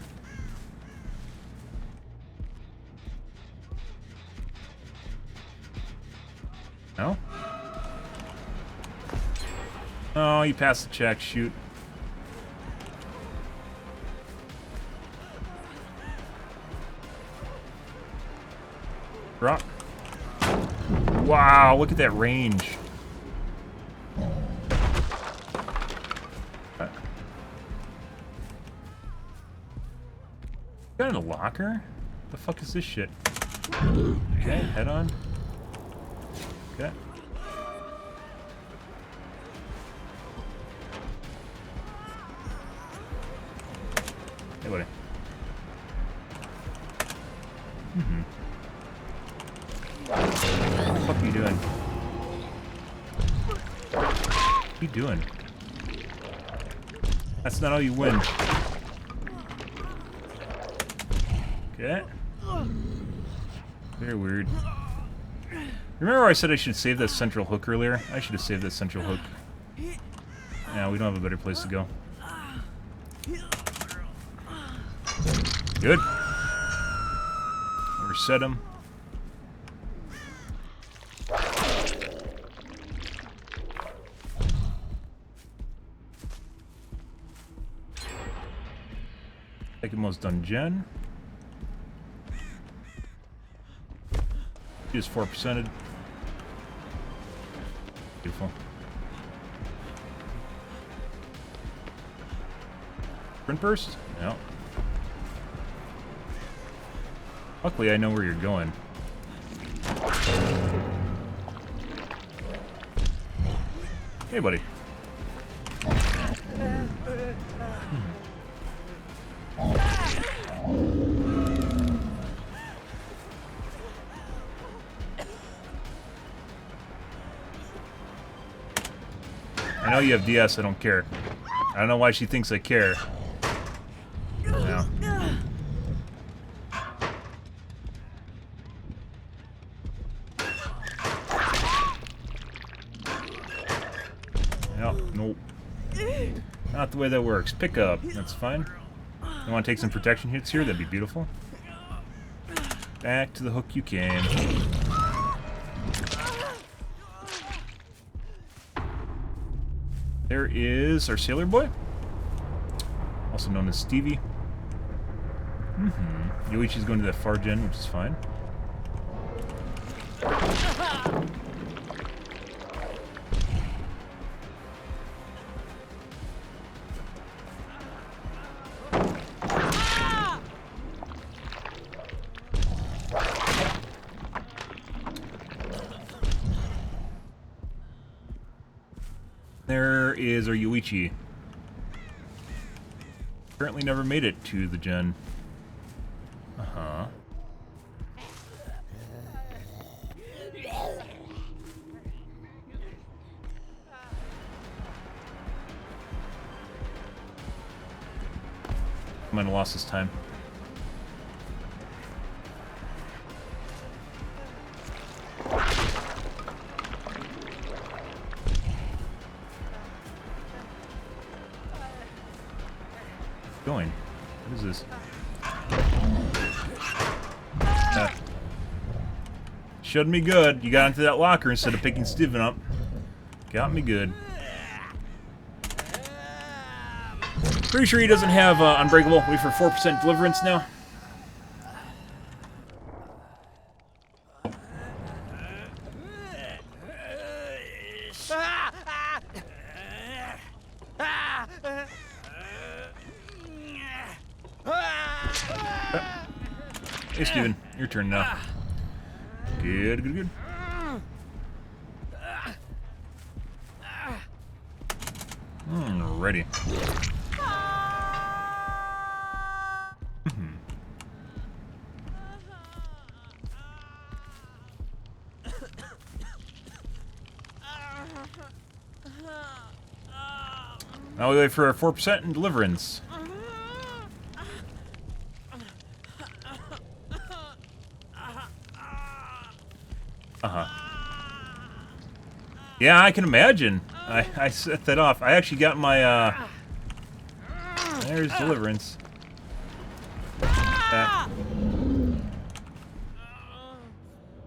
No? Oh, you passed the check. Shoot. Drop. Wow, look at that range. Got in a locker? The fuck is this shit? Okay, head on. Okay. Hey, buddy. What the fuck are you doing? What are you doing? That's not how you win. Okay. Very weird. Remember I said I should save that central hook earlier? I should have saved that central hook. Yeah, we don't have a better place to go. Good. Reset him. Second most done gen. She is 4%ed. Beautiful. Sprint burst? No. Luckily, I know where you're going. Hey, buddy. I know you have DS, I don't care. I don't know why she thinks I care. No. Nope. Not the way that works. Pick up. That's fine. You want to take some protection hits here? That'd be beautiful. Back to the hook you came. There is our sailor boy, also known as Stevie. Yoichi's going to that far gen, which is fine. There is our Yoichi. Apparently never made it to the gen. Uh-huh. I might have lost this time. Going. What is this? Showed me good. You got into that locker instead of picking Steven up. Got me good. Pretty sure he doesn't have Unbreakable. Wait for 4% deliverance now. Hey, Steven. Your turn now. Good, good, good. Ready. Now we wait for our 4% in deliverance. Yeah, I can imagine. I set that off. I actually got my, there's deliverance.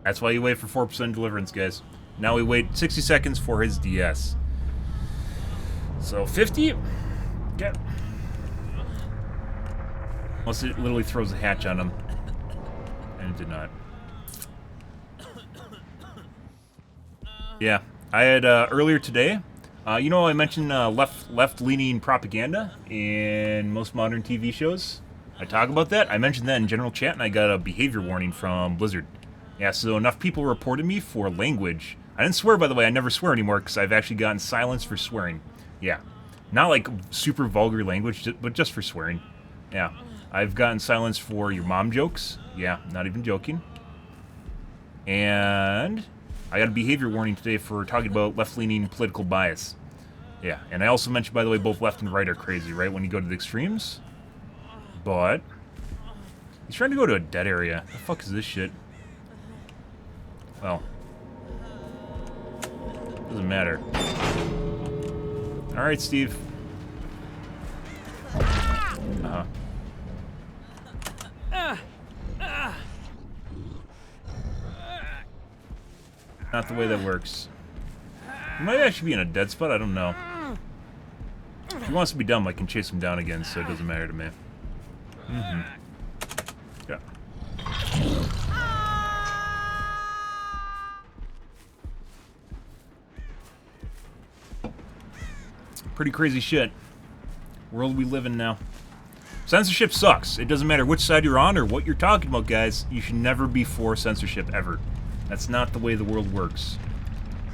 That's why you wait for 4% deliverance, guys. Now we wait 60 seconds for his DS. So, 50? Get. Unless it literally throws a hatch on him. And it did not. Yeah. I had, earlier today, you know I mentioned left-leaning propaganda in most modern TV shows? I talk about that. I mentioned that in general chat, and I got a behavior warning from Blizzard. Yeah, so enough people reported me for language. I didn't swear, by the way. I never swear anymore, because I've actually gotten silenced for swearing. Yeah. Not like super vulgar language, but just for swearing. Yeah. I've gotten silenced for your mom jokes. Yeah, not even joking. And I got a behavior warning today for talking about left-leaning political bias. Yeah, and I also mentioned, by the way, both left and right are crazy, right, when you go to the extremes? But he's trying to go to a dead area. The fuck is this shit? Well, doesn't matter. Alright, Steve. Not the way that works. He might actually be in a dead spot, I don't know. If he wants to be dumb, I can chase him down again, so it doesn't matter to me. Yeah. Pretty crazy shit. World we live in now. Censorship sucks. It doesn't matter which side you're on or what you're talking about, guys. You should never be for censorship, ever. That's not the way the world works.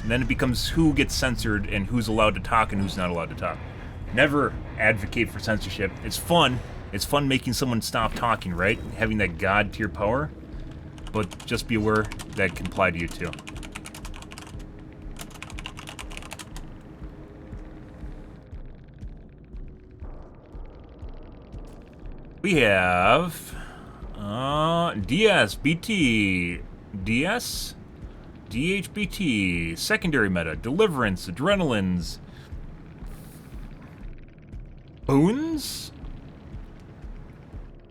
And then it becomes who gets censored and who's allowed to talk and who's not allowed to talk. Never advocate for censorship. It's fun. It's fun making someone stop talking, right? Having that god tier power. But just be aware that can apply to you too. We have DS, BT, DS, DHBT, secondary meta, deliverance, adrenalines, boons.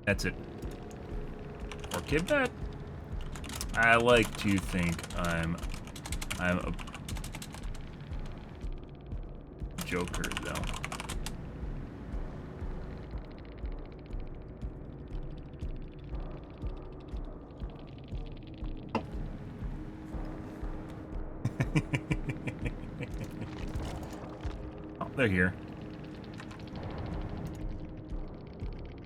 That's it. Or kid that. I like to think I'm a joker though. Oh, they're here.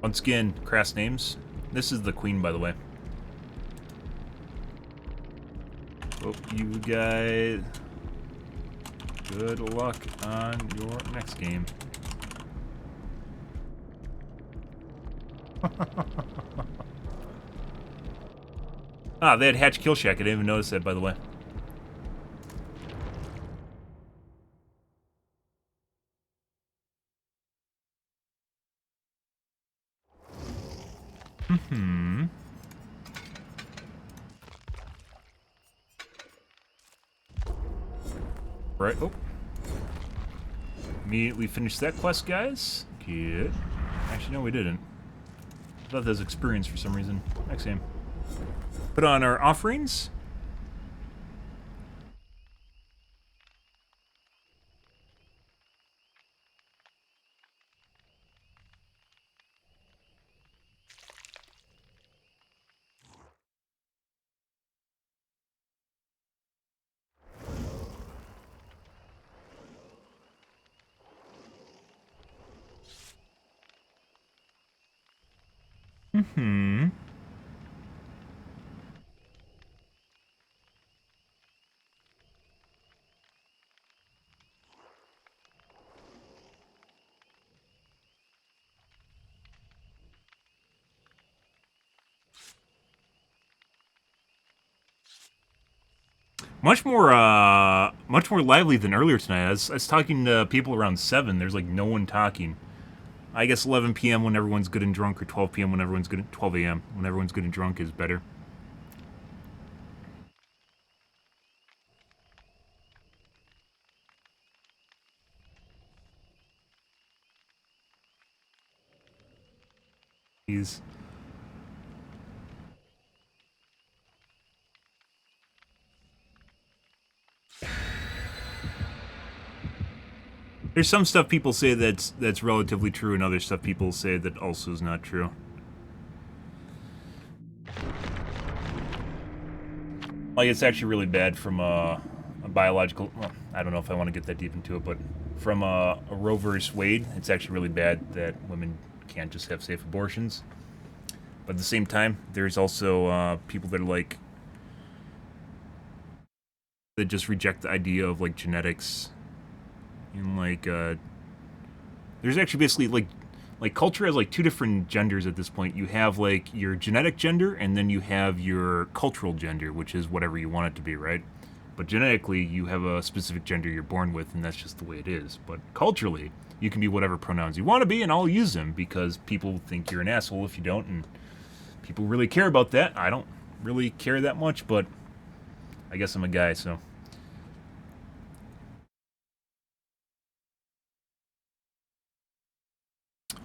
Once again, crass names. This is the queen, by the way. Oh, you guys. Good luck on your next game. Ah, they had Hatch Kill Shack. I didn't even notice that, by the way. Hmm. Right. Oh. Immediately finished that quest, guys. Good. Actually, no, we didn't. I thought that was experience for some reason. Next game. Put on our offerings. Hmm. Much more lively than earlier tonight. I was talking to people around 7. There's like no one talking. I guess 11 p.m. when everyone's good and drunk, or 12 p.m. when everyone's good. 12 a.m. when everyone's good and drunk is better. He's. There's some stuff people say that's relatively true, and other stuff people say that also is not true. Like, it's actually really bad from a biological... Well, I don't know if I want to get that deep into it, but from a Roe versus Wade, it's actually really bad that women can't just have safe abortions. But at the same time, there's also people that are like... that just reject the idea of, like, genetics. And, like, there's actually basically, like culture has, like, 2 different genders at this point. You have, like, your genetic gender, and then you have your cultural gender, which is whatever you want it to be, right? But genetically, you have a specific gender you're born with, and that's just the way it is. But culturally, you can be whatever pronouns you want to be, and I'll use them, because people think you're an asshole if you don't, and people really care about that. I don't really care that much, but I guess I'm a guy, so...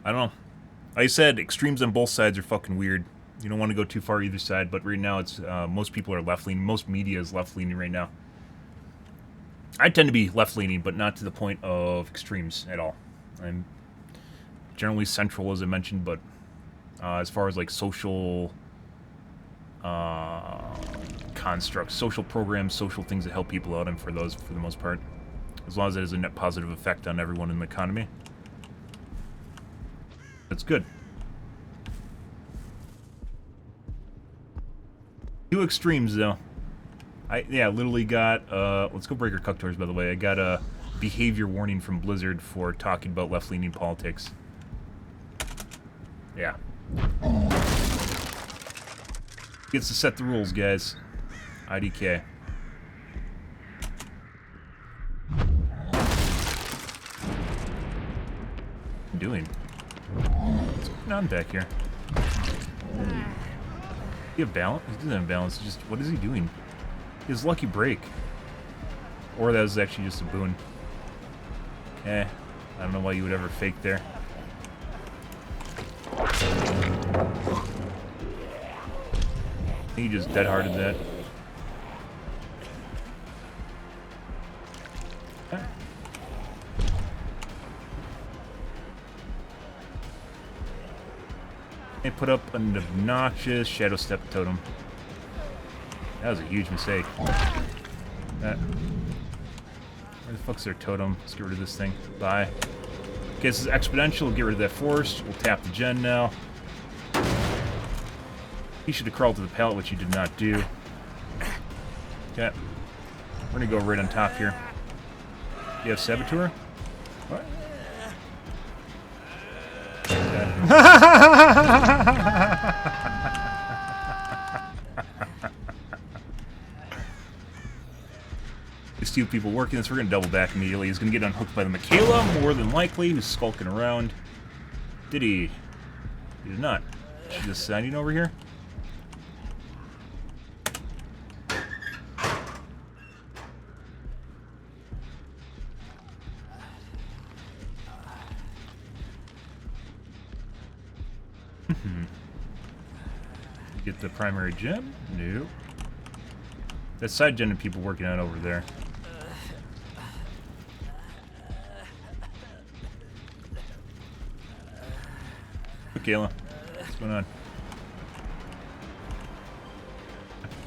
I don't know. Like I said, extremes on both sides are fucking weird. You don't want to go too far either side, but right now it's most people are left-leaning. Most media is left-leaning right now. I tend to be left-leaning, but not to the point of extremes at all. I'm generally central, as I mentioned, but as far as like social constructs, social programs, social things that help people out, I'm for those for the most part. As long as it has a net positive effect on everyone in the economy. That's good. 2 extremes, though. I literally got, let's go Breaker Cuck Tours, by the way. I got a behavior warning from Blizzard for talking about left-leaning politics. Yeah. Gets to set the rules, guys. IDK. What are you doing? What's going on back here? You have balance? He doesn't have balance. Just what is he doing? His lucky break. Or that was actually just a boon. I don't know why you would ever fake there. He just dead-hearted that. They put up an obnoxious Shadow Step totem. That was a huge mistake. Where the fuck's their totem? Let's get rid of this thing. Bye. Okay, this is exponential. Get rid of that force. We'll tap the gen now. He should have crawled to the pallet, which he did not do. Okay. We're gonna go right on top here. You have Saboteur? What? These two people working this, we're going to double back immediately. He's going to get unhooked by the Michaela, more than likely, who's skulking around. Did he? He did not. She's just signing over here. Get the primary gem? No. That side gen of people working out over there. Kayla, what's going on?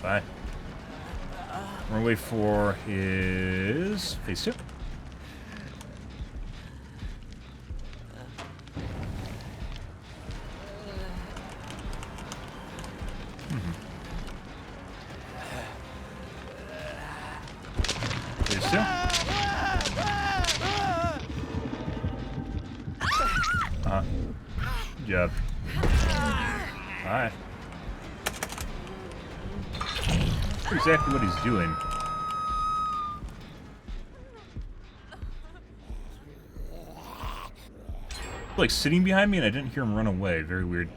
Bye. We're gonna wait for his face tip. Face tip. Good job. Alright. That's exactly what he's doing. Like sitting behind me and I didn't hear him run away. Very weird.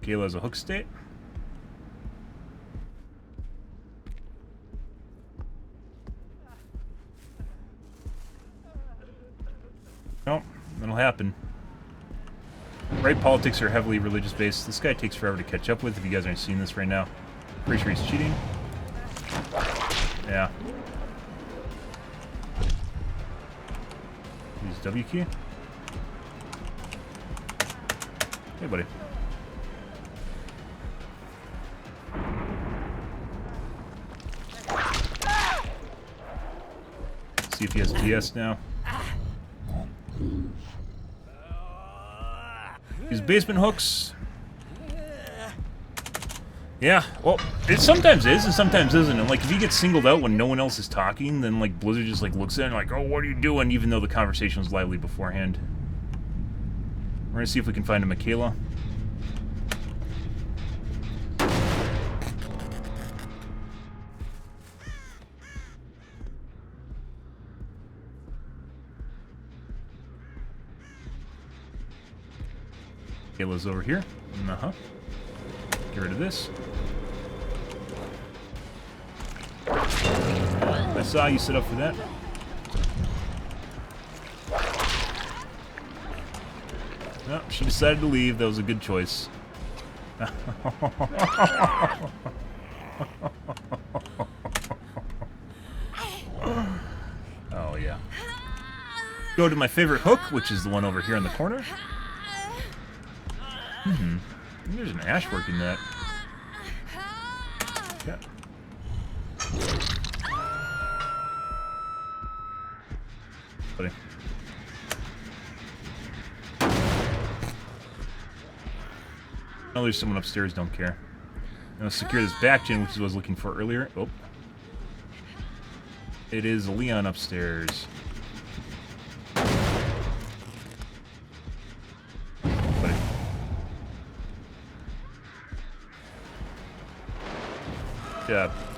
Kayla has a hook state. Nope, that'll happen. Right, politics are heavily religious based. This guy takes forever to catch up with if you guys aren't seeing this right now. Pretty sure he's cheating. Yeah. Use W key. Hey, buddy. See if he has DS now. These basement hooks. Yeah, well, it sometimes is and sometimes isn't. And like, if he gets singled out when no one else is talking, then like Blizzard just like looks at him like, "Oh, what are you doing?" Even though the conversation was lively beforehand. We're gonna see if we can find a Michaela. Michaela's over here. Uh-huh. Get rid of this. I saw you set up for that. No, she decided to leave. That was a good choice. Oh, yeah. Go to my favorite hook, which is the one over here in the corner. There's an ash working that. Okay. Buddy. Oh, there's someone upstairs, don't care. I'm gonna secure this back gen, which is what I was looking for earlier. Oh. It is Leon upstairs.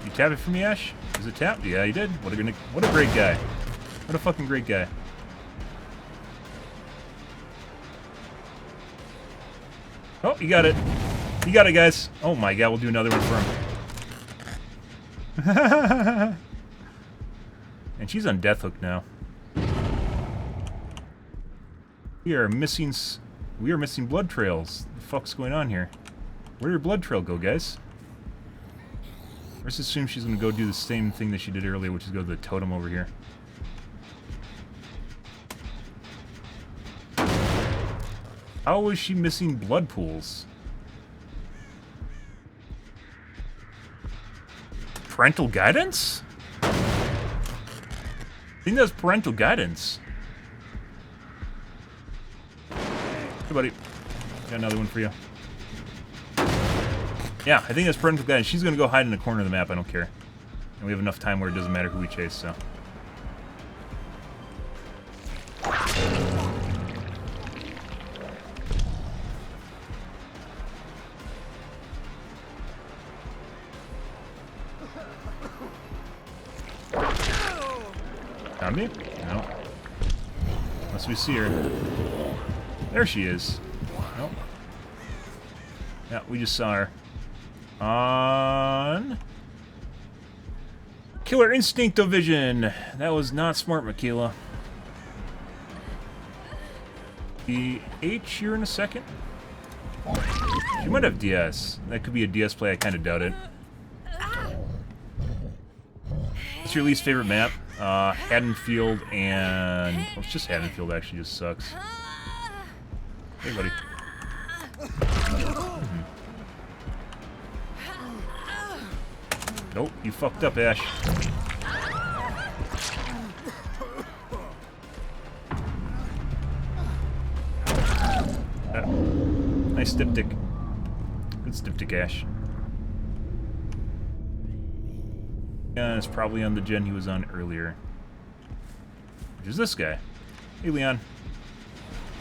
You tap it for me, Ash? Is it tapped? Yeah, he did. What a great guy. What a fucking great guy. Oh, you got it. You got it, guys. Oh my god, we'll do another one for him. And she's on Death Hook now. We are missing blood trails. What the fuck's going on here? Where did your blood trail go, guys? Let's assume she's going to go do the same thing that she did earlier, which is go to the totem over here. How was she missing blood pools? Parental guidance? I think that's parental guidance. Hey, buddy. Got another one for you. Yeah, I think that's parental guidance. She's going to go hide in the corner of the map. I don't care. And we have enough time where it doesn't matter who we chase, so. Zombie? No. Unless we see her. There she is. Nope. Yeah, we just saw her. On... Killer Instincto Vision. That was not smart, Makila. The H here in a second. She might have DS. That could be a DS play. I kind of doubt it. What's your least favorite map? Haddonfield and... Well, it's just Haddonfield actually just sucks. Hey, buddy. Nope, you fucked up, Ash. Nice diptych. Good diptych, Ash. Yeah, it's probably on the gen he was on earlier. Which is this guy. Hey, Leon.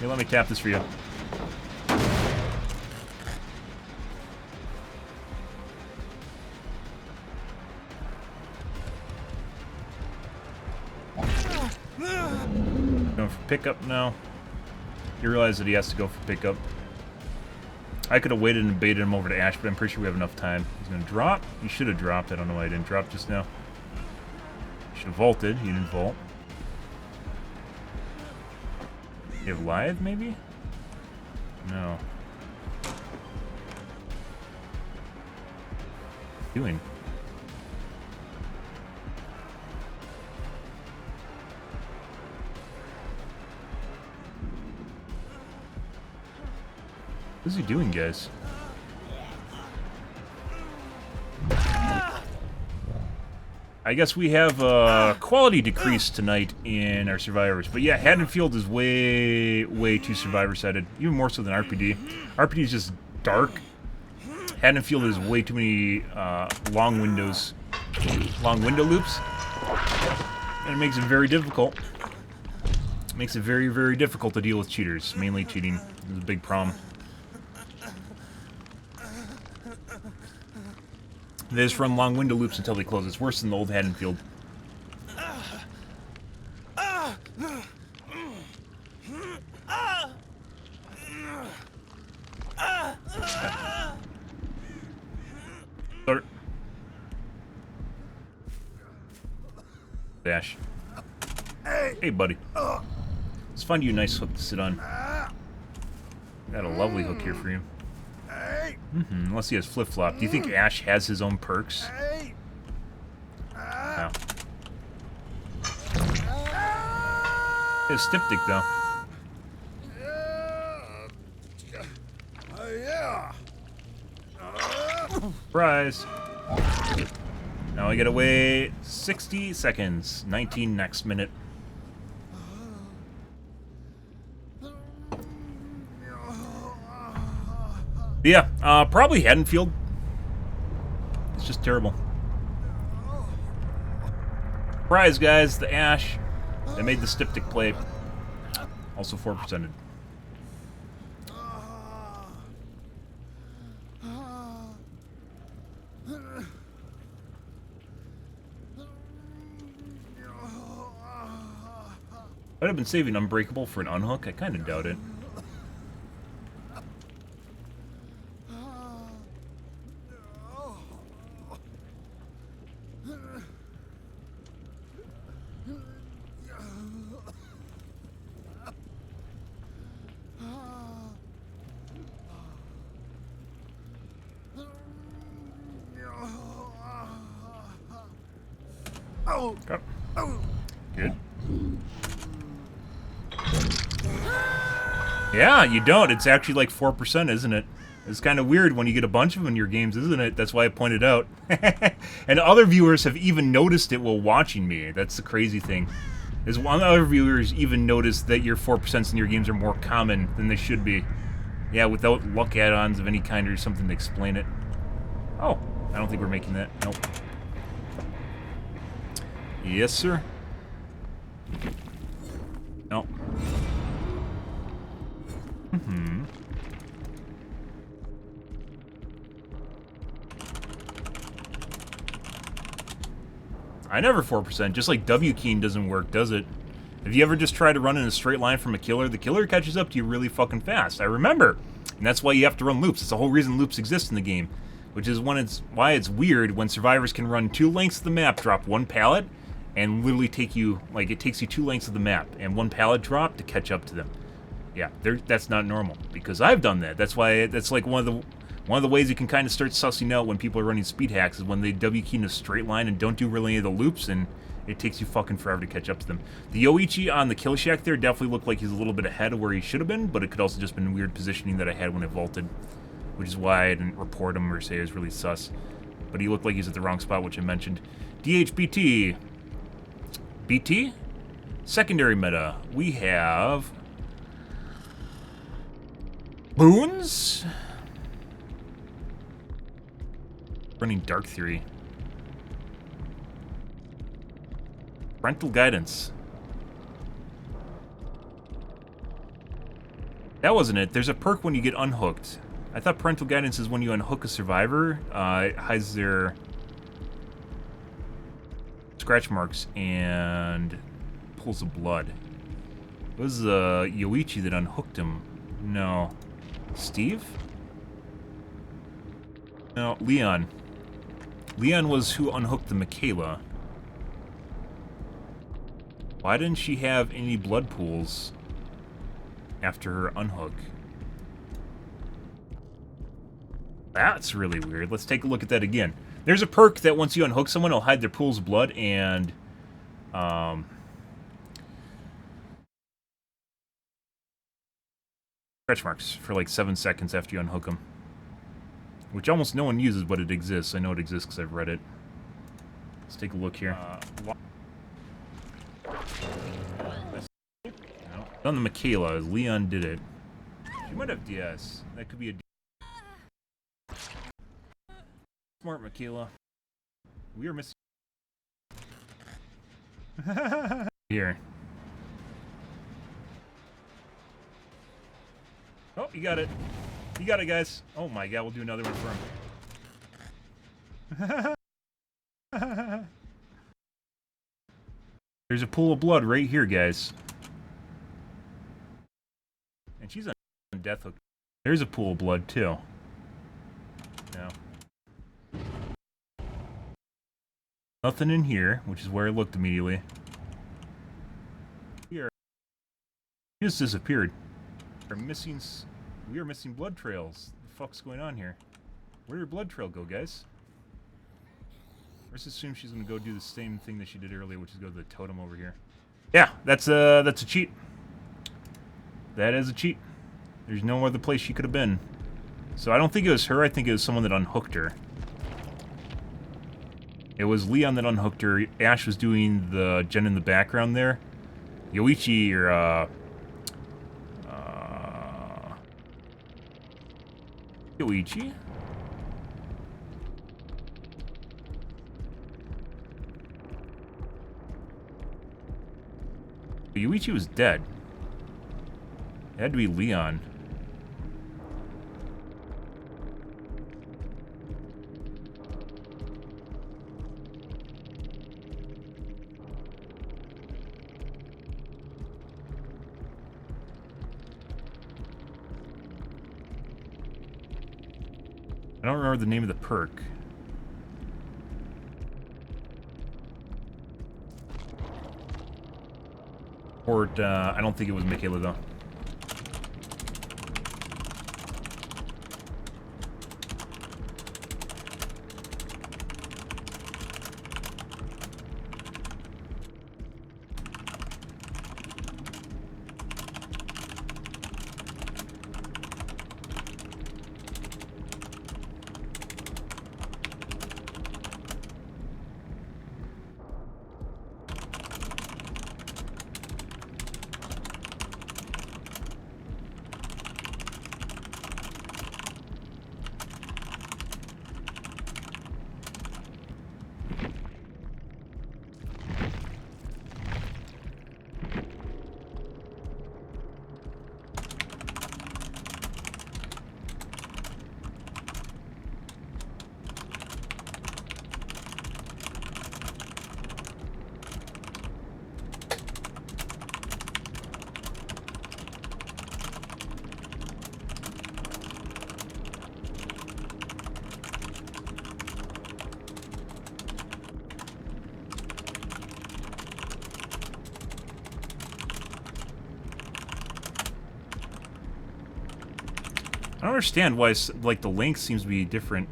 Hey, let me tap this for you. Going for pickup now. You realize that he has to go for pickup. I could have waited and baited him over to Ash, but I'm pretty sure we have enough time. He's going to drop. He should have dropped. I don't know why he didn't drop just now. He should have vaulted. He didn't vault. You have Lithe, maybe? No. What are you doing? What is he doing, guys? I guess we have a quality decrease tonight in our survivors. But yeah, Haddonfield is way, way too survivor-sided. Even more so than RPD. RPD is just dark. Haddonfield has way too many long window loops. And it makes it very difficult. It makes it very, very difficult to deal with cheaters. Mainly cheating is a big problem. They just run long window loops until they close. It's worse than the old Haddonfield. Start. Dash. Hey, buddy. Let's find you a nice hook to sit on. Got a lovely hook here for you. Unless he has flip-flop. Do you think Ash has his own perks? No. He has Styptic, though. Surprise! Now I gotta wait 60 seconds. 19 next minute. Yeah, probably Haddonfield. It's just terrible. Surprise, guys, the Ash. They made the Styptic play. Also 4%ed. I'd have been saving Unbreakable for an unhook. I kind of doubt it. Good. Yeah, you don't. It's actually like 4%, isn't it? It's kind of weird when you get a bunch of them in your games, isn't it? That's why I pointed out. And other viewers have even noticed it while watching me. That's the crazy thing. Is one other viewers even noticed that your 4% in your games are more common than they should be. Yeah, without luck add-ons of any kind or something to explain it. Oh, I don't think we're making that. Nope. Yes, sir. No. I never 4%. Just like W keying doesn't work, does it? If you ever just try to run in a straight line from a killer, the killer catches up to you really fucking fast. I remember. And that's why you have to run loops. It's the whole reason loops exist in the game. Which is why it's weird when survivors can run 2 lengths of the map, drop 1 pallet, and literally take you, like, it takes you 2 lengths of the map and 1 pallet drop to catch up to them. Yeah, that's not normal, because I've done that. That's why, that's like one of the ways you can kind of start sussing out when people are running speed hacks is when they W key in a straight line and don't do really any of the loops, and it takes you fucking forever to catch up to them. The Yoichi on the kill shack there definitely looked like he's a little bit ahead of where he should have been, but it could also just been weird positioning that I had when I vaulted, which is why I didn't report him or say it was really sus. But he looked like he's at the wrong spot, which I mentioned. DHBT. BT? Secondary meta. We have Boons? Running Dark Theory. Parental Guidance. That wasn't it. There's a perk when you get unhooked. I thought Parental Guidance is when you unhook a survivor. It hides their scratch marks and pulls the blood. It was Yoichi that unhooked him. No. Steve? No, Leon. Leon was who unhooked the Michaela. Why didn't she have any blood pools after her unhook? That's really weird. Let's take a look at that again. There's a perk that once you unhook someone, it'll hide their pools of blood and scratch marks for like 7 seconds after you unhook them. Which almost no one uses, but it exists. I know it exists because I've read it. Let's take a look here. On the Michaela, Leon did it. She might have DS. That could be a smart Michaela. We are missing here. Oh, you got it. You got it, guys. Oh my god, we'll do another one for him. There's a pool of blood right here, guys. And she's on death hook. There's a pool of blood, too. No. Nothing in here, which is where I looked immediately. Here. He just disappeared. We are missing blood trails. What the fuck's going on here? Where did your blood trail go, guys? Let's assume she's gonna go do the same thing that she did earlier, which is go to the totem over here. Yeah, that's a cheat. That is a cheat. There's no other place she could have been. So I don't think it was her, I think it was someone that unhooked her. It was Leon that unhooked her. Ash was doing the gen in the background there. Yoichi or Yoichi? Yoichi was dead. It had to be Leon. I don't remember the name of the perk. I don't think it was Michaela, though. I don't understand why, like, the length seems to be different.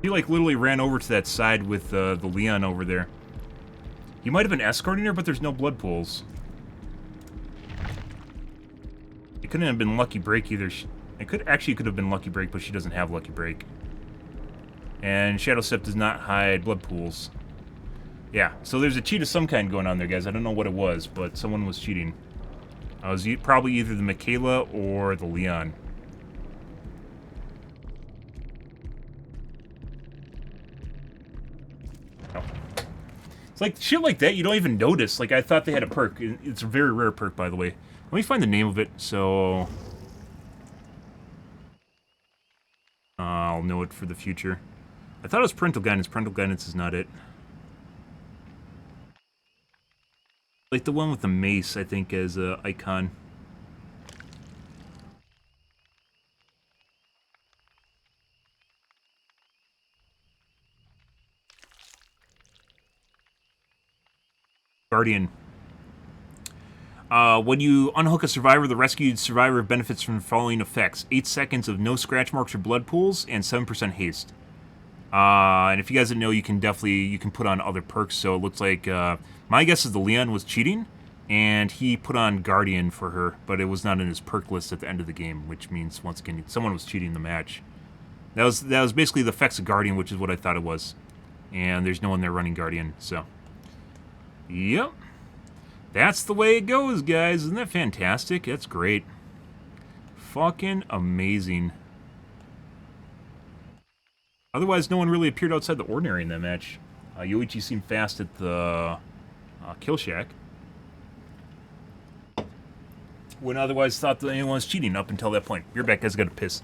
He, like, literally ran over to that side with the Leon over there. He might have been escorting her, but there's no blood pools. It couldn't have been Lucky Break either. It could have been Lucky Break, but she doesn't have Lucky Break. And Shadow Step does not hide blood pools. Yeah, so there's a cheat of some kind going on there, guys. I don't know what it was, but someone was cheating. It was probably either the Michaela or the Leon. Oh. It's like shit like that you don't even notice. Like, I thought they had a perk. It's a very rare perk, by the way. Let me find the name of it, so... I'll know it for the future. I thought it was Parental Guidance. Parental Guidance is not it. Like the one with the mace, I think, as a icon. Guardian. When you unhook a survivor, the rescued survivor benefits from the following effects. 8 seconds of no scratch marks or blood pools, and 7% haste. And if you guys didn't know, you can put on other perks. So it looks like, my guess is the Leon was cheating, and he put on Guardian for her, but it was not in his perk list at the end of the game, which means, once again, someone was cheating the match. That was basically the effects of Guardian, which is what I thought it was. And there's no one there running Guardian, so. Yep. That's the way it goes, guys. Isn't that fantastic? That's great. Fucking amazing. Otherwise, no one really appeared outside the ordinary in that match. Yoichi seemed fast at the kill shack. When otherwise thought that anyone was cheating up until that point. You're back, guys. Got to piss.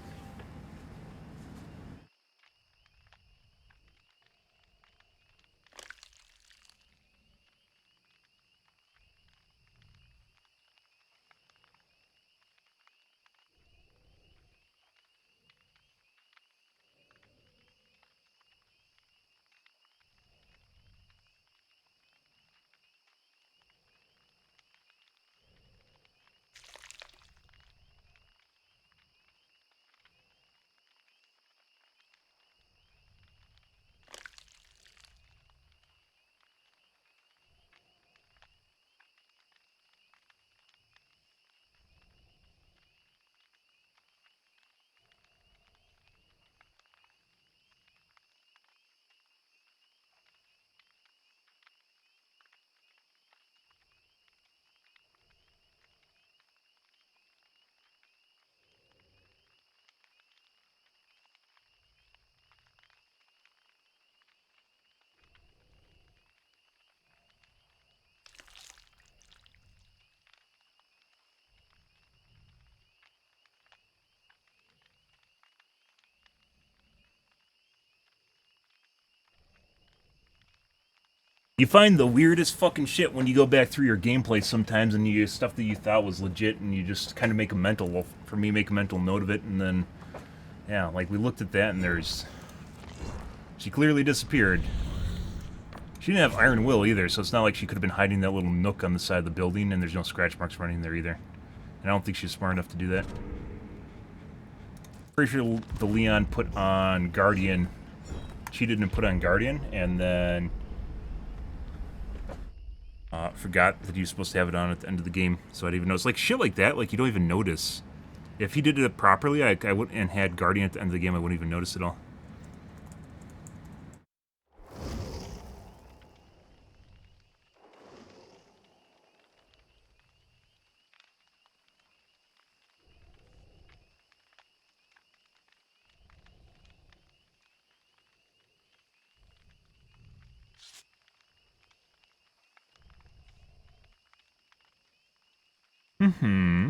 You find the weirdest fucking shit when you go back through your gameplay sometimes, and you stuff that you thought was legit, and you just kind of make a mental, well, for me, make a mental note of it, and then, yeah, like we looked at that, and she clearly disappeared. She didn't have Iron Will either, so it's not like she could have been hiding that little nook on the side of the building, and there's no scratch marks running there either. And I don't think she's smart enough to do that. Pretty sure the Leon put on Guardian, cheated and put on Guardian, and then forgot that he was supposed to have it on at the end of the game, so I didn't even notice. Like, shit like that, like, you don't even notice. If he did it properly, I would, and had Guardian at the end of the game, I wouldn't even notice it all. Mm-hmm.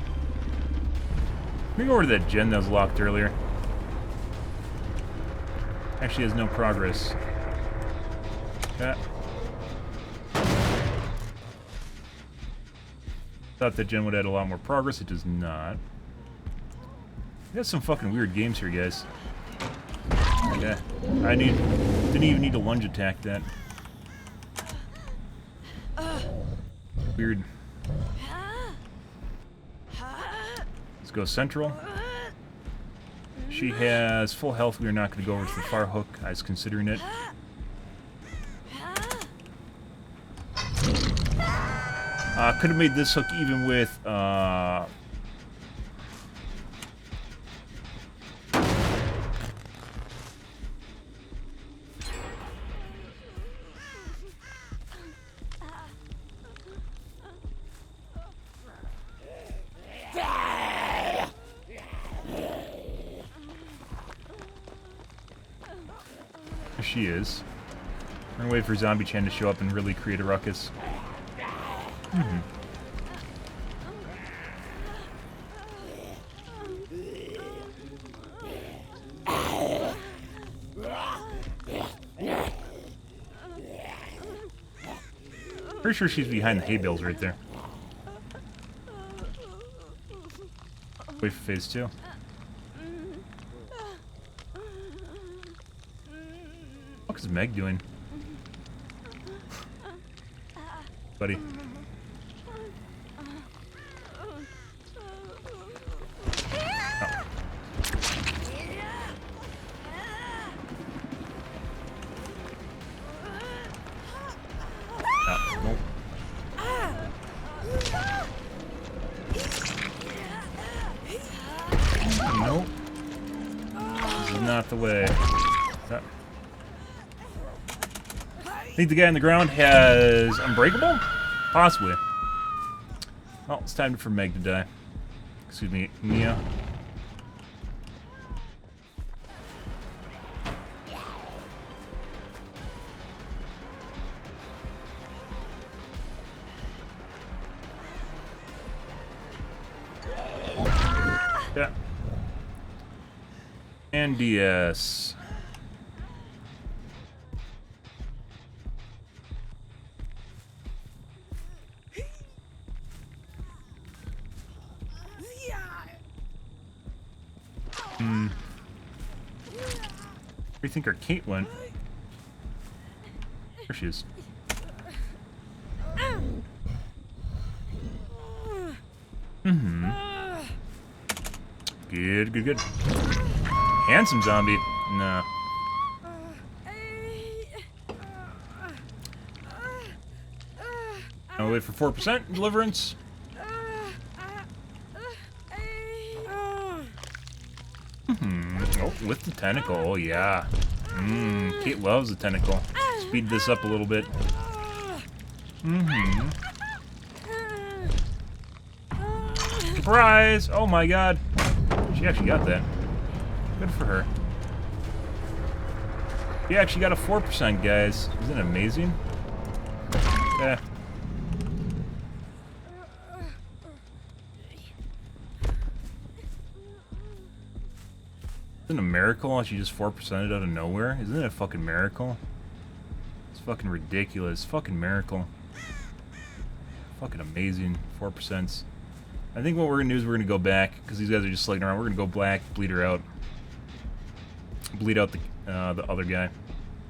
me go over to that gen that was locked earlier. Actually has no progress. Yeah. Thought that gen would add a lot more progress. It does not. We got some fucking weird games here, guys. Yeah. Didn't even need to lunge attack that. Weird. Let's go central. She has full health. We are not going to go over to the far hook. I was considering it. Could have made this hook even with she is. We're gonna wait for Zombie Chan to show up and really create a ruckus. Pretty sure she's behind the hay bales right there. Wait for phase 2. What is Meg doing? Buddy. Nope. This is not the way. Think the guy on the ground has Unbreakable? Possibly. Well, it's time for Meg to die. Excuse me, Mia. Yeah. And DS. Where do you think our Kate went? There she is. Good, good, good. Handsome zombie. No. I'll wait for 4% deliverance. Oh, with the tentacle. Oh, yeah. Kate loves the tentacle. Speed this up a little bit. Surprise! Oh my god. She actually got that. Good for her. She actually got a 4%, guys. Isn't it amazing? Yeah. Isn't it a miracle she just 4%ed out of nowhere? Isn't it a fucking miracle? It's fucking ridiculous. Fucking miracle. Fucking amazing. 4%. I think what we're gonna do is we're gonna go back because these guys are just slugging around. We're gonna go black, bleed her out, bleed out the other guy,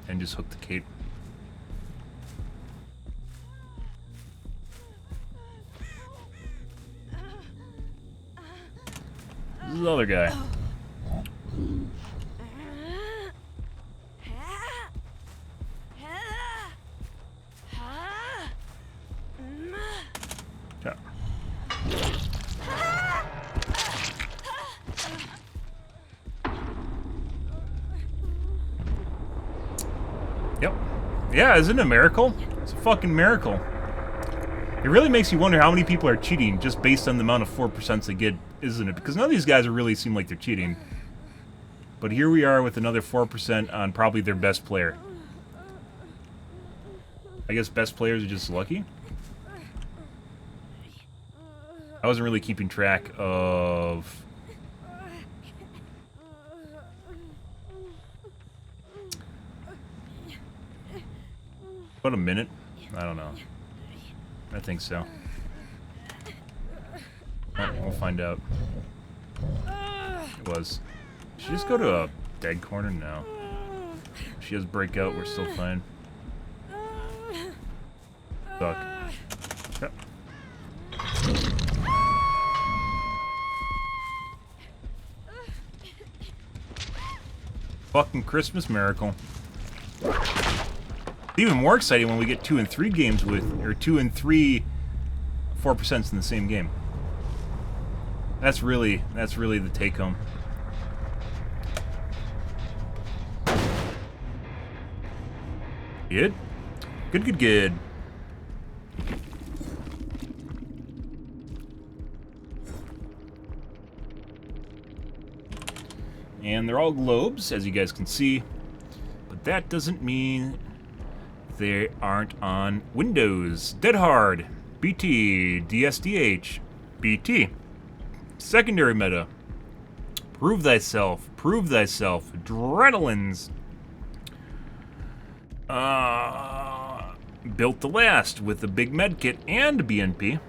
and just hook the Kate. This is the other guy. Yeah. Yep. Yeah, isn't it a miracle? It's a fucking miracle. It really makes you wonder how many people are cheating just based on the amount of 4% they get, isn't it? Because none of these guys really seem like they're cheating. But here we are with another 4% on probably their best player. I guess best players are just lucky. I wasn't really keeping track of About a minute? I don't know. I think so. We'll find out. It was. Should she just go to a dead corner? No. If she does break out, we're still fine. Fuck. Yep. Fucking Christmas miracle. It's even more exciting when we get 2 and 3 games with, or 2 and 3 4% in the same game. That's really the take home. Good? Good. And they're all globes, as you guys can see. But that doesn't mean they aren't on Windows. Dead Hard, BT, DSDH, BT. Secondary meta. Prove thyself, Adrenalines. Built to last with a big med kit and BNP.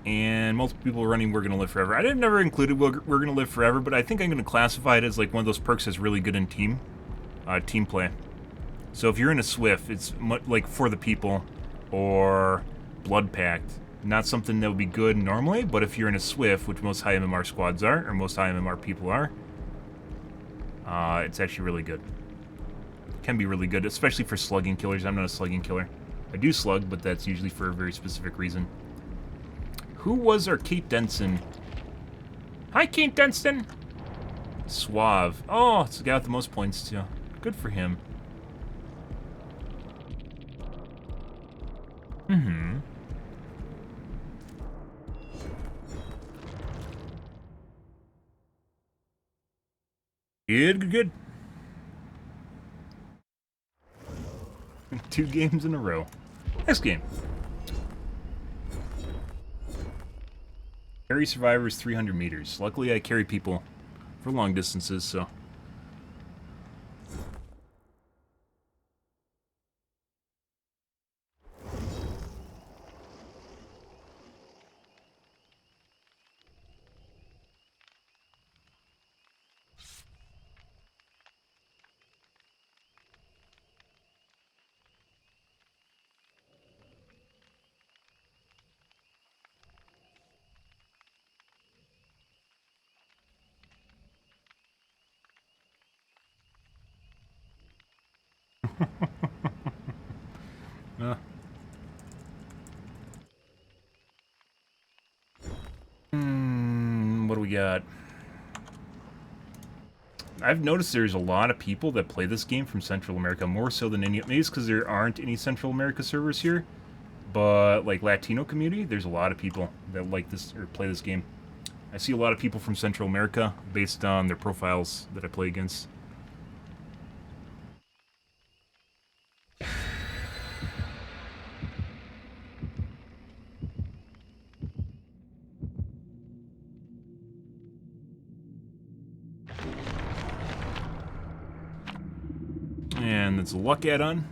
And multiple people running We're Gonna Live Forever. I never included We're Gonna Live Forever, but I think I'm gonna classify it as like one of those perks that's really good in team play. So if you're in a Swift, it's like For the People or Blood Pact. Not something that would be good normally, but if you're in a Swift, which most high MMR squads are, or most high MMR people are, it's actually really good. Can be really good, especially for slugging killers. I'm not a slugging killer. I do slug, but that's usually for a very specific reason. Who was our Kate Denson? Hi, Kate Denson! Suave. Oh, it's the guy with the most points, too. Good for him. Mm-hmm. Good. 2 games in a row. Next game. Carry survivors 300 meters. Luckily, I carry people for long distances, so. What do we got? I've noticed there's a lot of people that play this game from Central America, more so than any. Maybe it's because there aren't any Central America servers here, but like Latino community, there's a lot of people that like this or play this game. I see a lot of people from Central America based on their profiles that I play against. And it's a luck add-on.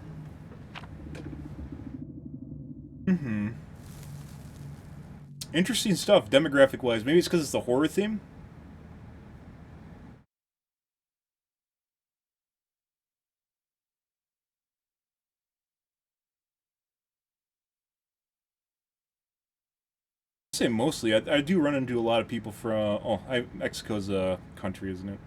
Interesting stuff, demographic-wise. Maybe it's because it's the horror theme? I'd say mostly. I do run into a lot of people from... Mexico's a country, isn't it?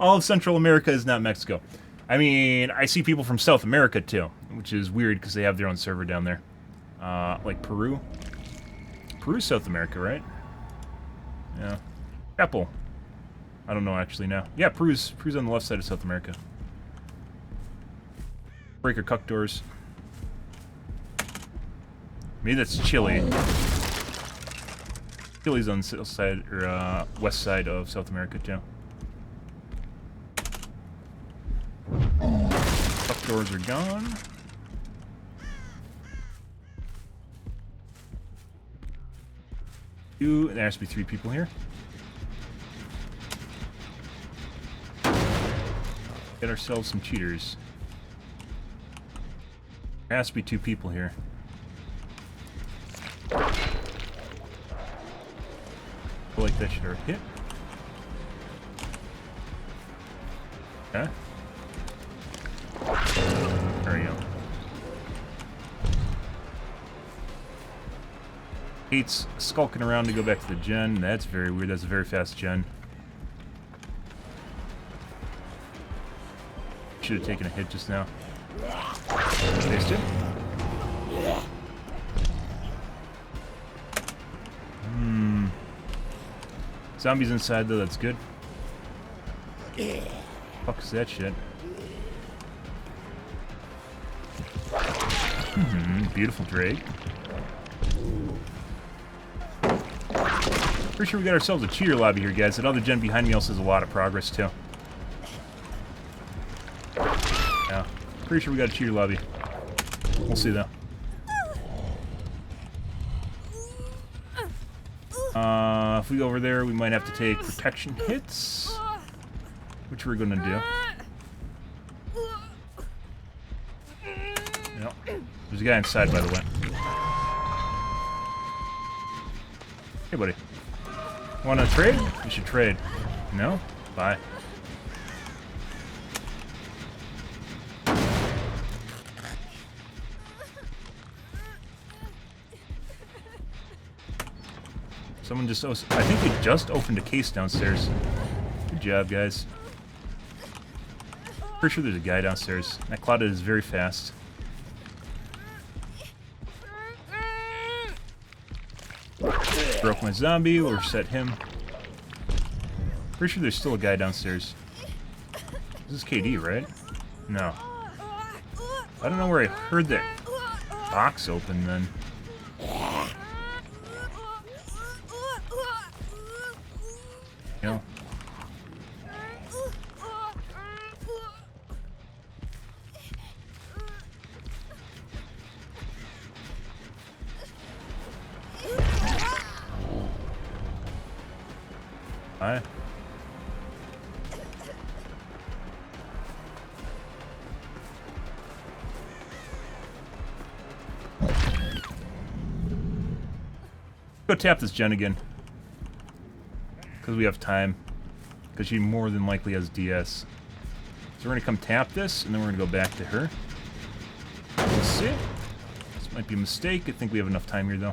All of Central America is not Mexico. I mean, I see people from South America, too, which is weird because they have their own server down there. Like Peru. Peru's South America, right? Yeah. Apple. I don't know, actually, now. Yeah, Peru's on the left side of South America. Breaker cuck doors. Maybe that's Chile. Chile's on the south side, or west side of South America, too. Cuck doors are gone. There has to be 3 people here. Get ourselves some cheaters. There has to be 2 people here. I feel like that should have hit. Okay. There we go. Hate's skulking around to go back to the gen. That's very weird. That's a very fast gen. Should have taken a hit just now. Taste it. Zombies inside though, that's good. Fuck is that shit? Beautiful Drake. Pretty sure we got ourselves a cheater lobby here, guys. That other gen behind me also has a lot of progress too. Yeah, pretty sure we got a cheater lobby. We'll see though. If we go over there, we might have to take protection hits, which we're gonna do. Yep. There's a guy inside, by the way. Hey, buddy. Wanna trade? We should trade. No? Bye. Someone just... I think they just opened a case downstairs. Good job, guys. Pretty sure there's a guy downstairs. That cloud is very fast. Broke my zombie. We'll reset him. Pretty sure there's still a guy downstairs. This is KD, right? No. I don't know where I heard that box open then. No. Hi. Go tap this gen again. Because we have time. Because she more than likely has DS. So we're going to come tap this, and then we're going to go back to her. Let's see. This might be a mistake. I think we have enough time here, though.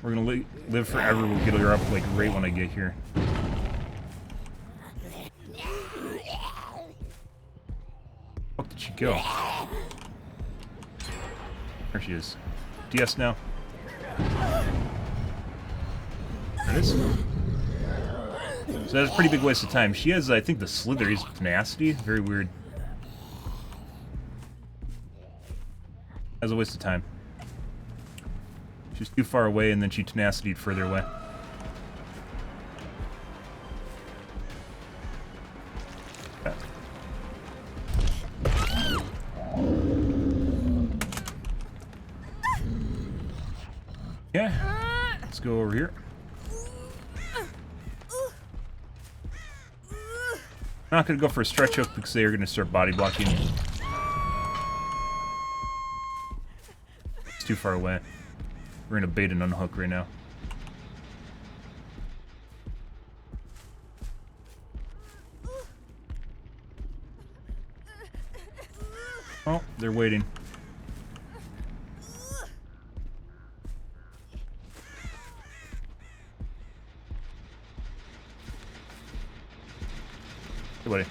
We're going to live forever. We'll get her up, like, right when I get here. Where did she go? There she is. DS now. There it is. So that's a pretty big waste of time. She has, I think, the Slithery's tenacity. Very weird. That's a waste of time. She's too far away, and then she tenacity'd further away. Okay. Yeah. Let's go over here. I'm not going to go for a stretch hook because they are going to start body blocking. It's too far away. We're going to bait and unhook right now. Oh, they're waiting. Hey, buddy.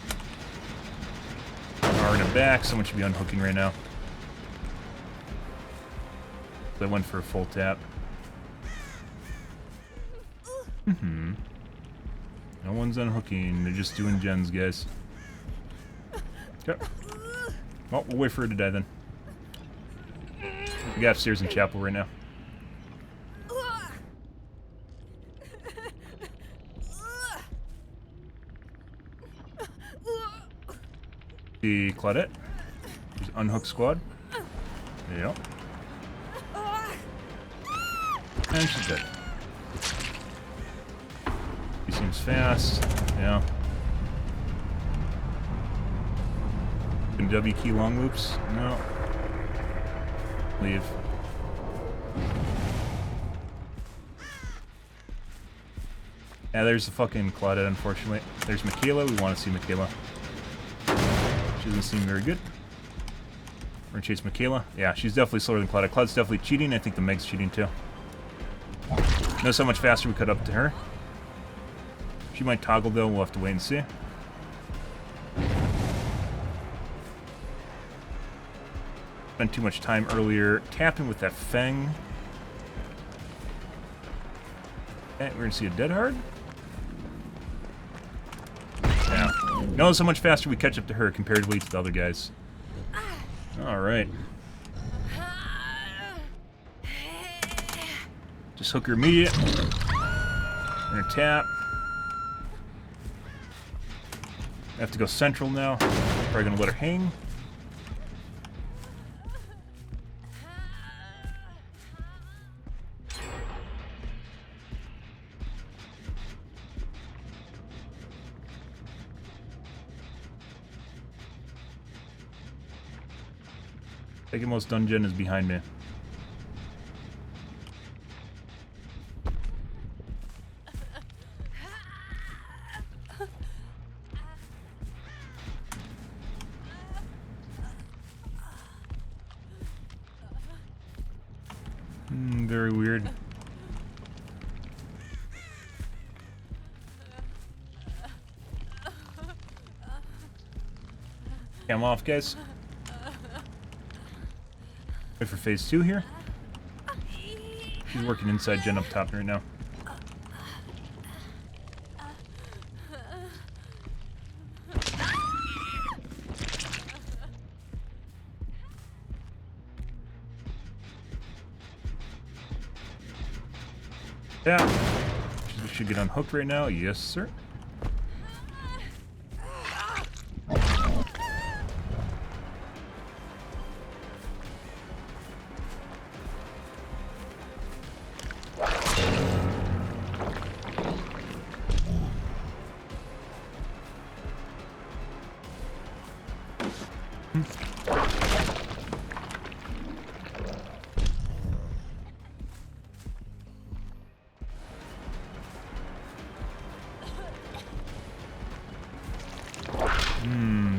We're in the back. Someone should be unhooking right now. They went for a full tap. No one's unhooking. They're just doing gens, guys. Okay. Well, we'll wait for her to die then. We got upstairs in chapel right now. The Claudette. There's unhook squad. There you go. And she's dead. He seems fast. Yeah. And W key long loops? No. Leave. Yeah, there's the fucking Claudette, unfortunately. There's Michaela. We want to see Michaela. She doesn't seem very good. We're gonna chase Michaela. Yeah, she's definitely slower than Claudette. Claudette's definitely cheating. I think the Meg's cheating too. Notice how much faster we cut up to her. She might toggle though. We'll have to wait and see. Spent too much time earlier tapping with that Feng. Okay, we're gonna see a Dead Hard. Yeah. Notice how much faster we catch up to her comparatively to the other guys. Alright. Just hook her immediate. We're gonna tap. I have to go central now. Probably gonna let her hang. Second most dungeon is behind me. Very weird. Cam off, guys. Wait for phase 2 here. She's working inside Jen up top right now. Yeah. She should get unhooked right now. Yes, sir.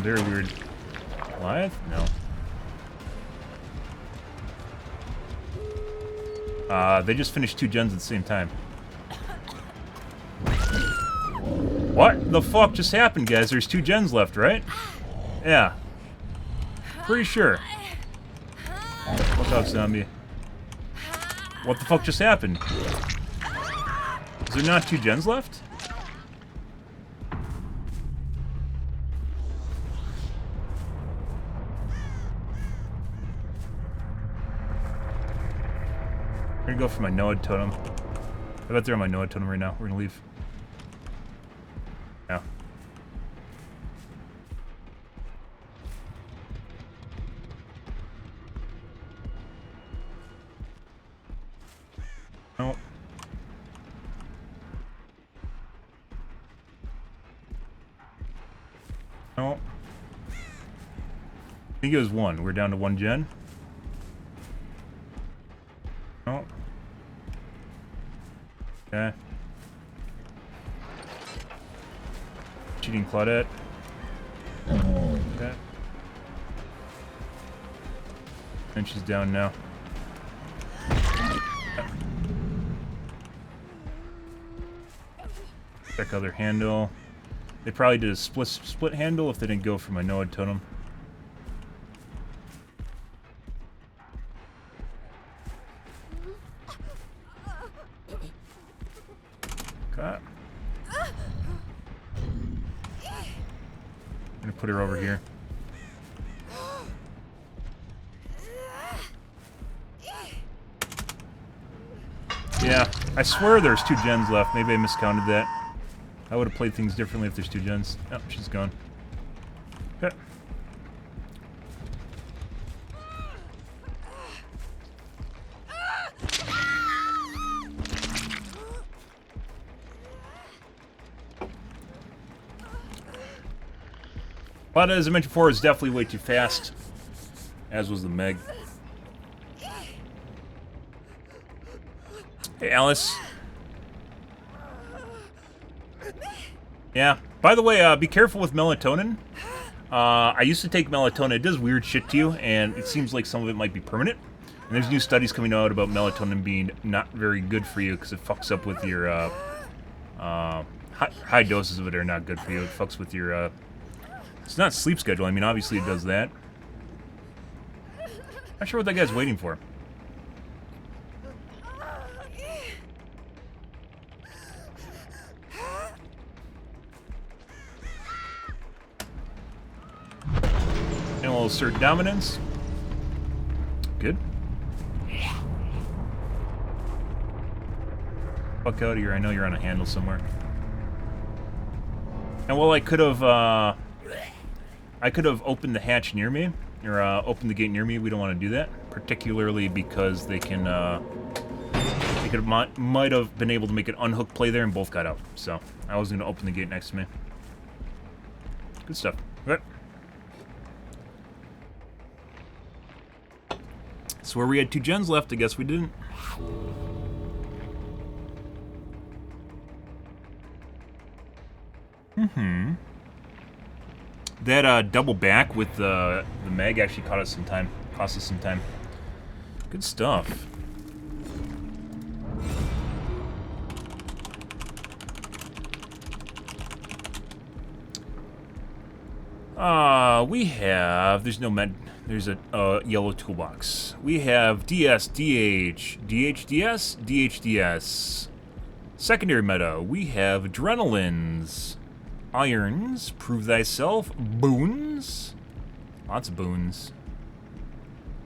Very weird. Live? No. They just finished 2 gens at the same time. What the fuck just happened, guys? There's 2 gens left, right? Yeah. Pretty sure. What's up, zombie? What the fuck just happened? Is there not 2 gens left? I'm gonna go for my Noah totem. I bet they're on my Noah totem right now. We're gonna leave. Yeah. No. No. I think it was 1. We're down to 1 gen. No. Okay. Cheating Claudette. Okay. And she's down now. Check other handle. They probably did a split handle if they didn't go for my Noah totem. Okay. I'm gonna put her over here. Yeah, I swear there's 2 gens left. Maybe I miscounted that. I would have played things differently if there's 2 gens. Oh, she's gone. Okay. But as I mentioned before, it's definitely way too fast, as was the Meg. Hey, Alice. Yeah. By the way, be careful with melatonin. I used to take melatonin. It does weird shit to you, and it seems like some of it might be permanent. And there's new studies coming out about melatonin being not very good for you because it fucks up with your, high doses of it are not good for you. It fucks with your, it's not sleep schedule. I mean, obviously it does that. Not sure what that guy's waiting for. And we'll assert dominance. Good. Fuck out of here. I know you're on a handle somewhere. And while I could have opened the hatch near me, or opened the gate near me, we don't want to do that. Particularly because they can, might have been able to make an unhooked play there and both got out. So, I was going to open the gate next to me. Good stuff. Okay. So where we had 2 gens left, I guess we didn't. Mm-hmm. That double back with the Meg actually cost us some time. Good stuff. We have, there's a yellow toolbox. We have DS, DH, DHDS, DHDS. Secondary meta, we have adrenalines, irons, prove thyself, boons. Lots of boons.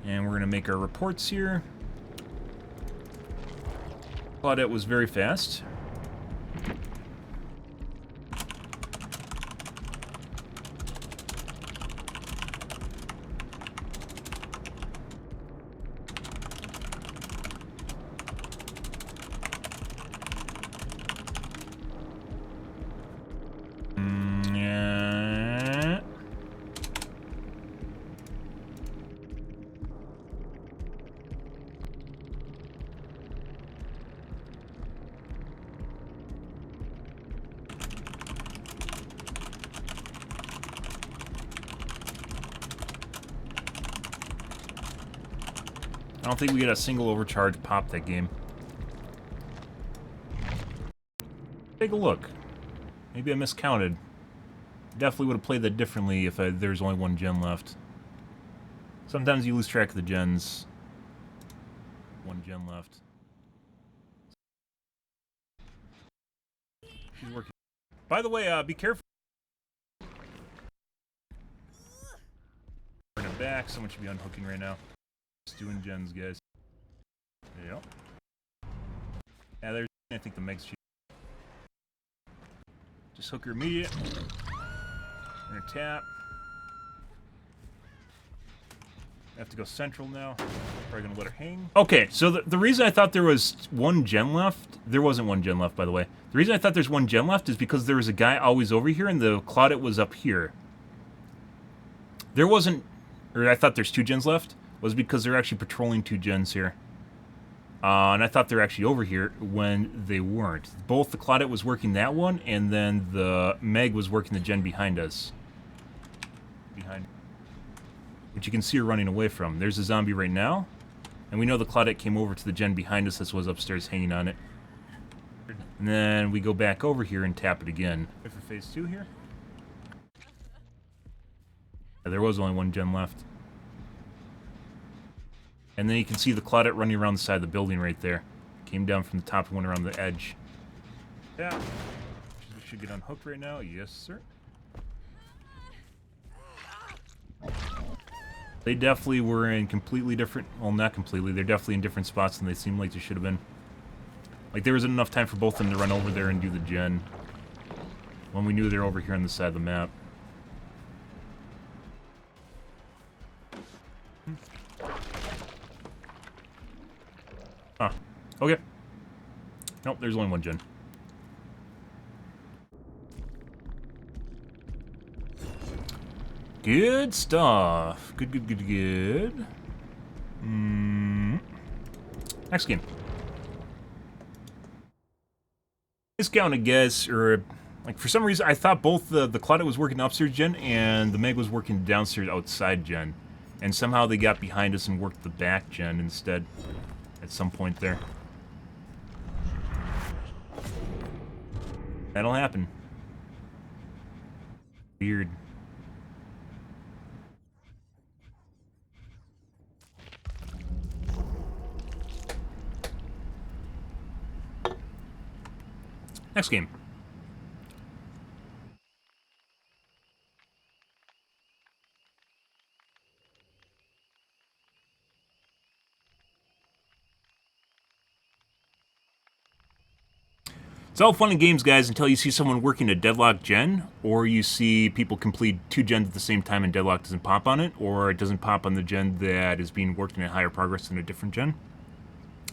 And we're gonna make our reports here. Claudette was very fast. I don't think we get a single overcharge pop that game. Take a look. Maybe I miscounted. Definitely would have played that differently if there's only 1 gen left. Sometimes you lose track of the gens. 1 gen left. She's working. By the way, be careful. Bring it back. Someone should be unhooking right now. Just doing gens, guys. Yep. Yeah, there's. I think the Meg's cheap. Just hook her immediate. We're gonna tap. I have to go central now. Probably gonna let her hang. Okay, so the reason I thought there was 1 gen left, there wasn't 1 gen left, by the way. The reason I thought there's 1 gen left is because there was a guy always over here and the Claudette was up here. There wasn't, or I thought there's 2 gens left, was because they're actually patrolling 2 gens here. And I thought they were actually over here when they weren't. Both the Claudette was working that one, and then the Meg was working the gen behind us. Which you can see her running away from. There's a zombie right now. And we know the Claudette came over to the gen behind us. This was upstairs hanging on it. And then we go back over here and tap it again. Wait for phase 2 here. Yeah, there was only 1 gen left. And then you can see the Claudette running around the side of the building right there. Came down from the top and went around the edge. Yeah. Should get unhooked right now. Yes, sir. They definitely were in completely different... Well, not completely. They're definitely in different spots than they seemed like they should have been. Like, there wasn't enough time for both of them to run over there and do the gen. When we knew they were over here on the side of the map. Huh. Okay. Nope, there's only 1 gen. Good stuff. Good. Next game. Discount, I guess, or like for some reason I thought both the Claudette was working upstairs gen and the Meg was working downstairs outside gen, and somehow they got behind us and worked the back gen instead at some point there. That'll happen. Weird. Next game. It's all fun and games, guys, until you see someone working a deadlock gen, or you see people complete 2 gens at the same time and deadlock doesn't pop on it, or it doesn't pop on the gen that is being worked in a higher progress than a different gen.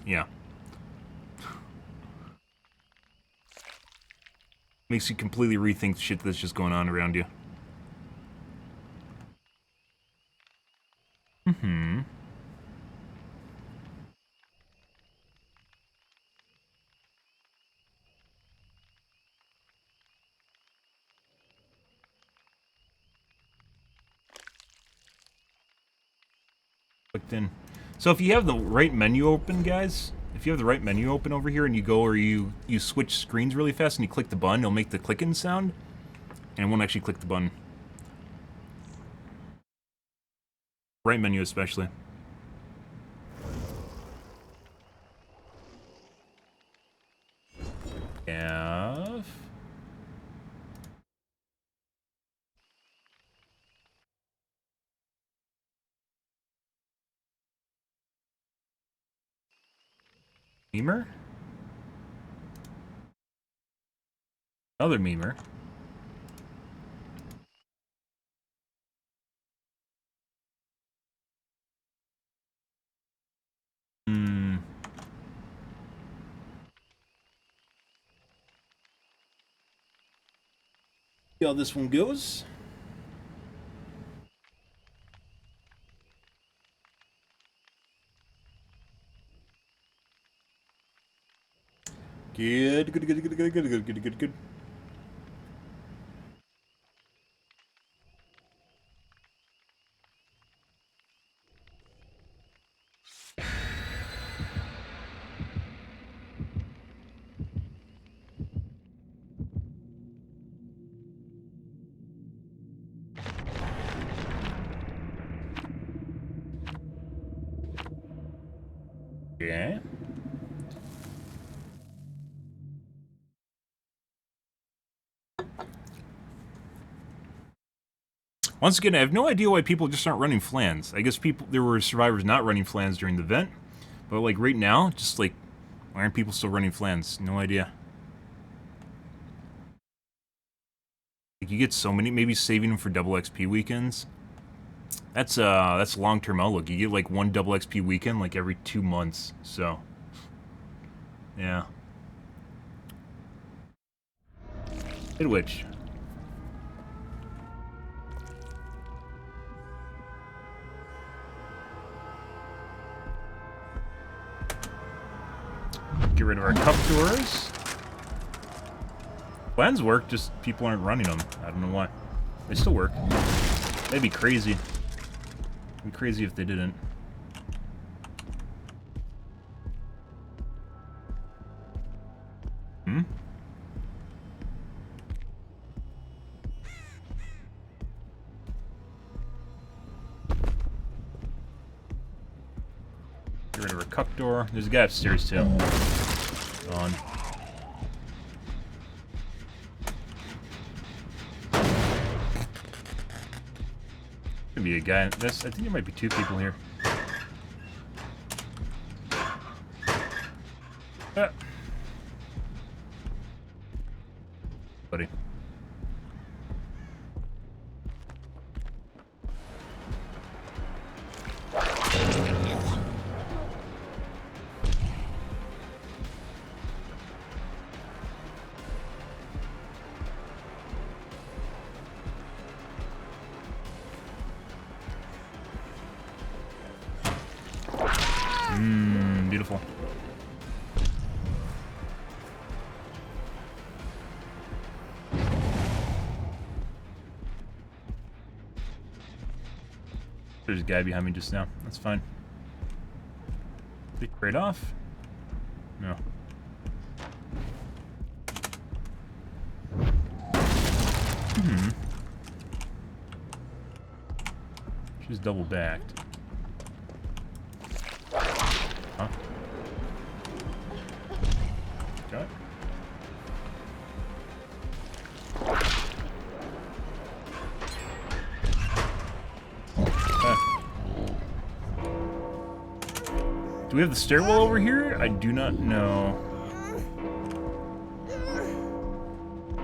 Yeah. Makes you completely rethink the shit that's just going on around you. Clicked in. So if you have the right menu open, guys, if you have the right menu open over here and you go or you switch screens really fast and you click the button, it'll make the clicking sound, and it won't actually click the button. Right menu especially. F. Memer? Another memer. See how this one goes. Good. Yeah. Once again, I have no idea why people just aren't running flans. I guess there were survivors not running flans during the event, but like right now, just like, why aren't people still running flans? No idea. Like you get so many, maybe saving them for double XP weekends. That's long-term outlook. You get like one double XP weekend like every 2 months. So, yeah. Hit which. Get rid of our cup tours. Plans work, just people aren't running them. I don't know why. They still work. That'd be crazy. It'd be crazy if they didn't. Get rid of our cup door. There's a guy upstairs too. On. Could be a guy. I think there might be 2 people here. Buddy. careful. There's a guy behind me just now. That's fine. Take right off? No. Hmm. She's double backed. Huh? Got it. Do we have the stairwell over here? I do not know.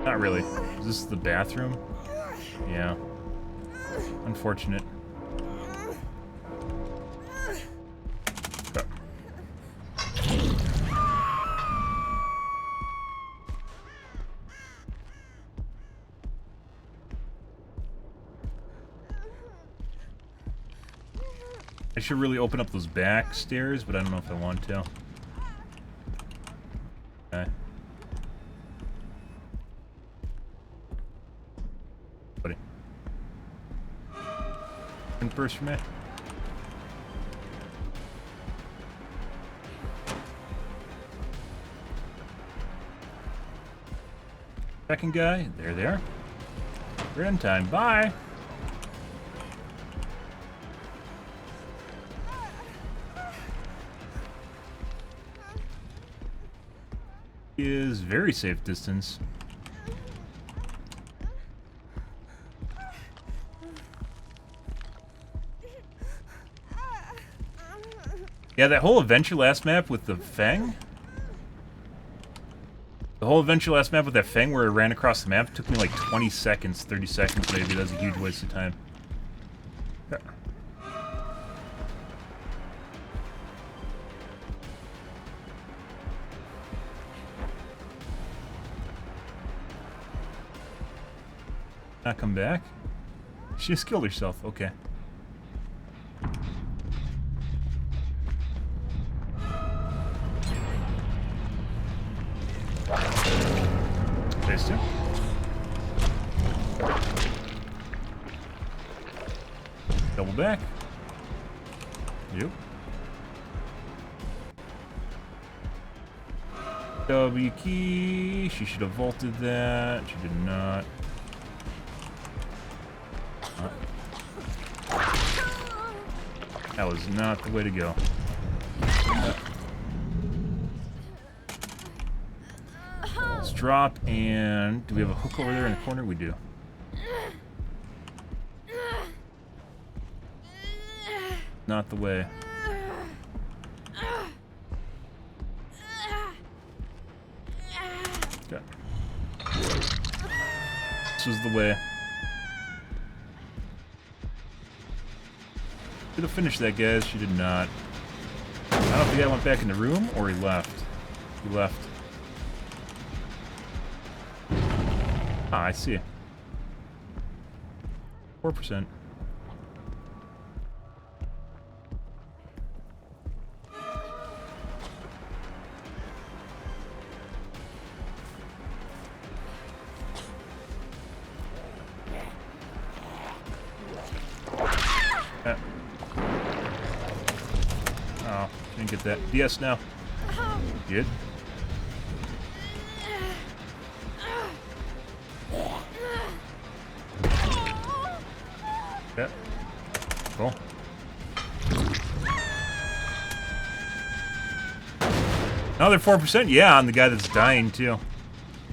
Not really. Is this the bathroom? Yeah. Unfortunate. I should really open up those back stairs, but I don't know if I want to. Okay. Buddy. And first for me. Second guy, there. We're in time. Bye. Is very safe distance. Yeah, that whole adventure last map with the Fang. The whole adventure last map with that Fang where I ran across the map took me like 20 seconds, 30 seconds maybe. That was a huge waste of time. Not come back? She just killed herself. Okay. Phase 2. Double back. Yep. W key. She should have vaulted that. She did not. That was not the way to go. Let's drop, and do we have a hook over there in the corner? We do. Not the way. Okay. This was the way. Should have finished that, guys. She did not. I don't know if the guy went back in the room or he left. He left. Ah, I see. 4%. Oh, didn't get that. DS now. Good. Yeah. Cool. Another 4%? Yeah, on the guy that's dying, too.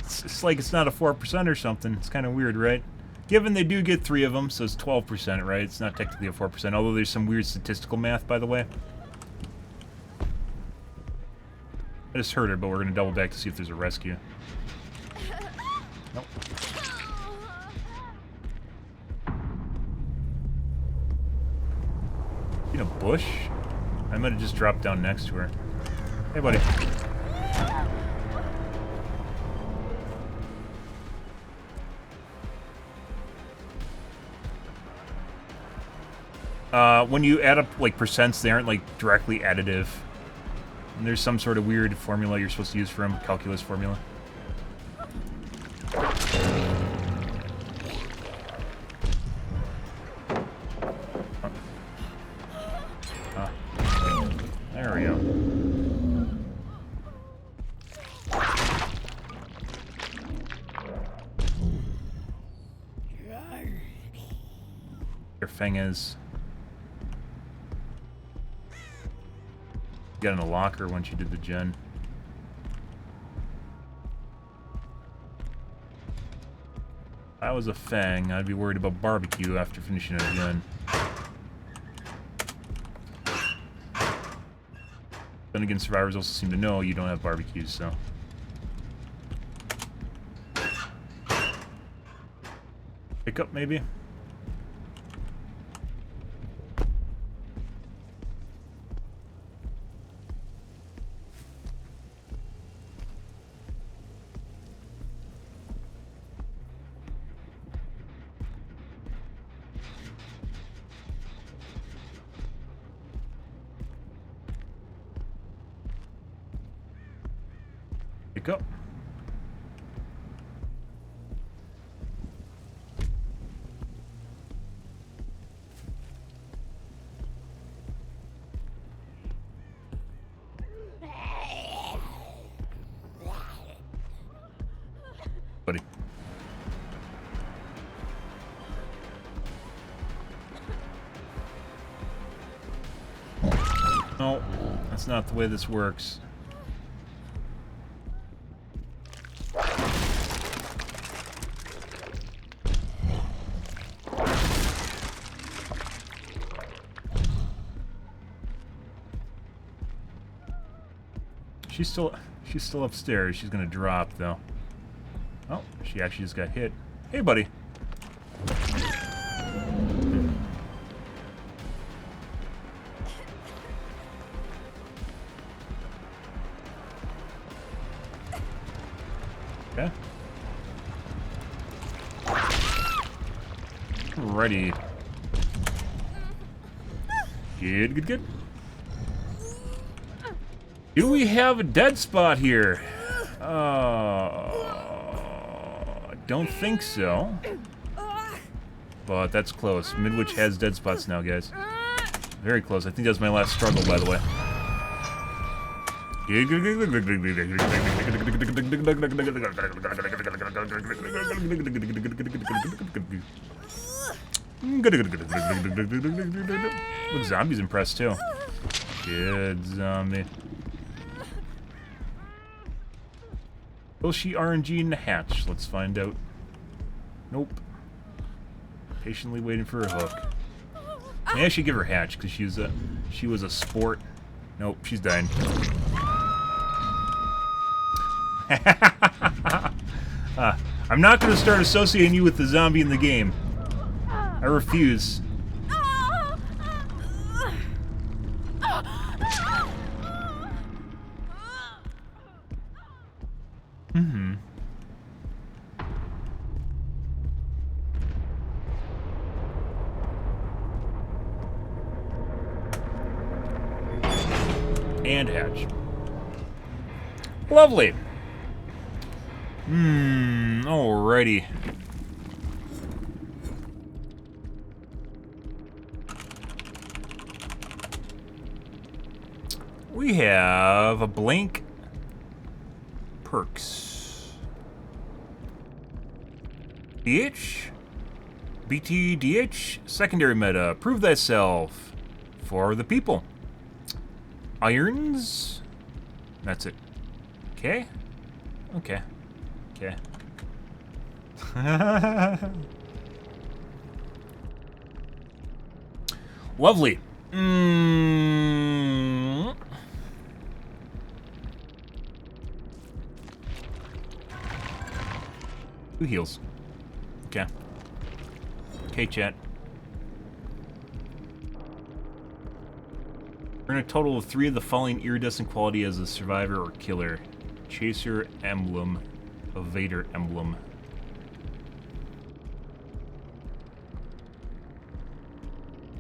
It's like it's not a 4% or something. It's kind of weird, right? Given they do get 3 of them, so it's 12%, right? It's not technically a 4%, although there's some weird statistical math, by the way. I just heard her, but we're going to double back to see if there's a rescue. Nope. In a bush? I might have just dropped down next to her. Hey, buddy. When you add up, like, percents, they aren't, like, directly additive. And there's some sort of weird formula you're supposed to use for him, calculus formula. There we go. Your thing is. Got in a locker once you did the gen. If I was a Fang, I'd be worried about barbecue after finishing a gen. Then again, survivors also seem to know you don't have barbecues, so. Pick up, maybe? Pick up. Buddy. No, that's not the way this works. She's still upstairs. She's gonna drop though. Oh, she actually just got hit. Hey, buddy. Okay. Ready. Good. Do we have a dead spot here? Don't think so. But that's close. Midwich has dead spots now, guys. Very close. I think that was my last struggle, by the way. Look, zombie's impressed too. Good zombie. Will she RNG in the hatch? Let's find out. Nope. Patiently waiting for a hook. Maybe I should give her hatch because she was a sport. Nope, she's dying. I'm not going to start associating you with the zombie in the game. I refuse. And hatch. Lovely. Alrighty. We have a blank perks. DH? BT DH? Secondary meta. Prove thyself. For the people. Irons? That's it. Okay? Okay. Okay. Lovely. Who heals? Okay. Okay, chat. Earn a total of 3 of the following iridescent quality as a survivor or killer. Chaser emblem. Evader emblem.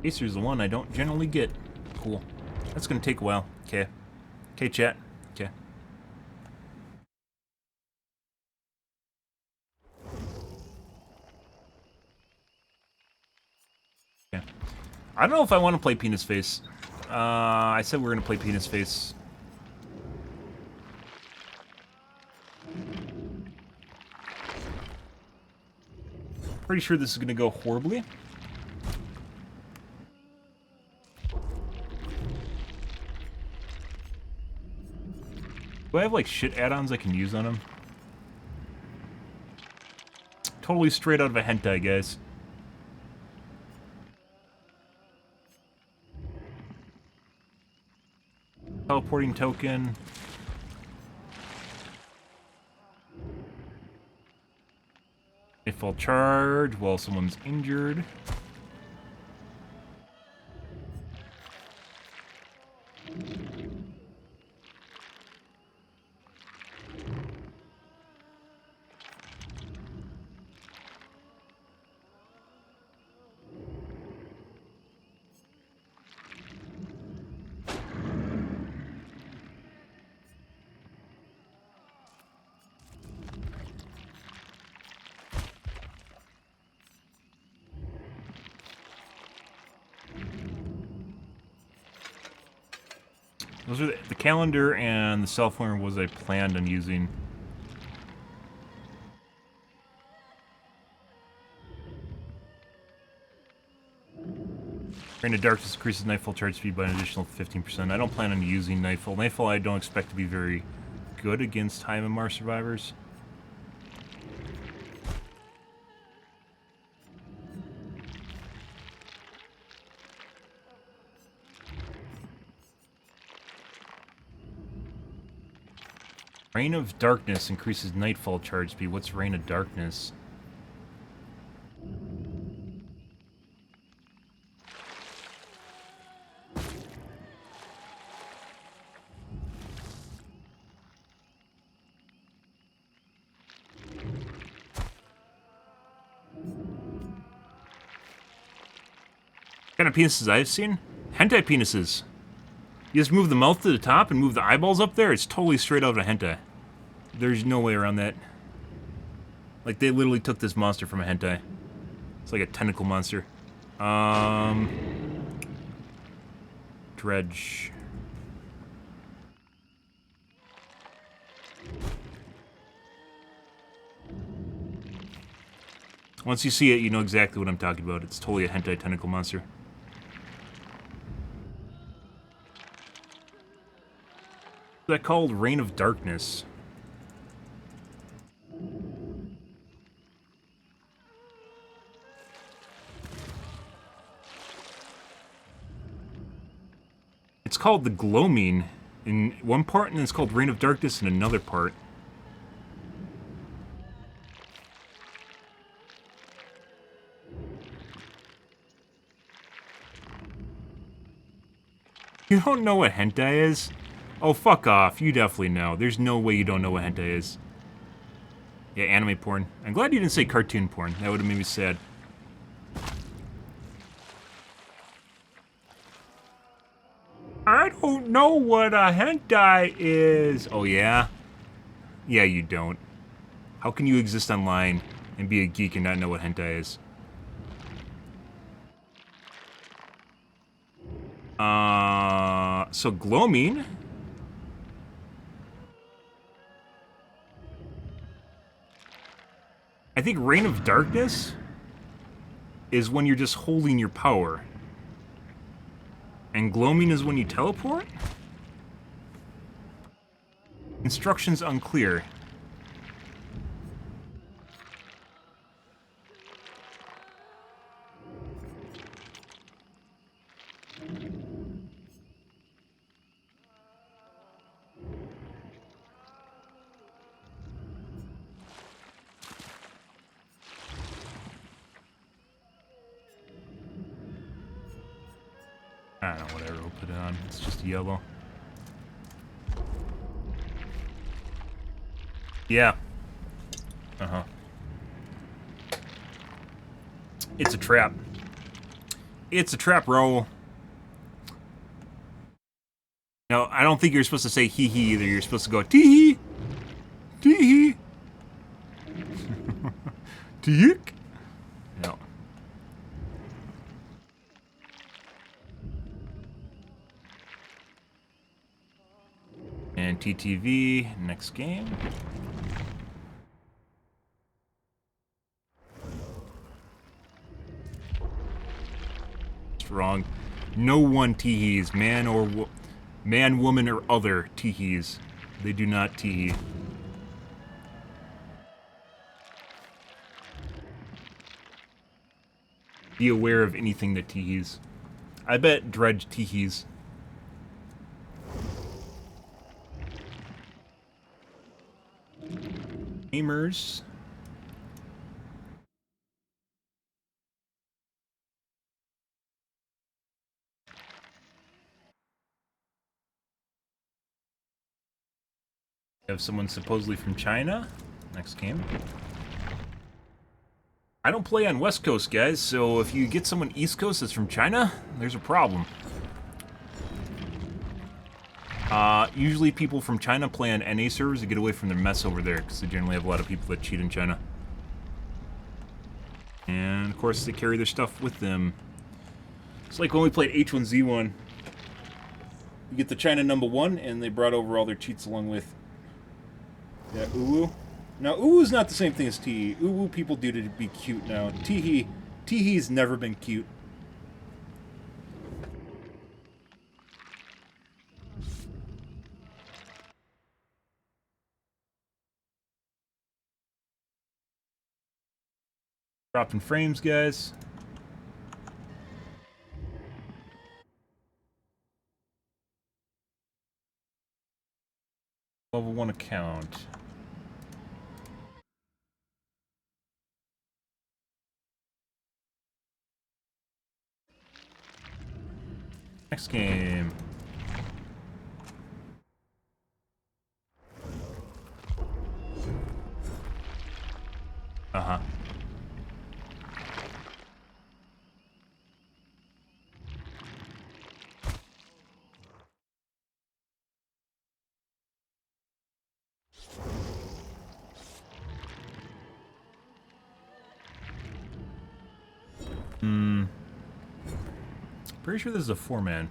Chaser's the one I don't generally get. Cool. That's gonna take a while. Okay. Okay, chat. Okay. Yeah. I don't know if I want to play Penis Face. I said we were going to play Penis Face. Pretty sure this is going to go horribly. Do I have, like, shit add-ons I can use on him? Totally straight out of a hentai, guys. Teleporting token. If I'll charge while someone's injured. Those are the calendar and the cell phone was I planned on using. Rain of Darkness increases Nightfall charge speed by an additional 15%. I don't plan on using Nightfall. Nightfall I don't expect to be very good against High MMR survivors. Rain of Darkness increases Nightfall charge speed. What's Rain of Darkness? What kind of penises I've seen? Hentai penises. You just move the mouth to the top and move the eyeballs up there, it's totally straight out of a hentai. There's no way around that. Like, they literally took this monster from a hentai. It's like a tentacle monster. Dredge. Once you see it, you know exactly what I'm talking about. It's totally a hentai tentacle monster. What's that called? Rain of Darkness. It's called the Gloaming in one part, and it's called Rain of Darkness in another part. You don't know what hentai is? Oh, fuck off. You definitely know. There's no way you don't know what hentai is. Yeah, anime porn. I'm glad you didn't say cartoon porn. That would have made me sad. I don't know what a hentai is. Oh, yeah? Yeah, you don't. How can you exist online and be a geek and not know what hentai is? So gloaming. I think Reign of Darkness is when you're just holding your power. And gloaming is when you teleport? Instructions unclear. I don't know, whatever, we'll put it on. It's just yellow. Yeah. Uh-huh. It's a trap. It's a trap roll. No, I don't think you're supposed to say hee-hee either. You're supposed to go tee-hee. Tee-hee. Tee-hick. No. And TTV, next game. It's wrong. No one teehees, man, woman, or other teehees. They do not teehee. Be aware of anything that teehees. I bet Dredge teehees. Gamers. We have someone supposedly from China. Next game. I don't play on West Coast, guys, so if you get someone East Coast that's from China, there's a problem. Usually people from China play on NA servers to get away from their mess over there, because they generally have a lot of people that cheat in China. And, of course, they carry their stuff with them. It's like when we played H1Z1. You get the China #1, and they brought over all their cheats along with... Yeah, Uwu. Now, Uwu's not the same thing as Teehee. Uwu people do to be cute now. Teehee's never been cute. Dropping frames, guys. Level 1 account. Next game. Uh-huh. Pretty sure this is a 4-man.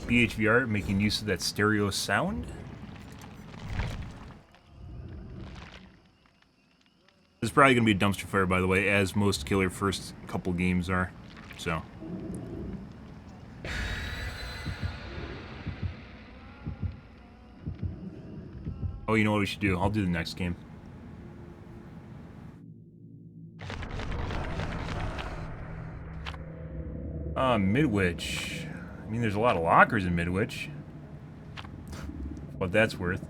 BHVR making use of that stereo sound. This is probably going to be a dumpster fire, by the way, as most Killer first couple games are. So. Oh, you know what we should do? I'll do the next game. Midwich. I mean, there's a lot of lockers in Midwich. What that's worth.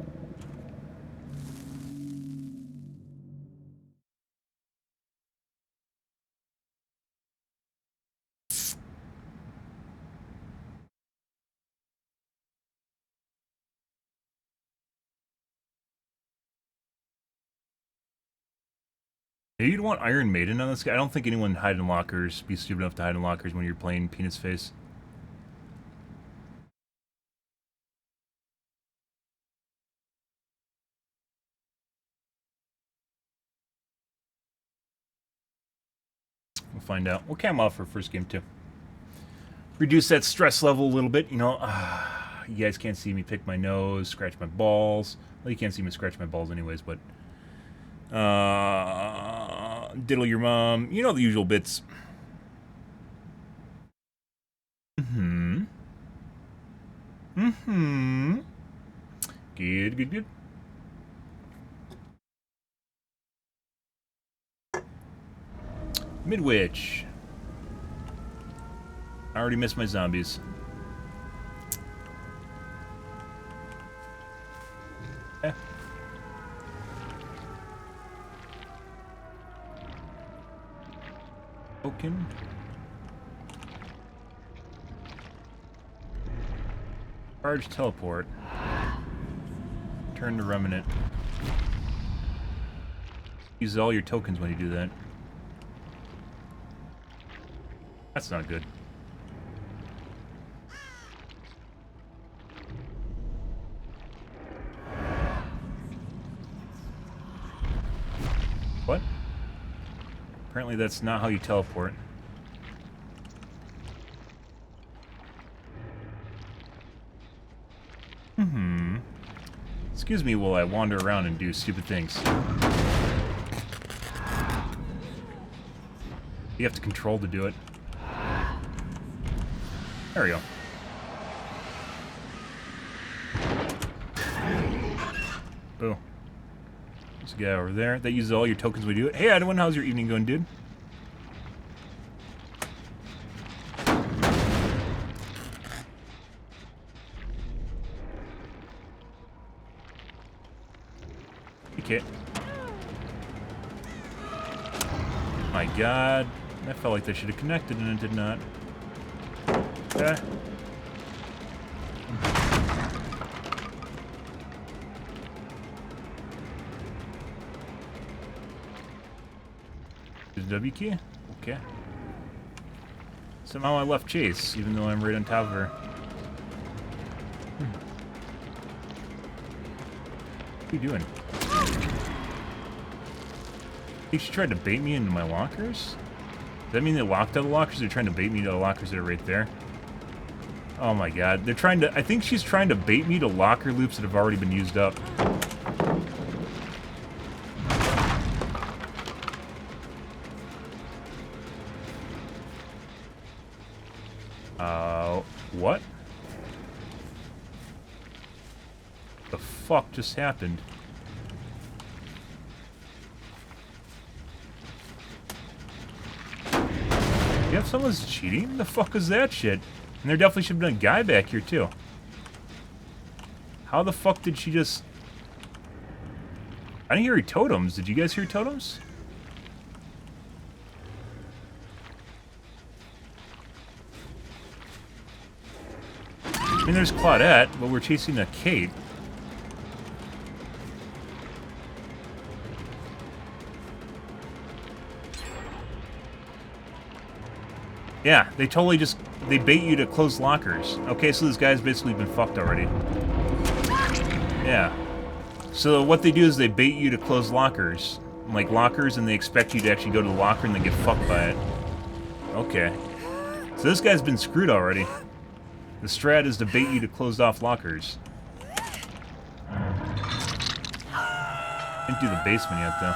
Maybe you'd want Iron Maiden on this guy. I don't think anyone hide in lockers be stupid enough to hide in lockers when you're playing Penis Face. We'll find out. We'll cam off for first game too. Reduce that stress level a little bit. You know, you guys can't see me pick my nose, scratch my balls. Well, you can't see me scratch my balls anyways, but diddle your mom. You know the usual bits. Good, good, good. Midwich. I already missed my zombies. Token. Charge teleport. Turn to remnant. Use all your tokens when you do that. That's not good. What? Apparently that's not how you teleport. Excuse me while I wander around and do stupid things. You have to control to do it. There we go. Boo. There's a guy over there. That uses all your tokens when you do it. Hey, Edwin, how's your evening going, dude? Okay. My god. I felt like they should have connected and it did not. Okay. There's a W key? Okay. Somehow I left Chase, even though I'm right on top of her. What are you doing? I think she tried to bait me into my lockers? Does that mean they locked out the lockers? They're trying to bait me to the lockers that are right there? Oh my god. They're trying to... I think she's trying to bait me to locker loops that have already been used up. What? The fuck just happened? You have someone's cheating? The fuck is that shit? And there definitely should have been a guy back here too. How the fuck did she just... I didn't hear totems. Did you guys hear totems? I mean, there's Claudette, but we're chasing a Kate. Yeah, they totally just... They bait you to close lockers. Okay, so this guy's basically been fucked already. Yeah. So what they do is they bait you to close lockers. Like lockers, and they expect you to actually go to the locker and then get fucked by it. Okay. So this guy's been screwed already. The strat is to bait you to closed off lockers. Didn't do the basement yet, though.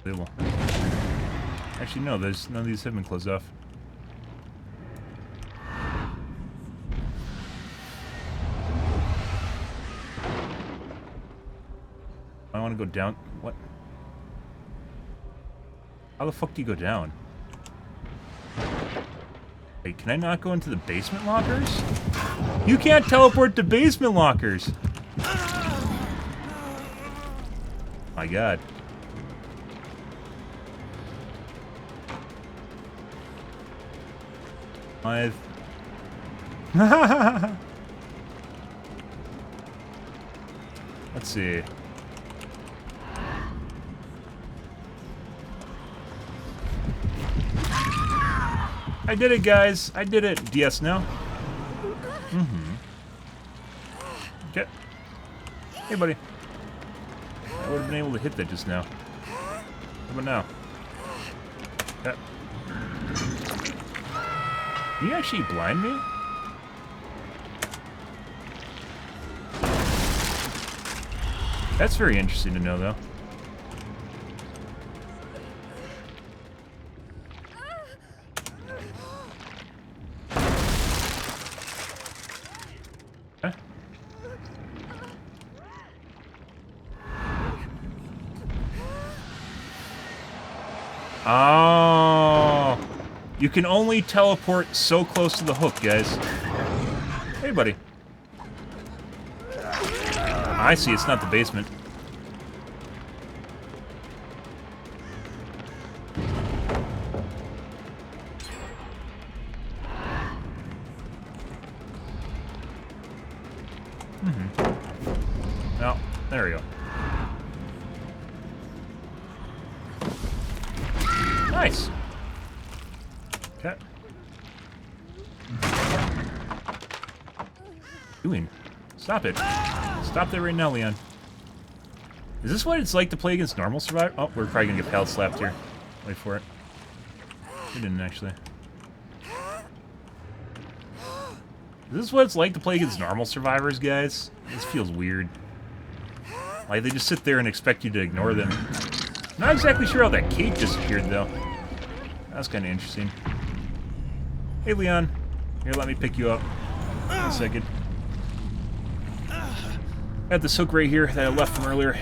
They will. Actually, no, there's none of these have been closed off. I want to go down. What? How the fuck do you go down? Wait, can I not go into the basement lockers? You can't teleport to basement lockers! My god. Let's see. I did it, guys. I did it. DS now. Okay. Hey, buddy. I would have been able to hit that just now. How about now? Okay. Can you actually blind me? That's very interesting to know, though. Oh, you can only teleport so close to the hook, guys. Hey, buddy. I see, it's not the basement. No, there we go. Nice. Okay. Doing? Stop it. Stop that right now, Leon. Is this what it's like to play against normal survivors? Oh, we're probably gonna get pallet slapped here. Wait for it. We didn't actually. Is this what it's like to play against normal survivors, guys? This feels weird. Like, they just sit there and expect you to ignore them. Not exactly sure how that cage disappeared, though. That's kind of interesting. Hey, Leon. Here, let me pick you up. 1 second. I had this hook right here that I left from earlier.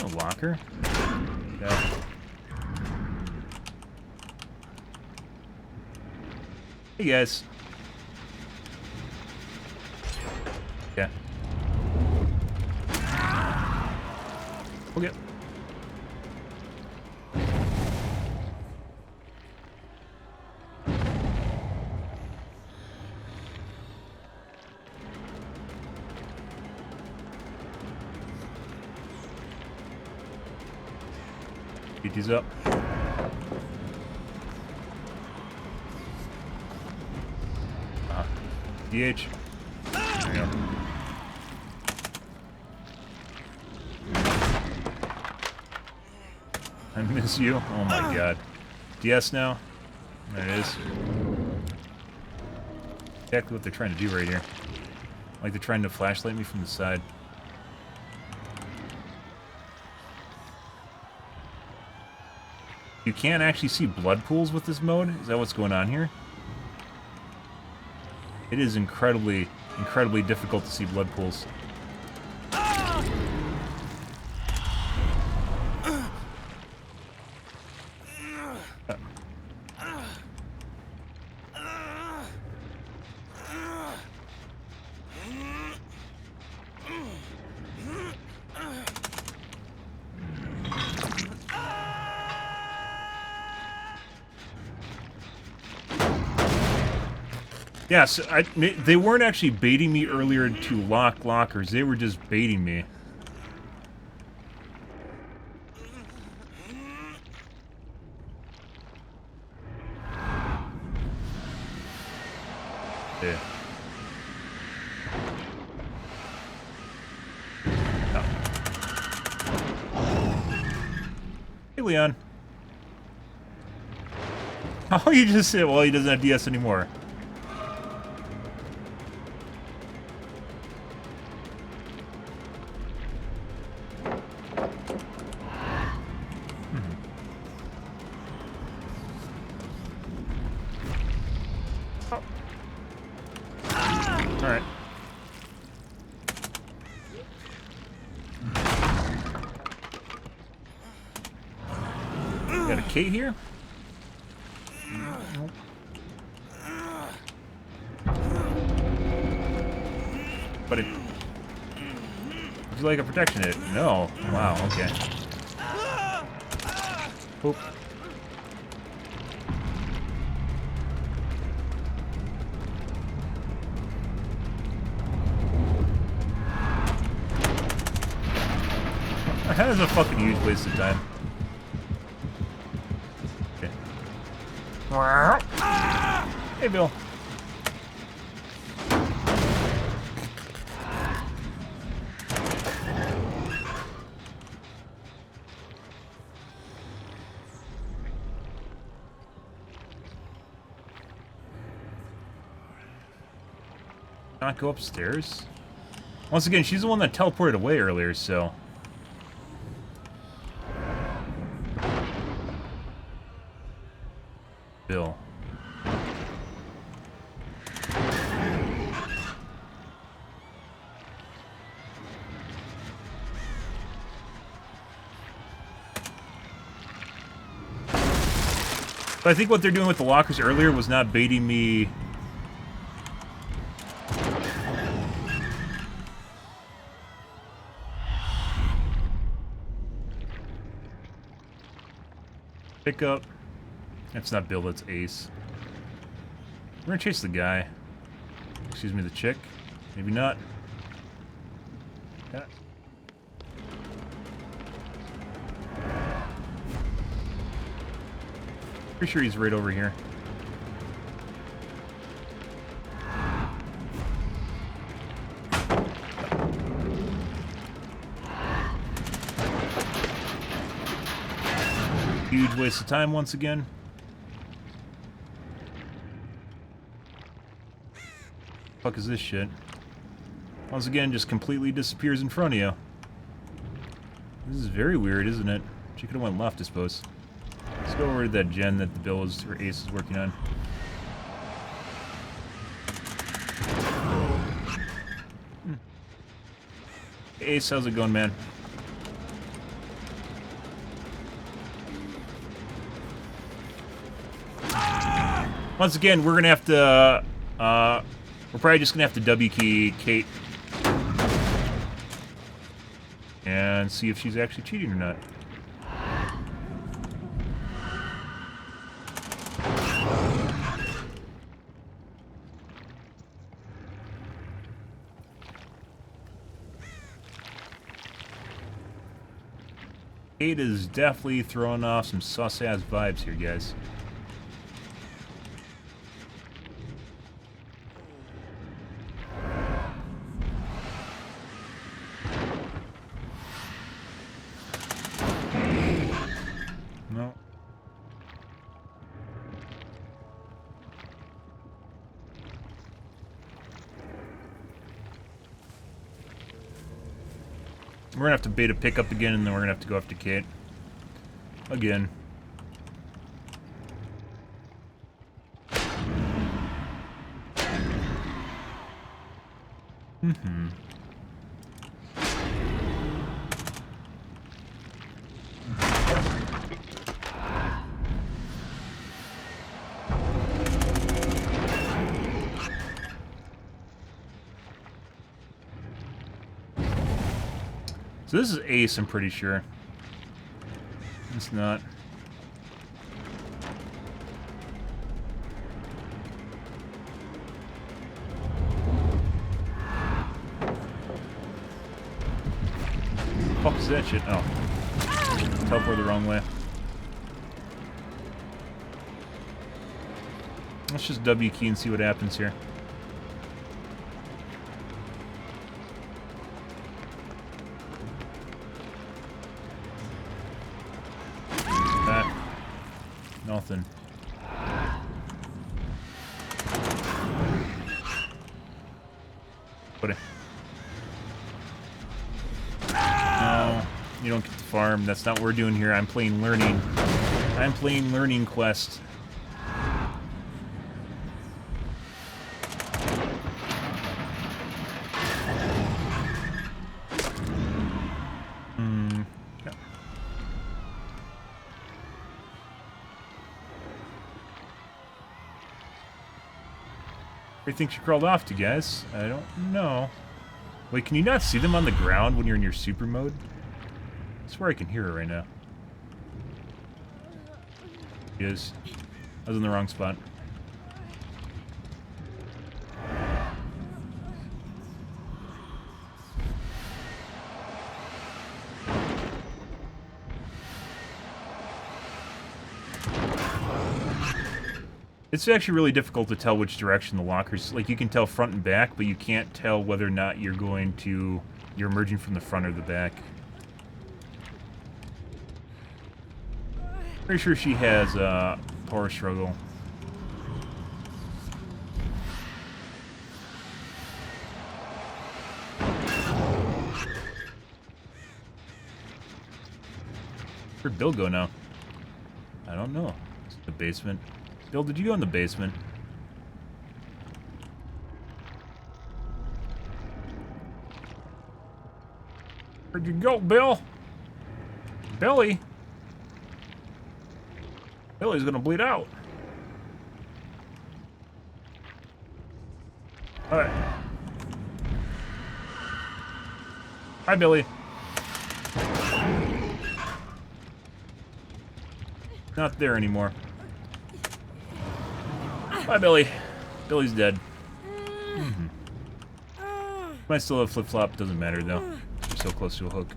A locker? Yeah. Hey, guys. Yeah. Okay. Beat these up. DH. There we go. I miss you. Oh my god. DS now. There it is. Exactly what they're trying to do right here. Like they're trying to flashlight me from the side. You can't actually see blood pools with this mode? Is that what's going on here? It is incredibly, incredibly difficult to see blood pools. Yes, they weren't actually baiting me earlier to lock lockers. They were just baiting me. Yeah. Oh. Hey, Leon. Oh, you just said, well, he doesn't have DS anymore. Alright. Got a K here? But it... Would you like a protection hit? No. Wow, okay. Oop. That is a fucking huge waste of time. Okay. Hey, Bill. Not go upstairs? Once again, she's the one that teleported away earlier, so... Bill. But I think what they're doing with the lockers earlier was not baiting me. Pick up. That's not Bill, that's Ace. We're gonna chase the guy. Excuse me, the chick. Maybe not. Yeah. Pretty sure he's right over here. Huge waste of time once again. Fuck is this shit? Once again, just completely disappears in front of you. This is very weird, isn't it? She could have went left, I suppose. Let's go over to that gen that the Bill is, or Ace is working on. Ace, how's it going, man? Once again, we're gonna have to, we're probably just gonna have to W key Kate and see if she's actually cheating or not. Kate is definitely throwing off some sus-ass vibes here, guys. No. We're gonna have to bait a pickup again, and then we're gonna have to go after Kate. Again. Mm-hmm. So this is Ace, I'm pretty sure. It's not. Fuck is that shit? Oh. Teleport the wrong way. Let's just W key and see what happens here. Nothing. Put it. No, you don't get to farm. That's not what we're doing here. I'm playing learning. I'm playing learning quest. Where do you think she crawled off to, guys? I don't know. Wait, can you not see them on the ground when you're in your super mode? I swear I can hear her right now. She is. I was in the wrong spot. It's actually really difficult to tell which direction the lockers... Like, you can tell front and back, but you can't tell whether or not you're going to... You're emerging from the front or the back. Pretty sure she has a power struggle. Where'd Bill go now? I don't know. It's the basement. Bill, did you go in the basement? Where'd you go, Bill? Billy? Billy's gonna bleed out. Alright. Hi, Billy. Not there anymore. Bye, Billy. Billy's dead. Might still have flip-flop, doesn't matter though. You're so close to a hook.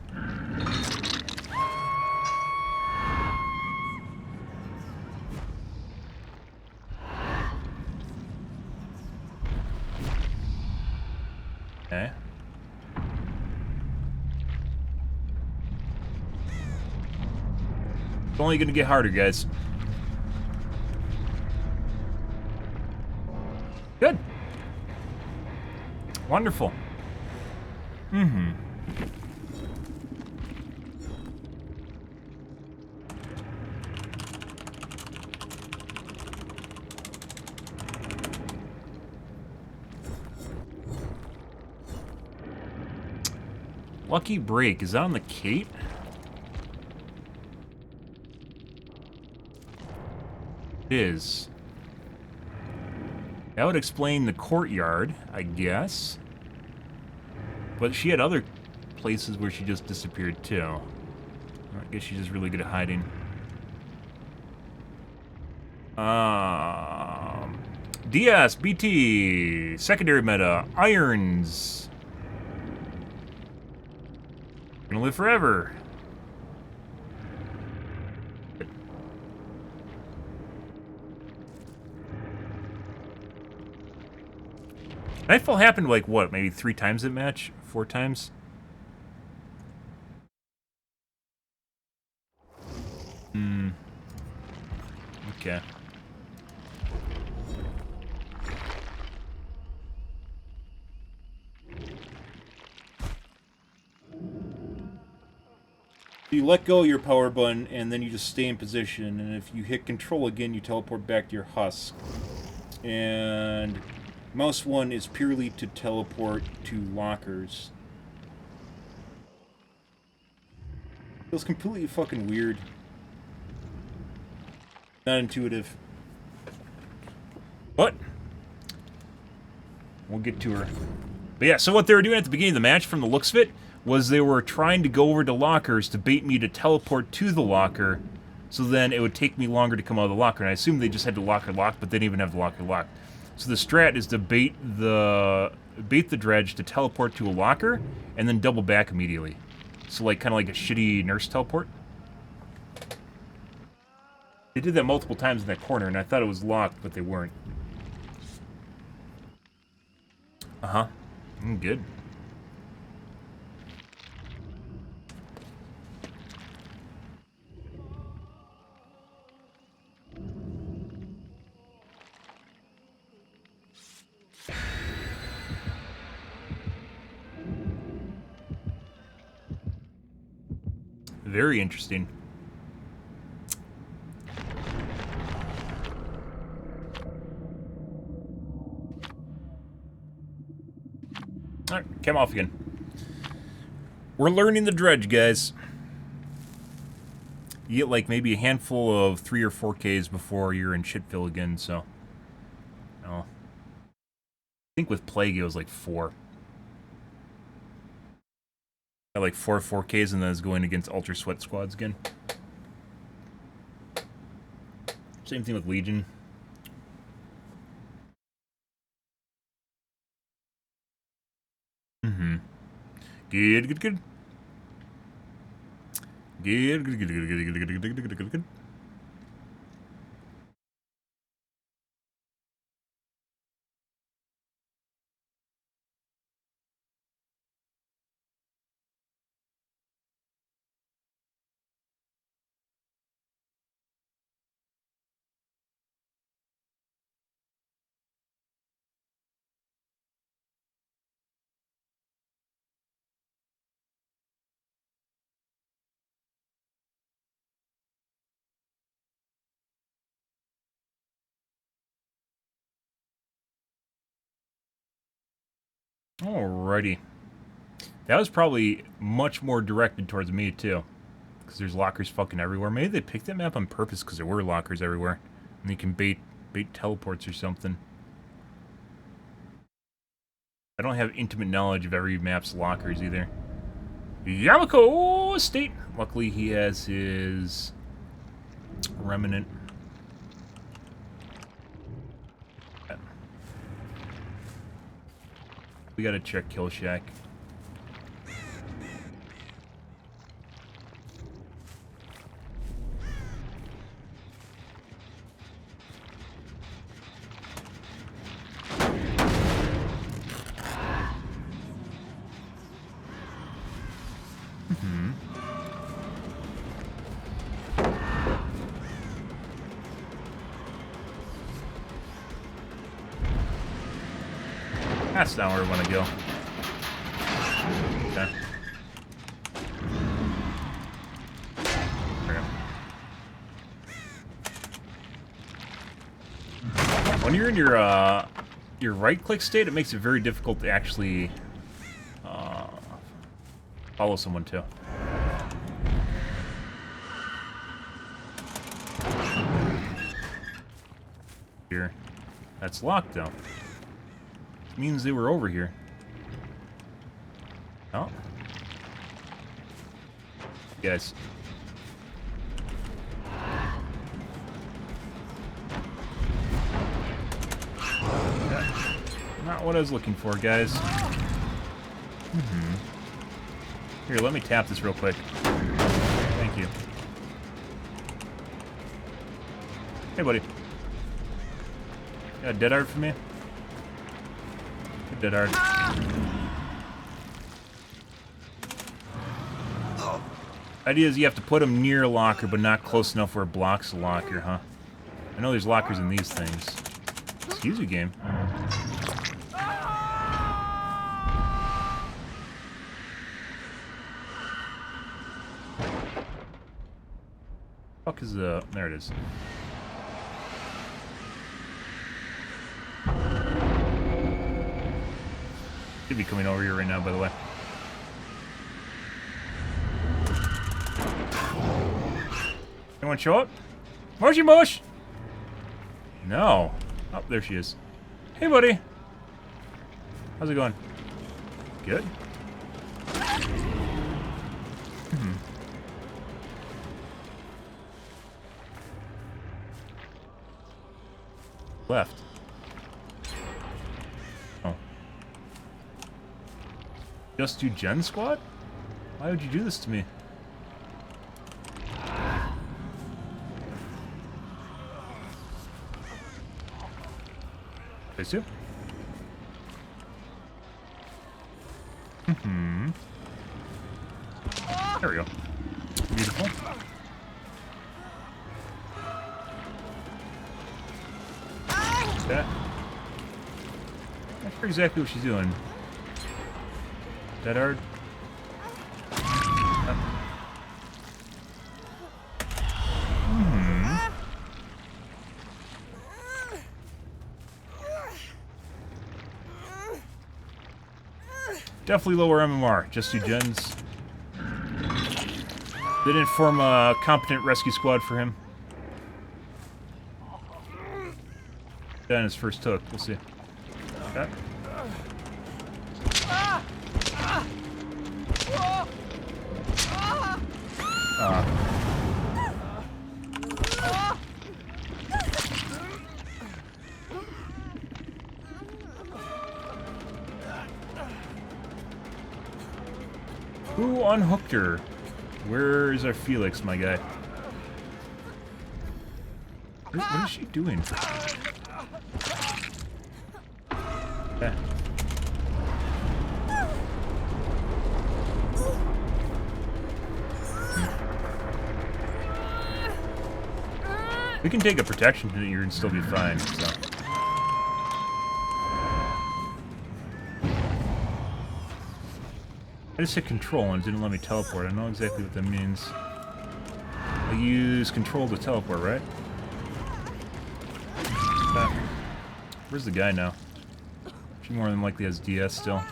Okay. It's only gonna get harder, guys. Good. Wonderful. Mm-hmm. Lucky break. Is that on the Kate? It is. That would explain the courtyard, I guess. But she had other places where she just disappeared too. I guess she's just really good at hiding. DS, BT, secondary meta, irons. Gonna live forever. Nightfall happened like what, maybe 3 times that match? 4 times? Okay. You let go of your power button, and then you just stay in position, and if you hit control again, you teleport back to your husk. And mouse 1 is purely to teleport to lockers. Feels completely fucking weird. Not intuitive. But we'll get to her. But yeah, so what they were doing at the beginning of the match, from the looks of it, was they were trying to go over to lockers to bait me to teleport to the locker, so then it would take me longer to come out of the locker. And I assumed they just had the locker locked, but they didn't even have the locker locked. So the strat is to bait the dredge to teleport to a locker, and then double back immediately. So like kind of like a shitty nurse teleport. They did that multiple times in that corner, and I thought it was locked, but they weren't. Uh-huh. Good. Very interesting. Alright, came off again. We're learning the dredge, guys. You get like maybe a handful of 3 or 4Ks before you're in shitville again, so. Oh. I think with Plague it was like 4. Got like 4Ks and then it's going against Ultra Sweat Squads again. Same thing with Legion. Mm-hmm. Good, good, good. Good, good, good, good, good, good, good, good, good, good, good. Alrighty. That was probably much more directed towards me, too. Because there's lockers fucking everywhere. Maybe they picked that map on purpose because there were lockers everywhere. And you can bait teleports or something. I don't have intimate knowledge of every map's lockers either. Yamako State! Luckily he has his remnant. We gotta check Kill Shack. That's not where we want to go. Okay. When you're in your right-click state, it makes it very difficult to actually follow someone too. Here, that's locked though. Means they were over here. Oh. Guys. Not what I was looking for, guys. Here, let me tap this real quick. Thank you. Hey, buddy. Got a dead art for me? Dead art. Idea is you have to put them near a locker, but not close enough where it blocks the locker, huh? I know there's lockers in these things. Excuse you, game. Fuck is the... There it is. Should be coming over here right now, by the way. Anyone show up? Mushy mush! No. Oh, there she is. Hey, buddy. How's it going? Good? Left. Oh. Just do Gen Squad? Why would you do this to me? Phase 2? There we go. Beautiful. Okay. Not sure exactly what she's doing. Dead hard. Definitely lower MMR, just do gens. They didn't form a competent rescue squad for him. Then his first hook, we'll see. Okay. Who unhooked her? Where is our Felix, my guy? What is she doing? Okay. We can take a protection here and still be fine, so. I just hit control and it didn't let me teleport. I know exactly what that means. I use control to teleport, right? Okay. Where's the guy now? She more than likely has DS still.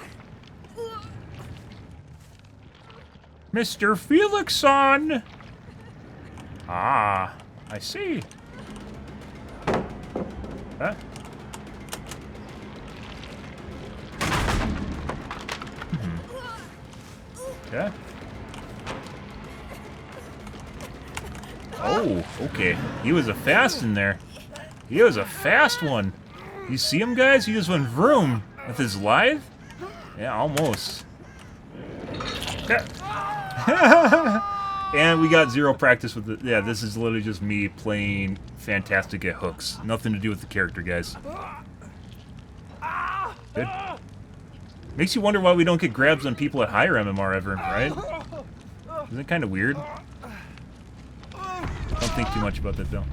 Mr. Felixson! Ah, I see. Huh? Okay. Oh, okay. He was a fast in there. He was a fast one. You see him, guys? He just went vroom with his live. Yeah, almost. And we got 0 practice with it. Yeah, this is literally just me playing fantastic at hooks. Nothing to do with the character, guys. Good. Makes you wonder why we don't get grabs on people at higher MMR ever, right? Isn't it kind of weird? Don't think too much about that, though.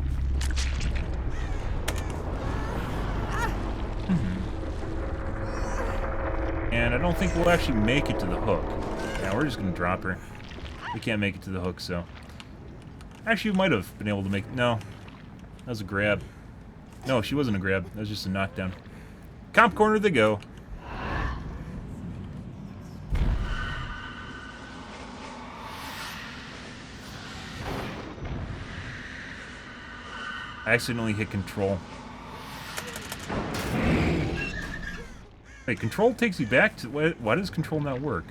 And I don't think we'll actually make it to the hook. Yeah, we're just going to drop her. We can't make it to the hook, so... Actually, we might have been able to make... No. That was a grab. No, she wasn't a grab. That was just a knockdown. Comp corner they go. I accidentally hit control. Wait, control takes you back to... Why does control not work?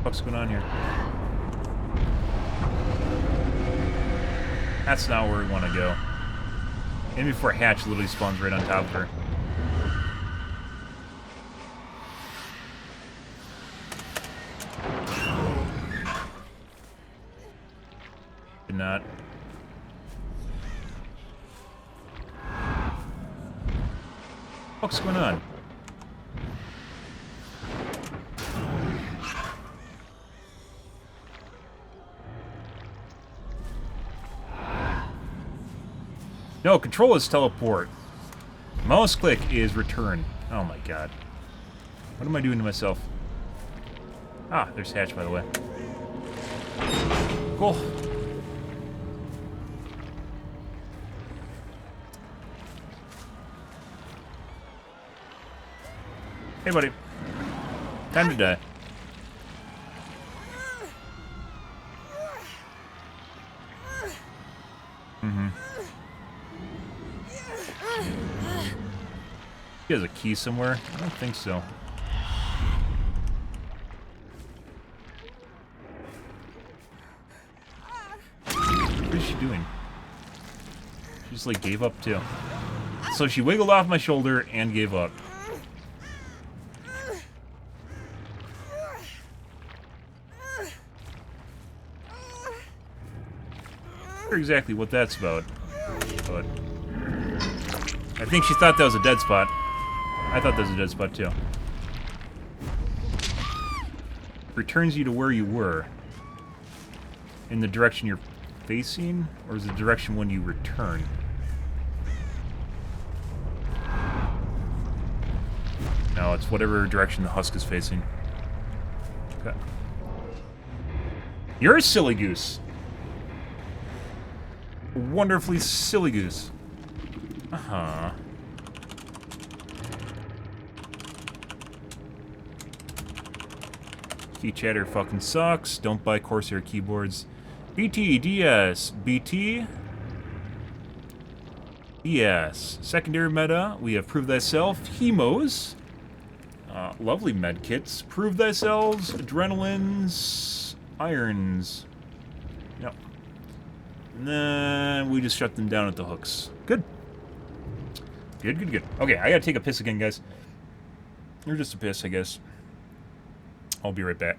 What's going on here? That's not where we want to go. Maybe before Hatch literally spawns right on top of her. Did not. What's going on? No, control is teleport. Mouse click is return. Oh my god. What am I doing to myself? Ah, there's Hatch, by the way. Cool. Hey, buddy. Time to die. Mm-hmm. He has a key somewhere? I don't think so. What is she doing? She just like gave up too. So she wiggled off my shoulder and gave up. Not sure exactly what that's about, but I think she thought that was a dead spot. I thought that was a dead spot too. Returns you to where you were. In the direction you're facing? Or is it the direction when you return? No, it's whatever direction the husk is facing. Okay. You're a silly goose. A wonderfully silly goose. Uh-huh. Key chatter fucking sucks. Don't buy Corsair keyboards. BT, DS, BT. DS. Secondary meta, we have Prove Thyself, Hemos. Lovely med kits. Prove Thyself, Adrenalines, Irons. Yep. And then we just shut them down at the hooks. Good. Good, good, good. Okay, I gotta take a piss again, guys. Or just a piss, I guess. I'll be right back.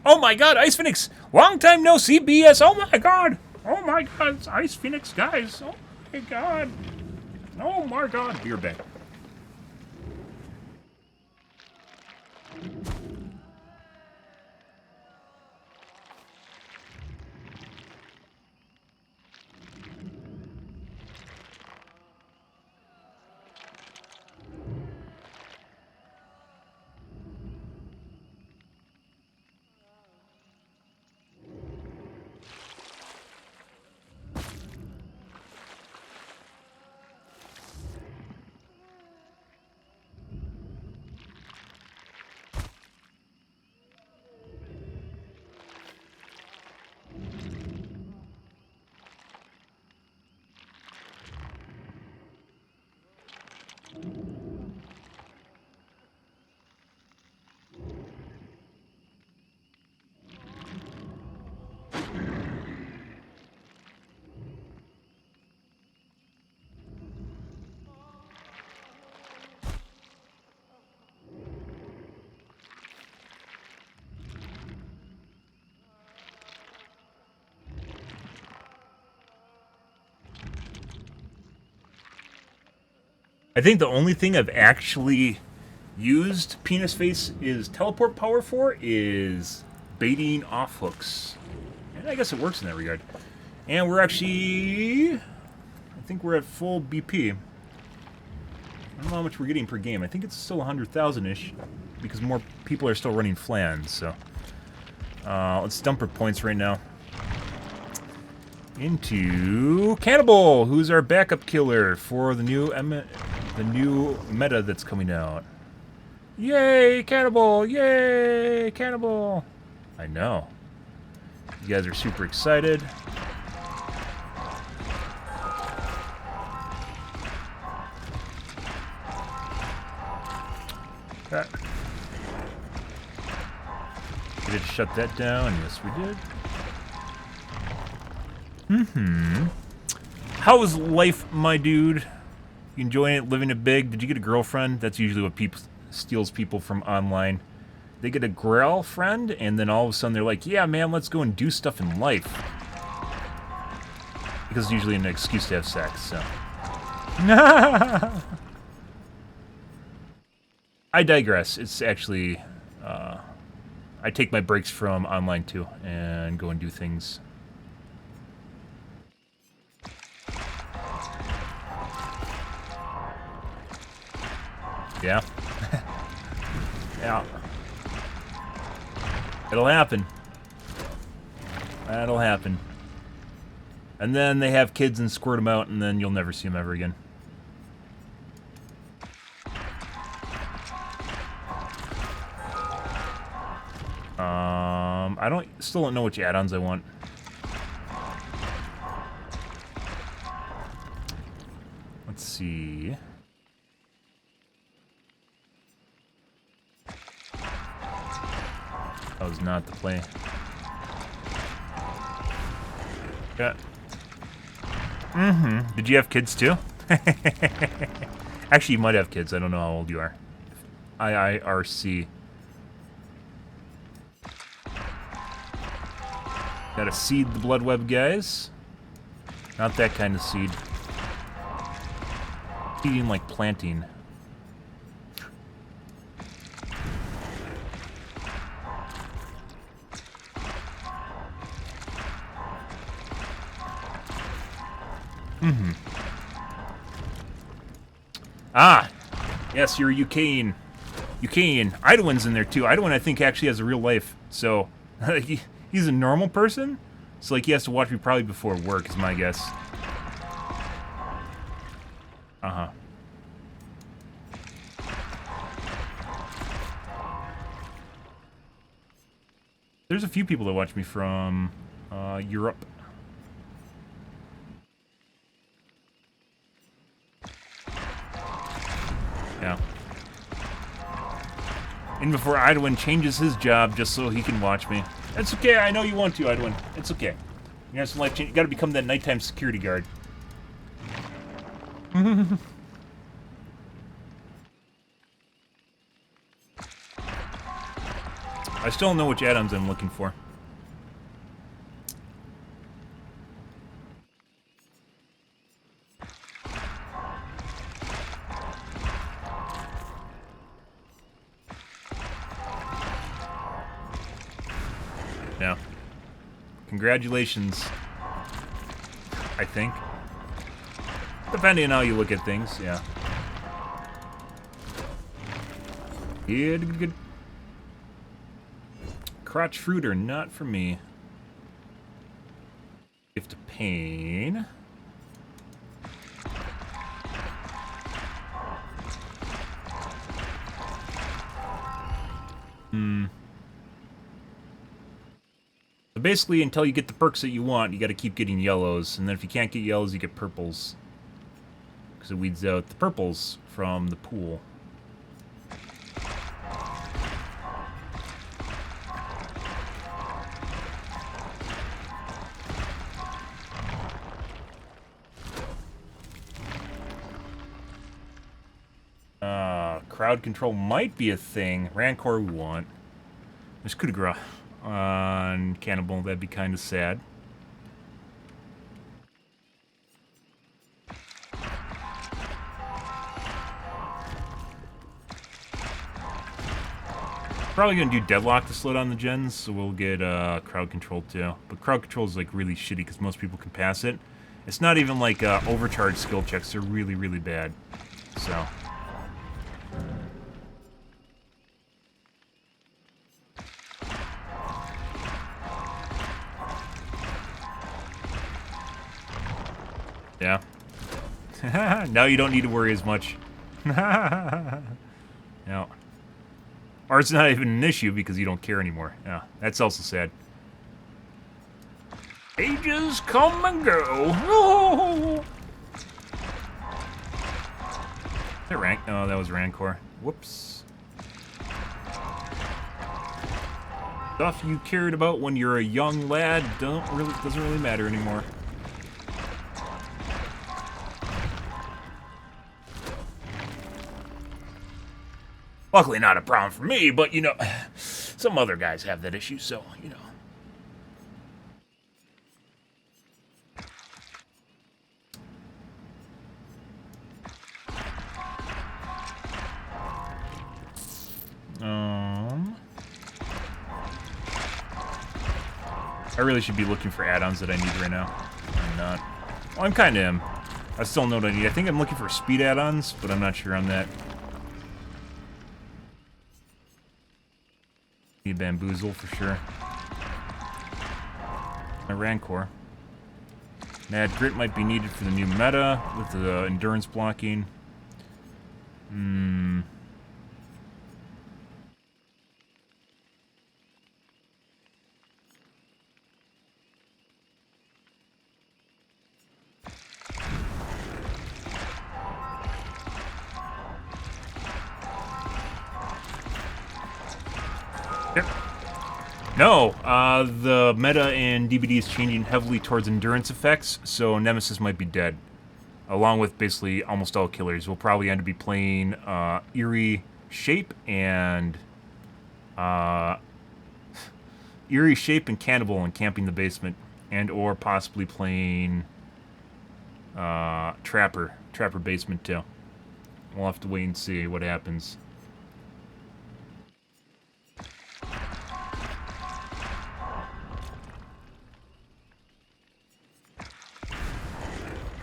Oh my god, Ice Phoenix! Long time no see, BS! Oh my god! Oh my god, it's Ice Phoenix, guys! Oh my god! Oh my god! Be right back. I think the only thing I've actually used Penis Face is teleport power for is baiting off hooks. And I guess it works in that regard. And we're actually... I think we're at full BP. I don't know how much we're getting per game. I think it's still 100,000-ish. Because more people are still running flans, so... let's dump our points right now. Into Cannibal, who's our backup killer for the new meta that's coming out. Yay, Cannibal! Yay, Cannibal! I know. You guys are super excited. Okay. We did shut that down. Yes, we did. How is life, my dude? You enjoying it, living it big? Did you get a girlfriend? That's usually what steals people from online. They get a girlfriend, and then all of a sudden they're like, yeah, man, let's go and do stuff in life. Because it's usually an excuse to have sex, so. I digress. It's actually... I take my breaks from online, too, and go and do things. Yeah. Yeah. It'll happen. That'll happen. And then they have kids and squirt them out, and then you'll never see them ever again. I still don't know which add-ons I want. Let's see. That was not the play. Yeah. Did you have kids too? Actually, you might have kids. I don't know how old you are. IIRC. Gotta seed the blood web, guys. Not that kind of seed. Seeding like planting. Ah! Yes, you're Ukraine. Idwin's in there too. Idwin, I think, actually has a real life. So, he's a normal person. So, like, he has to watch me probably before work, is my guess. Uh-huh. There's a few people that watch me from Europe. Yeah. And before Idwin changes his job just so he can watch me. It's okay, I know you want to, Idwin. It's okay. You have some life change. You gotta become that nighttime security guard. I still don't know which add-ons I'm looking for. Yeah. Congratulations. I think. Depending on how you look at things, yeah. Good. Crotch fruit are not for me. Gift of pain. So basically, until you get the perks that you want, you gotta keep getting yellows. And then if you can't get yellows, you get purples. Because it weeds out the purples from the pool. Crowd control might be a thing. Rancor we want. There's coup de grace on Cannibal. That'd be kind of sad. Probably gonna do deadlock to slow down the gens, so we'll get crowd control too. But crowd control is like really shitty because most people can pass it. It's not even like overcharged skill checks. They're really, really bad. So. Yeah. Now you don't need to worry as much. Yeah. Or it's not even an issue because you don't care anymore. Yeah, that's also sad. Ages come and go. Oh. Is that rank? Oh, that was Rancor. Whoops. Stuff you cared about when you're a young lad doesn't really matter anymore. Luckily not a problem for me, but, you know, some other guys have that issue, so, you know. I really should be looking for add-ons that I need right now. I'm not. Well, I'm kind of am. I still know what I need. I think I'm looking for speed add-ons, but I'm not sure on that. Need Bamboozle for sure. My Rancor. Mad Grit might be needed for the new meta with the endurance blocking. No, the meta in DBD is changing heavily towards endurance effects, so Nemesis might be dead. Along with basically almost all killers. We'll probably end up be playing Eerie Shape and Eerie Shape and Cannibal and camping the basement. And or possibly playing Trapper Basement too. We'll have to wait and see what happens.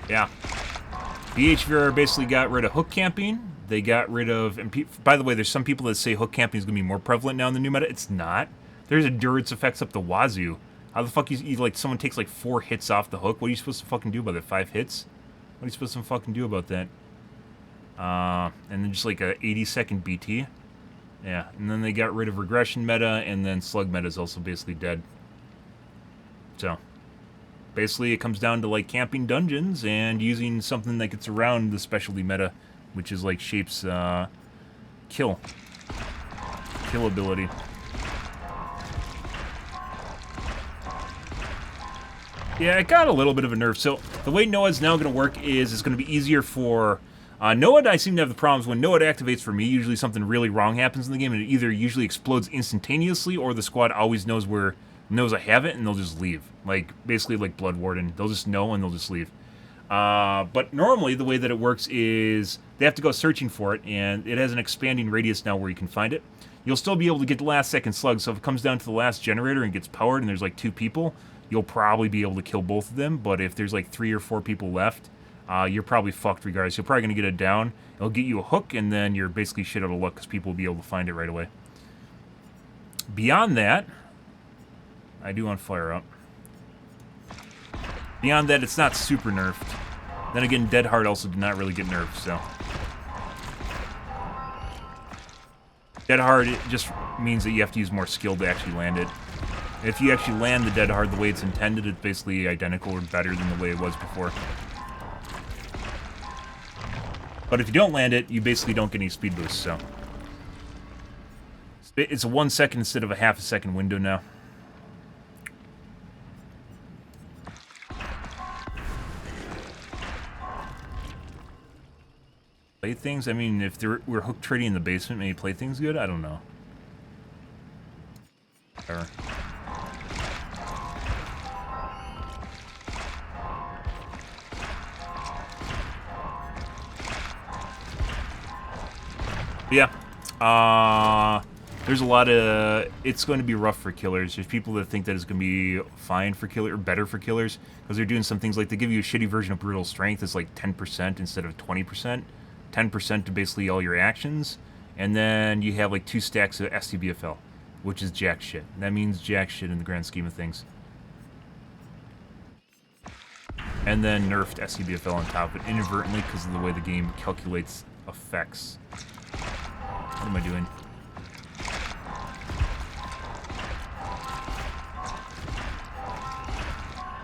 Yeah. BHVR basically got rid of hook camping. They got rid of... And by the way, there's some people that say hook camping is going to be more prevalent now in the new meta. It's not. There's endurance effects up the wazoo. How the fuck you like, someone takes like 4 hits off the hook? What are you supposed to fucking do about that? 5 hits? What are you supposed to fucking do about that? And then just like a 80-second BT. Yeah. And then they got rid of regression meta, and then slug meta is also basically dead. So... basically, it comes down to, like, camping dungeons and using something that gets around the specialty meta, which is, like, Shape's, kill ability. Yeah, it got a little bit of a nerf. So, the way NOAD's now going to work is it's going to be easier for... NOAD, I seem to have the problems when NOAD activates for me, usually something really wrong happens in the game, and it either usually explodes instantaneously, or the squad always knows I have it, and they'll just leave. Like, basically like Blood Warden. They'll just know, and they'll just leave. But normally, the way that it works is they have to go searching for it, and it has an expanding radius now where you can find it. You'll still be able to get the last second slug, so if it comes down to the last generator and gets powered and there's like 2 people, you'll probably be able to kill both of them, but if there's like 3 or 4 people left, you're probably fucked regardless. You're probably going to get it down, it'll get you a hook, and then you're basically shit out of luck because people will be able to find it right away. Beyond that... I do want fire up. Beyond that, it's not super nerfed. Then again, Dead Hard also did not really get nerfed, so. Dead Hard, it just means that you have to use more skill to actually land it. If you actually land the Dead Hard the way it's intended, it's basically identical or better than the way it was before. But if you don't land it, you basically don't get any speed boosts, so. It's a 1 second instead of a half a second window now. Playthings? I mean, if we're hook trading in the basement, maybe playthings good? I don't know. Whatever. Yeah. There's a lot of... It's going to be rough for killers. There's people that think that it's going to be fine for killer, or better for killers, because they're doing some things like they give you a shitty version of brutal strength. It's like 10% instead of 20%. 10% to basically all your actions, and then you have like 2 stacks of STBFL, which is jack shit. That means jack shit in the grand scheme of things. And then nerfed STBFL on top of it inadvertently because of the way the game calculates effects. What am I doing?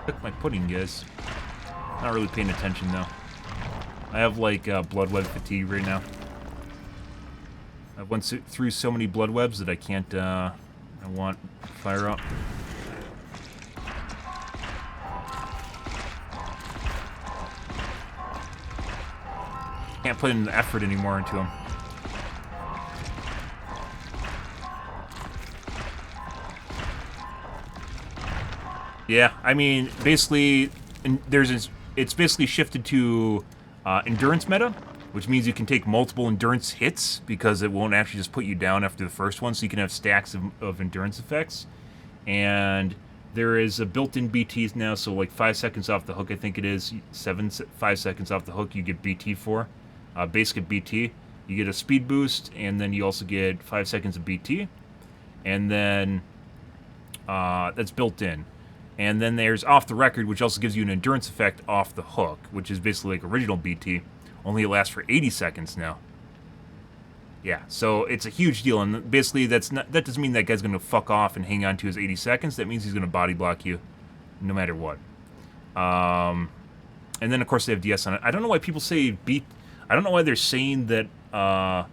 Took my pudding, guys. Not really paying attention though. I have like blood web fatigue right now. I've went through so many blood webs that I can't. I want fire up. Can't put in the effort anymore into them. Yeah, I mean, basically, it's basically shifted to endurance meta, which means you can take multiple endurance hits because it won't actually just put you down after the first one, so you can have stacks of endurance effects. And there is a built-in BT now, so like 5 seconds off the hook, I think it is, 5 seconds off the hook, you get BT for. Basic BT. You get a speed boost, and then you also get 5 seconds of BT. And then that's built in. And then there's off the record, which also gives you an endurance effect off the hook, which is basically like original BT. Only it lasts for 80 seconds now. Yeah, so it's a huge deal, and basically that doesn't mean that guy's going to fuck off and hang on to his 80 seconds. That means he's going to body block you no matter what. And then, of course, they have DS on it. I don't know why people say beat... I don't know why they're saying that off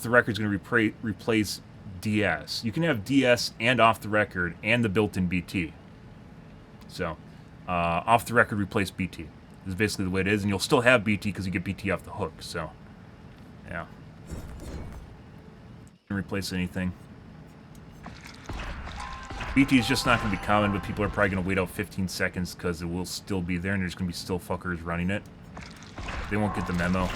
the record is going to replace DS. You can have DS and off the record and the built-in BT. So, off the record replace BT. This is basically the way it is, and you'll still have BT because you get BT off the hook. So, yeah. Can replace anything. BT is just not going to be common, but people are probably going to wait out 15 seconds because it will still be there, and there's going to be still fuckers running it. They won't get the memo.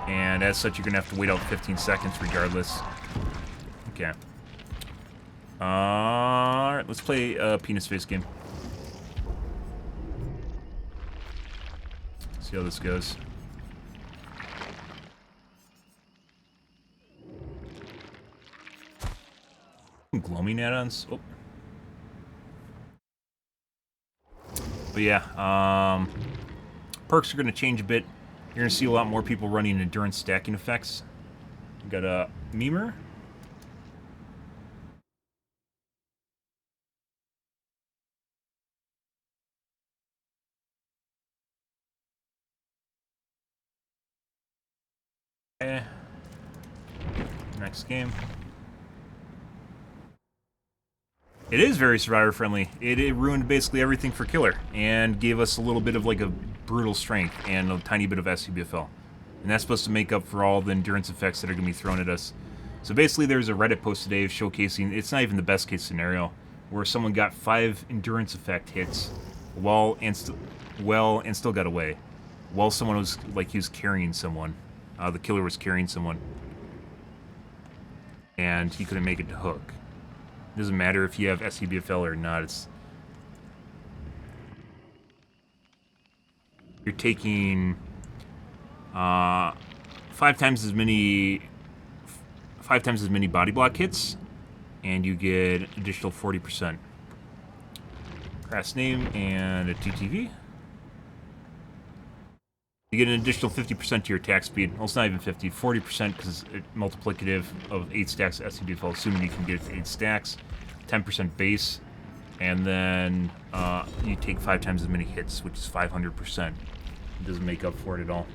And as such, you're going to have to wait out 15 seconds regardless. Okay. Alright, let's play a penis face game. See how this goes. Gloaming add-ons. Oh. But yeah, perks are going to change a bit. You're going to see a lot more people running endurance stacking effects. We got a memer. Okay. Next game. It is very survivor friendly. It ruined basically everything for killer and gave us a little bit of like a brutal strength and a tiny bit of SCBFL. And that's supposed to make up for all the endurance effects that are going to be thrown at us. So basically there's a Reddit post today showcasing, it's not even the best case scenario, where someone got 5 endurance effect hits and still got away. While someone was, like, he was carrying someone. The killer was carrying someone. And he couldn't make it to hook. It doesn't matter if you have SCBFL or not, you're taking 5 times as many body block hits, and you get additional 40%. Crass name and a TTV. You get an additional 50% to your attack speed. Well, it's not even 50, 40% because it's multiplicative of 8 stacks of SCBFL, assuming you can get it to 8 stacks. 10% base, and then you take 5 times as many hits, which is 500%. It doesn't make up for it at all.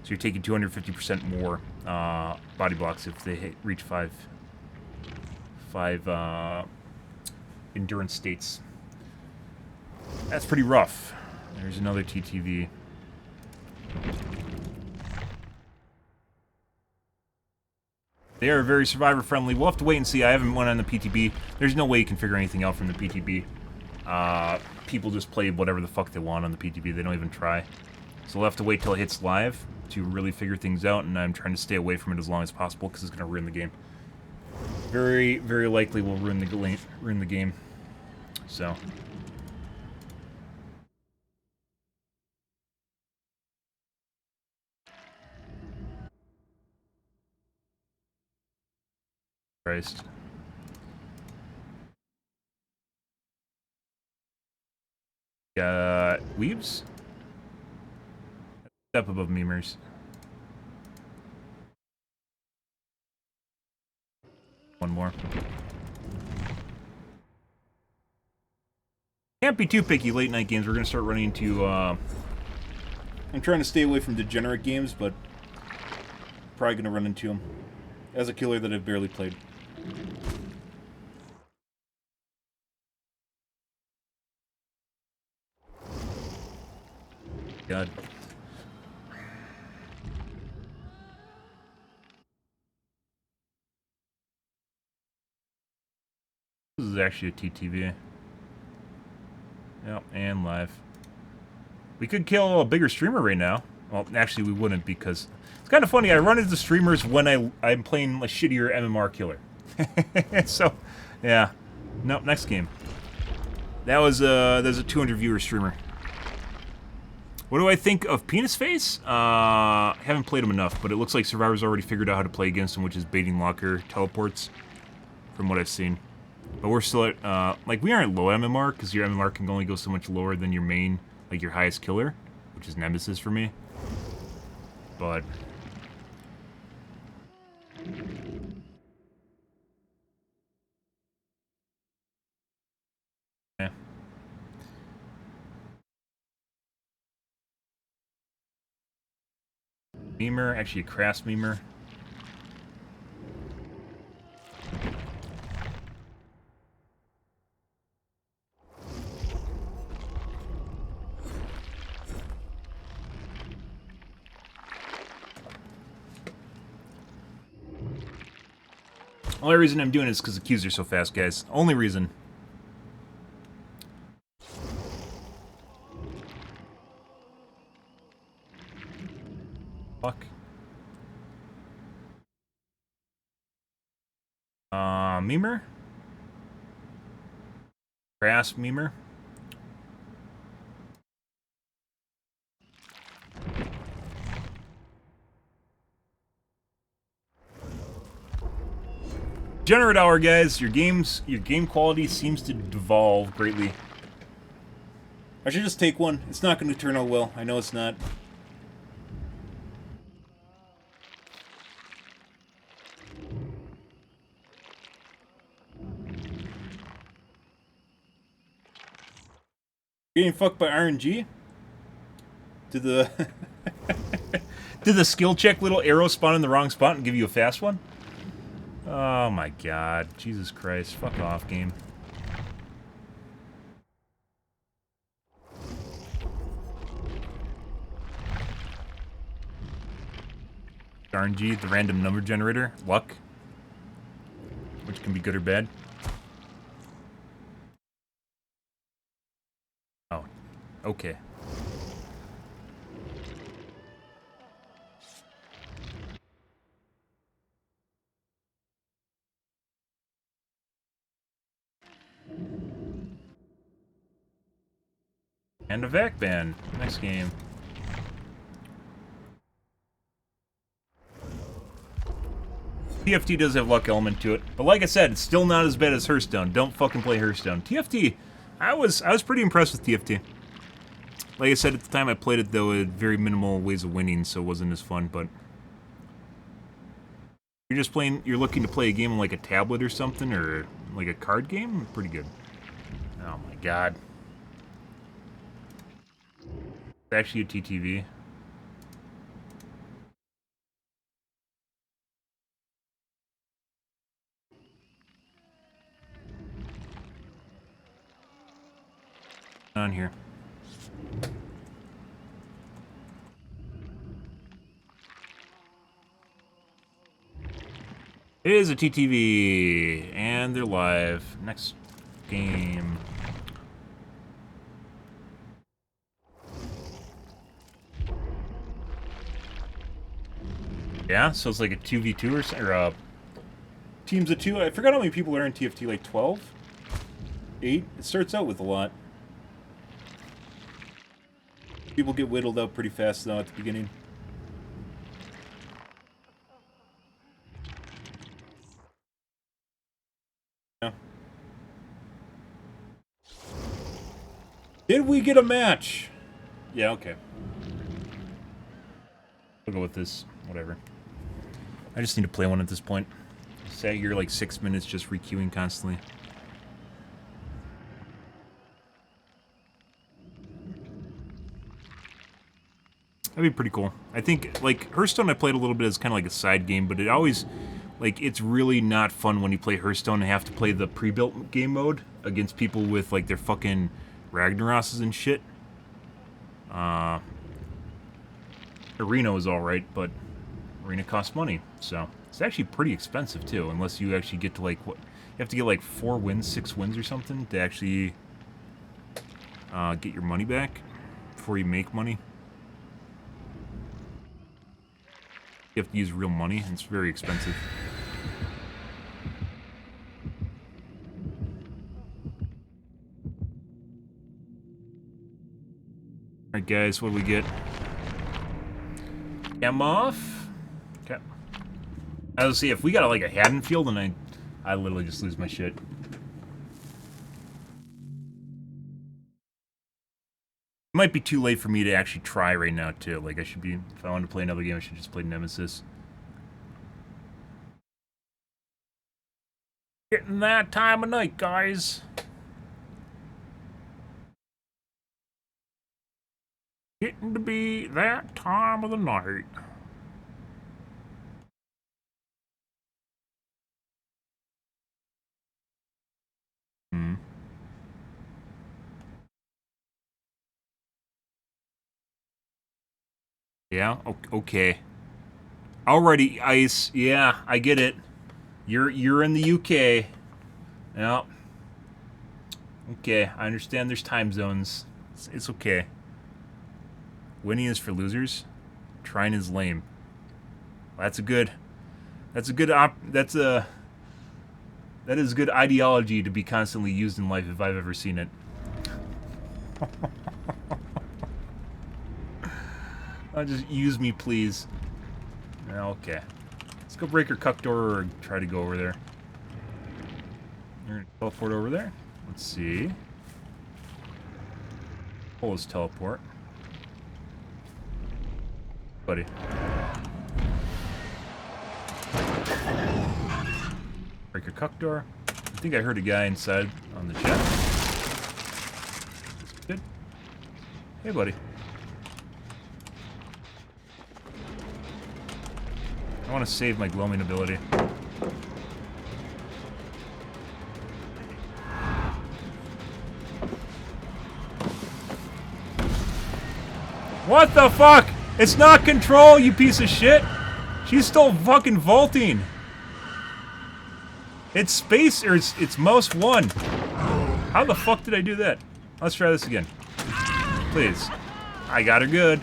So you're taking 250% more body blocks if they reach 5 endurance states. That's pretty rough. There's another TTV. They are very survivor friendly. We'll have to wait and see. I haven't went on the PTB. There's no way you can figure anything out from the PTB. People just play whatever the fuck they want on the PTB. They don't even try. So we'll have to wait till it hits live. to really figure things out, and I'm trying to stay away from it as long as possible because it's going to ruin the game. Very, very likely will ruin the game. So. Christ. Got weaves? Step above memers. One more. Can't be too picky late night games. We're going to start running into, I'm trying to stay away from degenerate games, but probably going to run into them. As a killer that I've barely played. God. This is actually a TTV. Yep, and live. We could kill a bigger streamer right now. Well, actually we wouldn't because it's kind of funny. I run into streamers when I'm playing a shittier MMR killer. So, yeah. Nope, next game. There's a 200 viewer streamer. What do I think of Penis Face? Haven't played him enough, but it looks like Survivor's already figured out how to play against him, which is baiting locker teleports, from what I've seen. But we're still at, like, we aren't low MMR, because your MMR can only go so much lower than your main, like, your highest killer, which is Nemesis for me. But... yeah. Memer, actually a crass memer. Only reason I'm doing it is because the queues are so fast, guys. Only reason. Fuck. Memer? Crass memer? Generate hour, guys. Your game quality seems to devolve greatly. I should just take one. It's not going to turn out well. I know it's not. Getting fucked by RNG? Did the... Did the skill check little arrow spawn in the wrong spot and give you a fast one? Oh my god. Jesus Christ. Fuck off, game. RNG, the random number generator. Luck. Which can be good or bad. Oh. Okay. And a vac ban. Next game. TFT does have luck element to it, but like I said, it's still not as bad as Hearthstone. Don't fucking play Hearthstone. TFT, I was pretty impressed with TFT. Like I said at the time I played it, though, it had very minimal ways of winning, so it wasn't as fun. But you're looking to play a game on like a tablet or something, or like a card game. Pretty good. Oh my god. It's actually a TTV. On here. It is a TTV, and they're live. Next game. Yeah, so it's like a 2v2 or teams of 2. I forgot how many people are in TFT, like 12? 8? It starts out with a lot. People get whittled out pretty fast, though, at the beginning. Yeah. Did we get a match? Yeah, okay. We'll go with this. Whatever. I just need to play one at this point. Sat here like 6 minutes just requeuing constantly. That'd be pretty cool. I think, like, Hearthstone I played a little bit as kind of like a side game, but it always, like, it's really not fun when you play Hearthstone and have to play the pre-built game mode against people with, like, their fucking Ragnarosses and shit. Arena was alright, but Arena costs money, so it's actually pretty expensive, too, unless you actually get to, like, what, you have to get, like, 4 wins, 6 wins or something to actually get your money back before you make money. You have to use real money, and it's very expensive. Alright guys, what do we get? Cam off. Okay. I was see if we got like a Haddonfield and I literally just lose my shit. It might be too late for me to actually try right now too. Like I should be, if I wanted to play another game, I should just play Nemesis. Getting that time of night, guys. Getting to be that time of the night. Hmm. Yeah, okay. Alrighty, Ice. Yeah, I get it. You're in the UK. Yeah. Okay, I understand there's time zones. It's okay. Winning is for losers. Trying is lame. That is good ideology to be constantly used in life if I've ever seen it. Just use me, please. Okay. Let's go break her cuck door or try to go over there. We're gonna teleport over there. Let's see. Pull his teleport. Buddy. Break a cuck door. I think I heard a guy inside on the chat. Good. Hey, buddy. I want to save my gloaming ability. What the fuck? It's not control, you piece of shit! She's still fucking vaulting! It's space, or it's mouse 1. How the fuck did I do that? Let's try this again. Please. I got her good.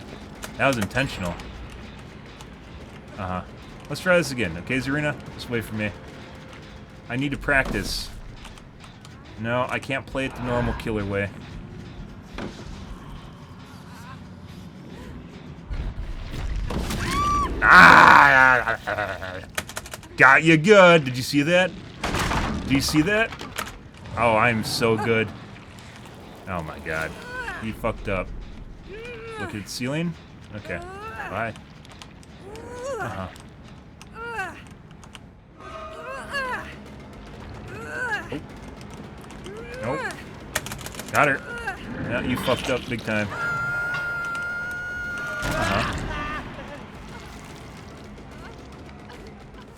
That was intentional. Uh-huh. Let's try this again, okay, Zarina? Just wait for me. I need to practice. No, I can't play it the normal killer way. Ah! Got you good. Did you see that? Do you see that? Oh, I'm so good. Oh my god. He fucked up. Look at the ceiling. Okay. Bye. Uh-huh. Oh. Nope. Got her. Yeah, you fucked up big time. Uh-huh.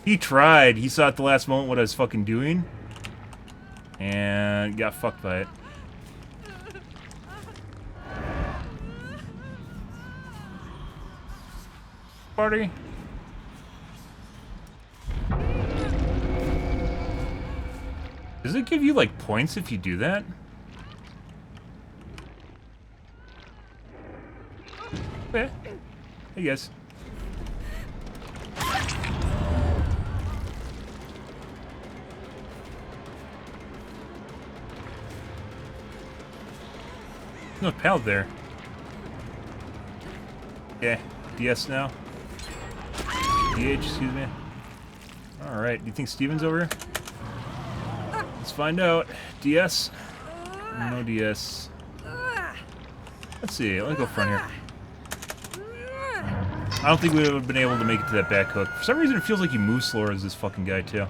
He tried. He saw at the last moment what I was fucking doing. And got fucked by it. Party. Does it give you, like, points if you do that? Eh. I guess. No pal there. Okay, DS now. DH, excuse me. Alright, do you think Steven's over here? Let's find out. DS? No DS. Let's see, let me go front here. I don't think we would have been able to make it to that back hook. For some reason it feels like he moves slower as this fucking guy too.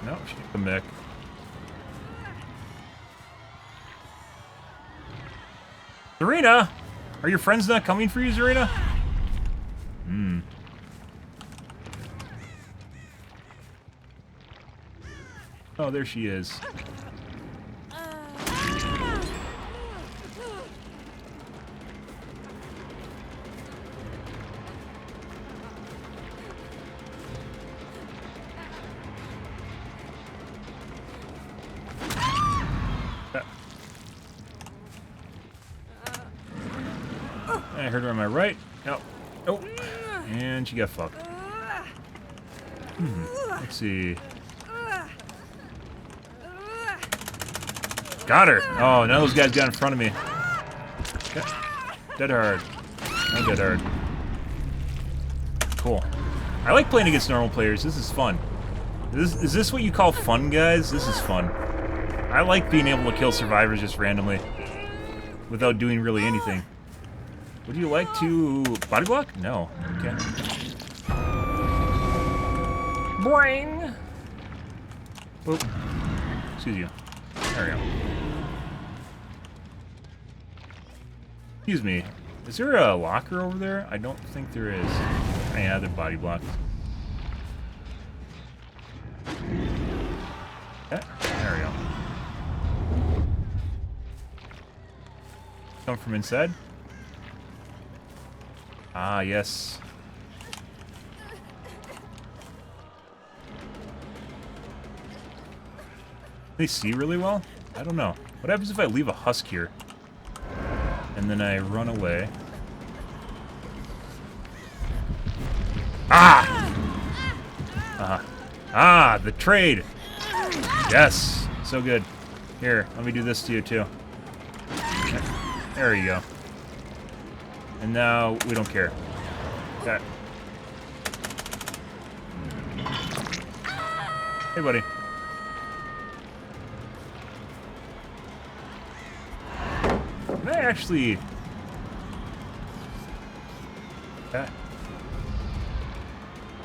No, she can't come back. Zarina! Are your friends not coming for you, Zarina? Hmm. Oh, there she is. I heard her on my right. Oh. Oh. And she got fucked. Let's see. Got her. Oh, now those guys got in front of me. Dead hard. No dead hard. Cool. I like playing against normal players. This is fun. Is this what you call fun, guys? This is fun. I like being able to kill survivors just randomly. Without doing really anything. Would you like to body block? No. Okay. Boing! Boop. Excuse you. There we go. Excuse me. Is there a locker over there? I don't think there is. Oh, yeah, they're body blocked. Yeah, there we go. Come from inside? Ah, yes. They see really well? I don't know. What happens if I leave a husk here? And then I run away. Ah! Ah, the trade! Yes! So good. Here, let me do this to you too. There you go. And now we don't care. Okay. Hey, buddy. Can I actually... Okay.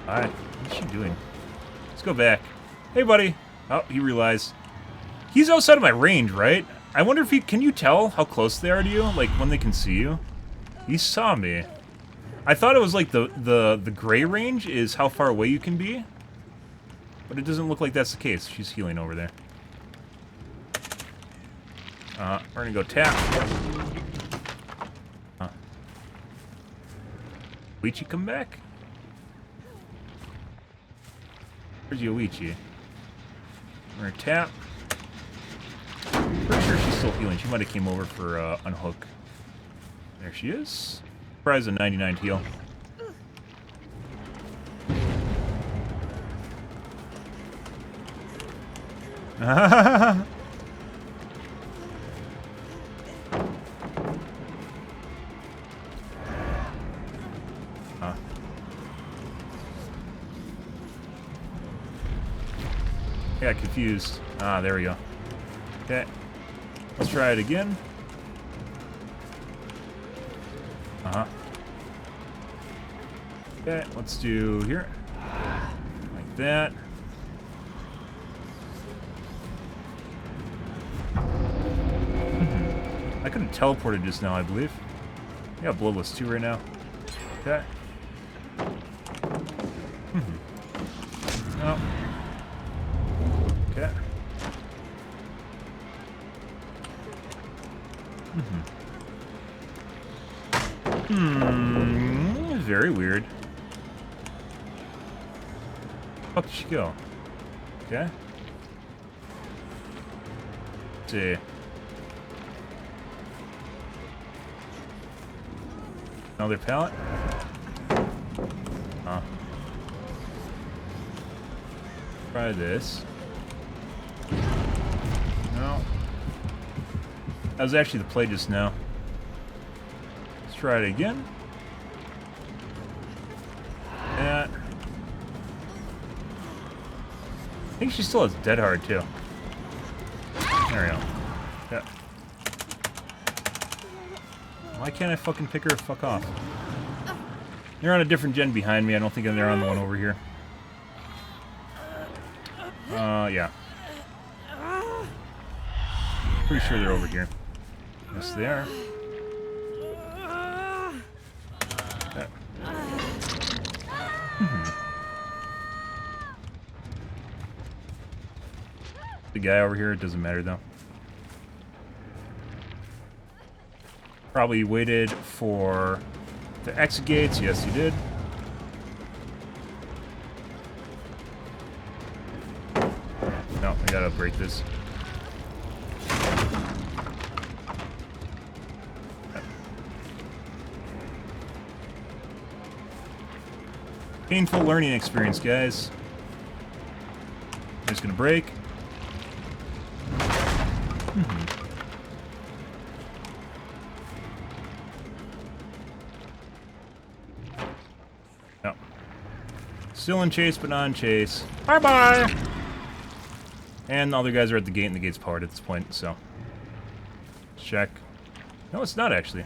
Alright, what's she doing? Let's go back. Hey, buddy. Oh, he realized. He's outside of my range, right? I wonder if he... Can you tell how close they are to you? Like, when they can see you? He saw me. I thought it was like the gray range is how far away you can be. But it doesn't look like that's the case. She's healing over there. We're gonna go tap. Luigi come back? Where's Yoichi? We're gonna tap. Pretty sure she's still healing. She might have came over for unhook. There she is. Prize a 99 heal. I got confused. Ah, there we go. Okay. Let's try it again. Okay, let's do here. Like that. I could have teleported just now, I believe. I got bloodless too right now. Okay. Oh. Okay. Very weird. Where the fuck did she go? Okay. Let's see. Another pallet? Huh. Try this. No. That was actually the play just now. Let's try it again. Yeah. I think she still has dead hard too. There we go. Yeah. Why can't I fucking pick her? Fuck off. They're on a different gen behind me. I don't think they're on the one over here. Yeah. Pretty sure they're over here. Yes, they are. Yeah. The guy over here, it doesn't matter though. Probably waited for the exit gates. Yes, he did. No, I gotta break this. Painful learning experience, guys. I'm just gonna break. No. Still in chase, but not in chase. Bye-bye! And the other guys are at the gate, and the gate's powered at this point, so... check. No, it's not, actually.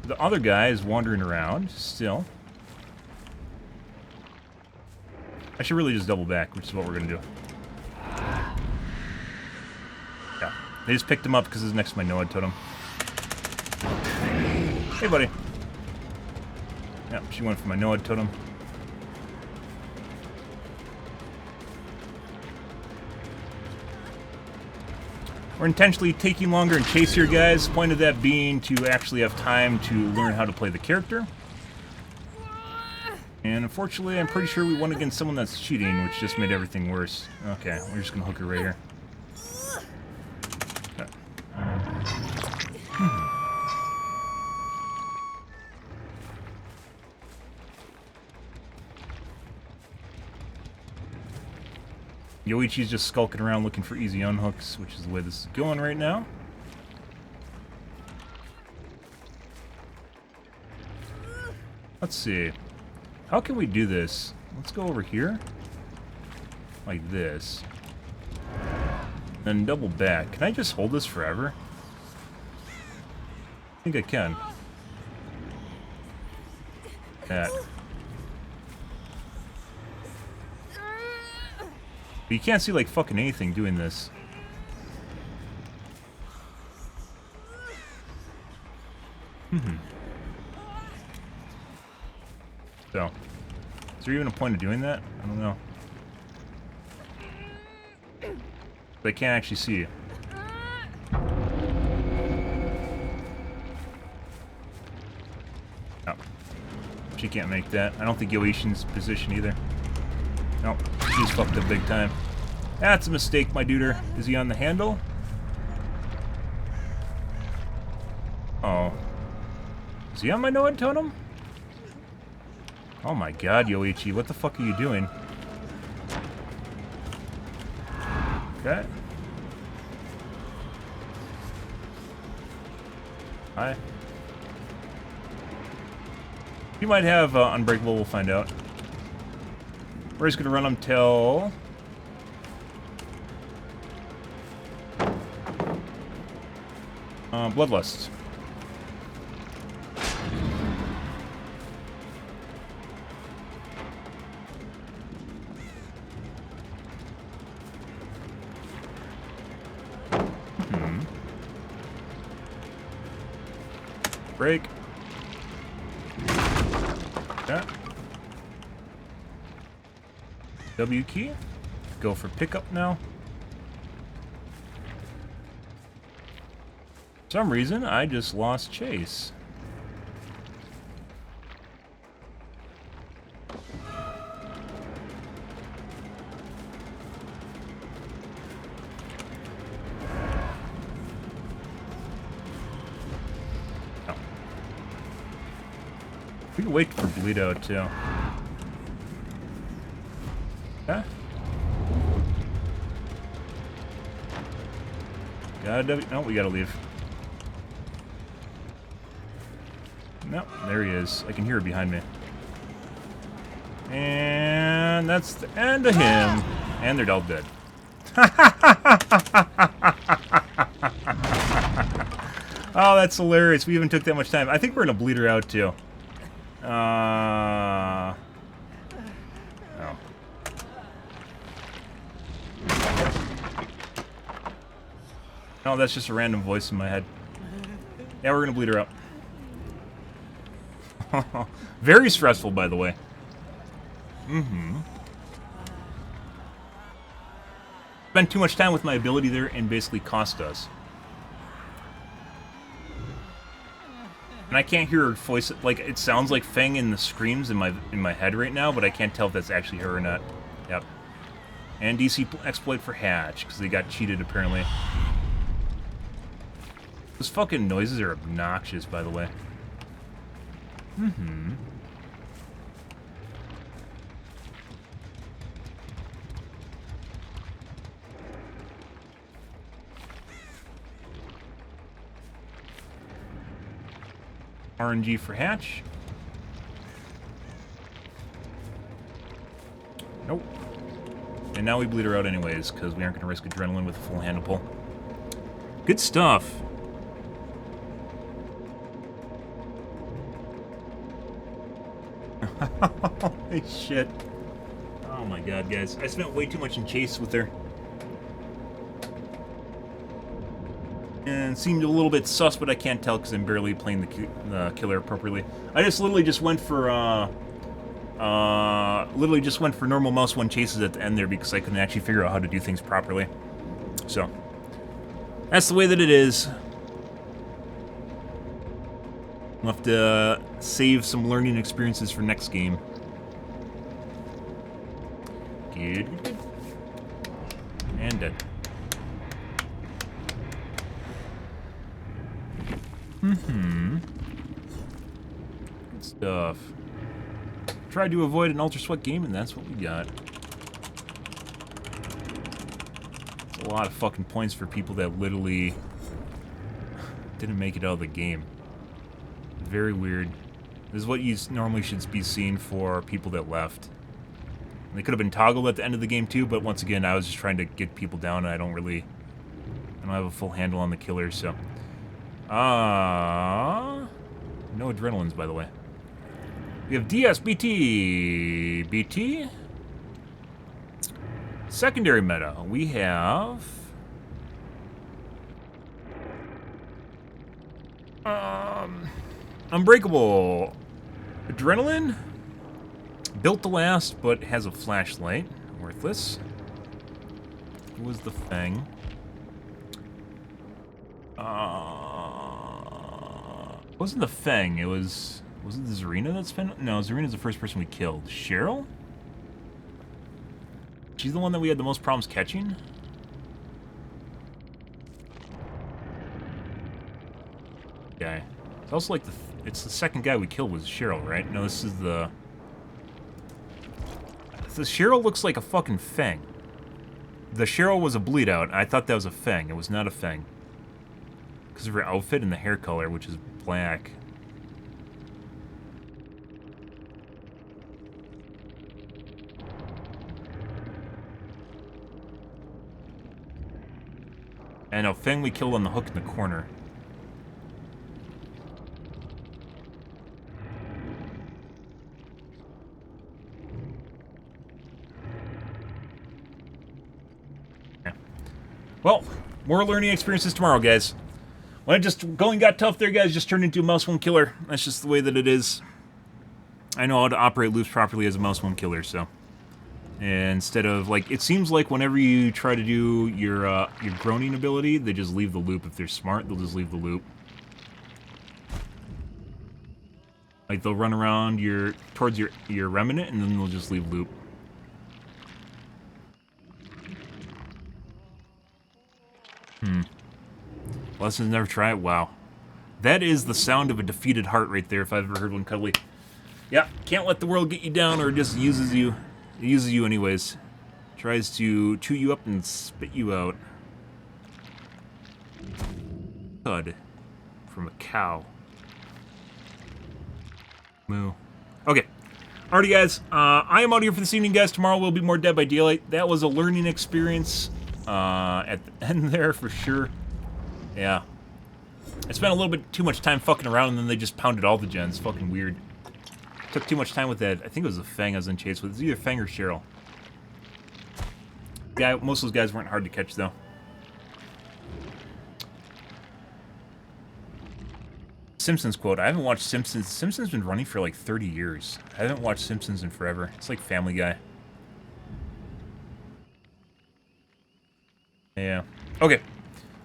The other guy is wandering around, still. I should really just double back, which is what we're gonna do. Yeah. They just picked him up because he's next to my Noah totem. Hey, buddy. Yeah, she went for my Noah totem. We're intentionally taking longer in chase here, guys. Point of that being to actually have time to learn how to play the character. And unfortunately, I'm pretty sure we won against someone that's cheating, which just made everything worse. Okay, we're just gonna hook her right here. Okay. Yoichi's just skulking around looking for easy unhooks, which is the way this is going right now. Let's see. How can we do this? Let's go over here. Like this. Then double back. Can I just hold this forever? I think I can. That. But you can't see like fucking anything doing this. So, is there even a point of doing that? I don't know. But I can't actually see you. Oh. She can't make that. I don't think Yoishin's position either. Nope. She's fucked up big time. That's a mistake, my duder. Is he on the handle? Oh. Is he on my Noah totem? Oh my god, Yoichi, what the fuck are you doing? Okay. Hi. You might have Unbreakable, we'll find out. We're just gonna run them till... Bloodlust. Break. Yeah. W key. Go for pickup now. For some reason, I just lost chase. We can wait for bleed out too. Huh? No, we gotta leave. No, there he is. I can hear it behind me. And that's the end of him. And they're all dead. Oh, that's hilarious. We even took that much time. I think we're gonna bleed her out too. Oh. No, that's just a random voice in my head. Yeah, we're gonna bleed her out. Very stressful, by the way. Spent too much time with my ability there and basically cost us. And I can't hear her voice. Like, it sounds like Feng in the screams in my head right now, but I can't tell if that's actually her or not. Yep. And DC exploit for Hatch, because they got cheated, apparently. Those fucking noises are obnoxious, by the way. RNG for Hatch. Nope. And now we bleed her out anyways, because we aren't going to risk adrenaline with a full handle pull. Good stuff. Holy shit. Oh my god, guys. I spent way too much in chase with her. And seemed a little bit sus, but I can't tell because I'm barely playing the killer appropriately. I just literally just went for normal mouse 1 chases at the end there because I couldn't actually figure out how to do things properly. So that's the way that it is. We'll have to save some learning experiences for next game. Good. And dead. Good stuff. Tried to avoid an Ultra Sweat game, and that's what we got. It's a lot of fucking points for people that literally didn't make it out of the game. Very weird. This is what you normally should be seeing for people that left. They could have been toggled at the end of the game too, but once again, I was just trying to get people down, and I don't have a full handle on the killers, so. No adrenalines, by the way. We have DSBT. BT. Secondary meta. We have... Unbreakable. Adrenaline. Built to last, but has a flashlight. Worthless. Who was the Fang? Wasn't the Fang, it was... Was it Zarina that's been... No, Zarina's the first person we killed. Cheryl? She's the one that we had the most problems catching? Guy. It's also like it's the second guy we killed was Cheryl, right? No, this is the... The Cheryl looks like a fucking Fang. The Cheryl was a bleed out. I thought that was a Fang. It was not a Fang. Because of her outfit and the hair color, which is black. And a Fang we killed on the hook in the corner. Yeah. Well, more learning experiences tomorrow, guys. When it just going got tough there, guys, just turned into a mouse 1 killer. That's just the way that it is. I know how to operate loops properly as a mouse 1 killer, so. And instead of, like, it seems like whenever you try to do your groaning ability, they just leave the loop. If they're smart, they'll just leave the loop. Like, they'll run around towards your remnant, and then they'll just leave loop. Lessons never try it. Wow. That is the sound of a defeated heart right there, if I've ever heard one, Cuddly. Yeah, can't let the world get you down, or it just uses you. It uses you anyways. Tries to chew you up and spit you out. Cud from a cow. Moo. Okay. Alrighty, guys. I am out here for this evening, guys. Tomorrow will be more Dead by Daylight. That was a learning experience at the end there for sure. Yeah. I spent a little bit too much time fucking around, and then they just pounded all the gens. Fucking weird. Took too much time with that. I think it was the Fang I was in chase with. It was either Fang or Cheryl. Yeah, most of those guys weren't hard to catch, though. Simpsons quote. I haven't watched Simpsons. Simpsons been running for like 30 years. I haven't watched Simpsons in forever. It's like Family Guy. Yeah. Okay.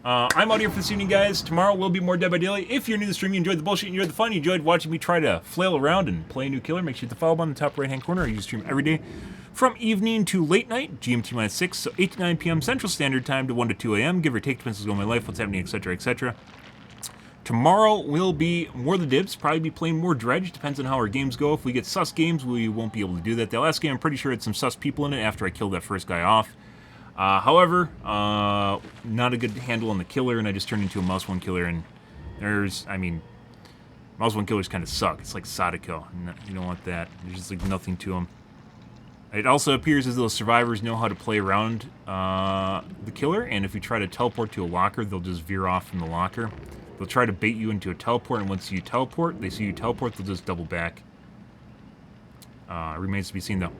I'm out here for this evening, guys. Tomorrow will be more Dead by Daylight. If you're new to the stream, you enjoyed the bullshit, you enjoyed the fun, you enjoyed watching me try to flail around and play a new killer, make sure you hit the follow button in the top right-hand corner. I use stream every day from evening to late night, GMT-6, so 8 to 9 p.m. Central Standard Time to 1 to 2 a.m. Give or take, depends on my life, what's happening, etc., etc. Tomorrow will be more the dibs, probably be playing more Dredge, depends on how our games go. If we get sus games, we won't be able to do that. The last game, I'm pretty sure had some sus people in it after I killed that first guy off. However, not a good handle on the killer, and I just turned into a mouse one killer, and mouse one killers kind of suck. It's like Sadako. You don't want that. There's just like nothing to them. It also appears as though survivors know how to play around the killer, and if you try to teleport to a locker, they'll just veer off from the locker. They'll try to bait you into a teleport, and once you teleport, they see you teleport, they'll just double back. Remains to be seen, though.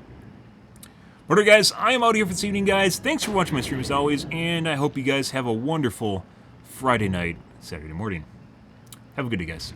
But alright, guys, I am out here for this evening, guys. Thanks for watching my stream as always, and I hope you guys have a wonderful Friday night, Saturday morning. Have a good day, guys.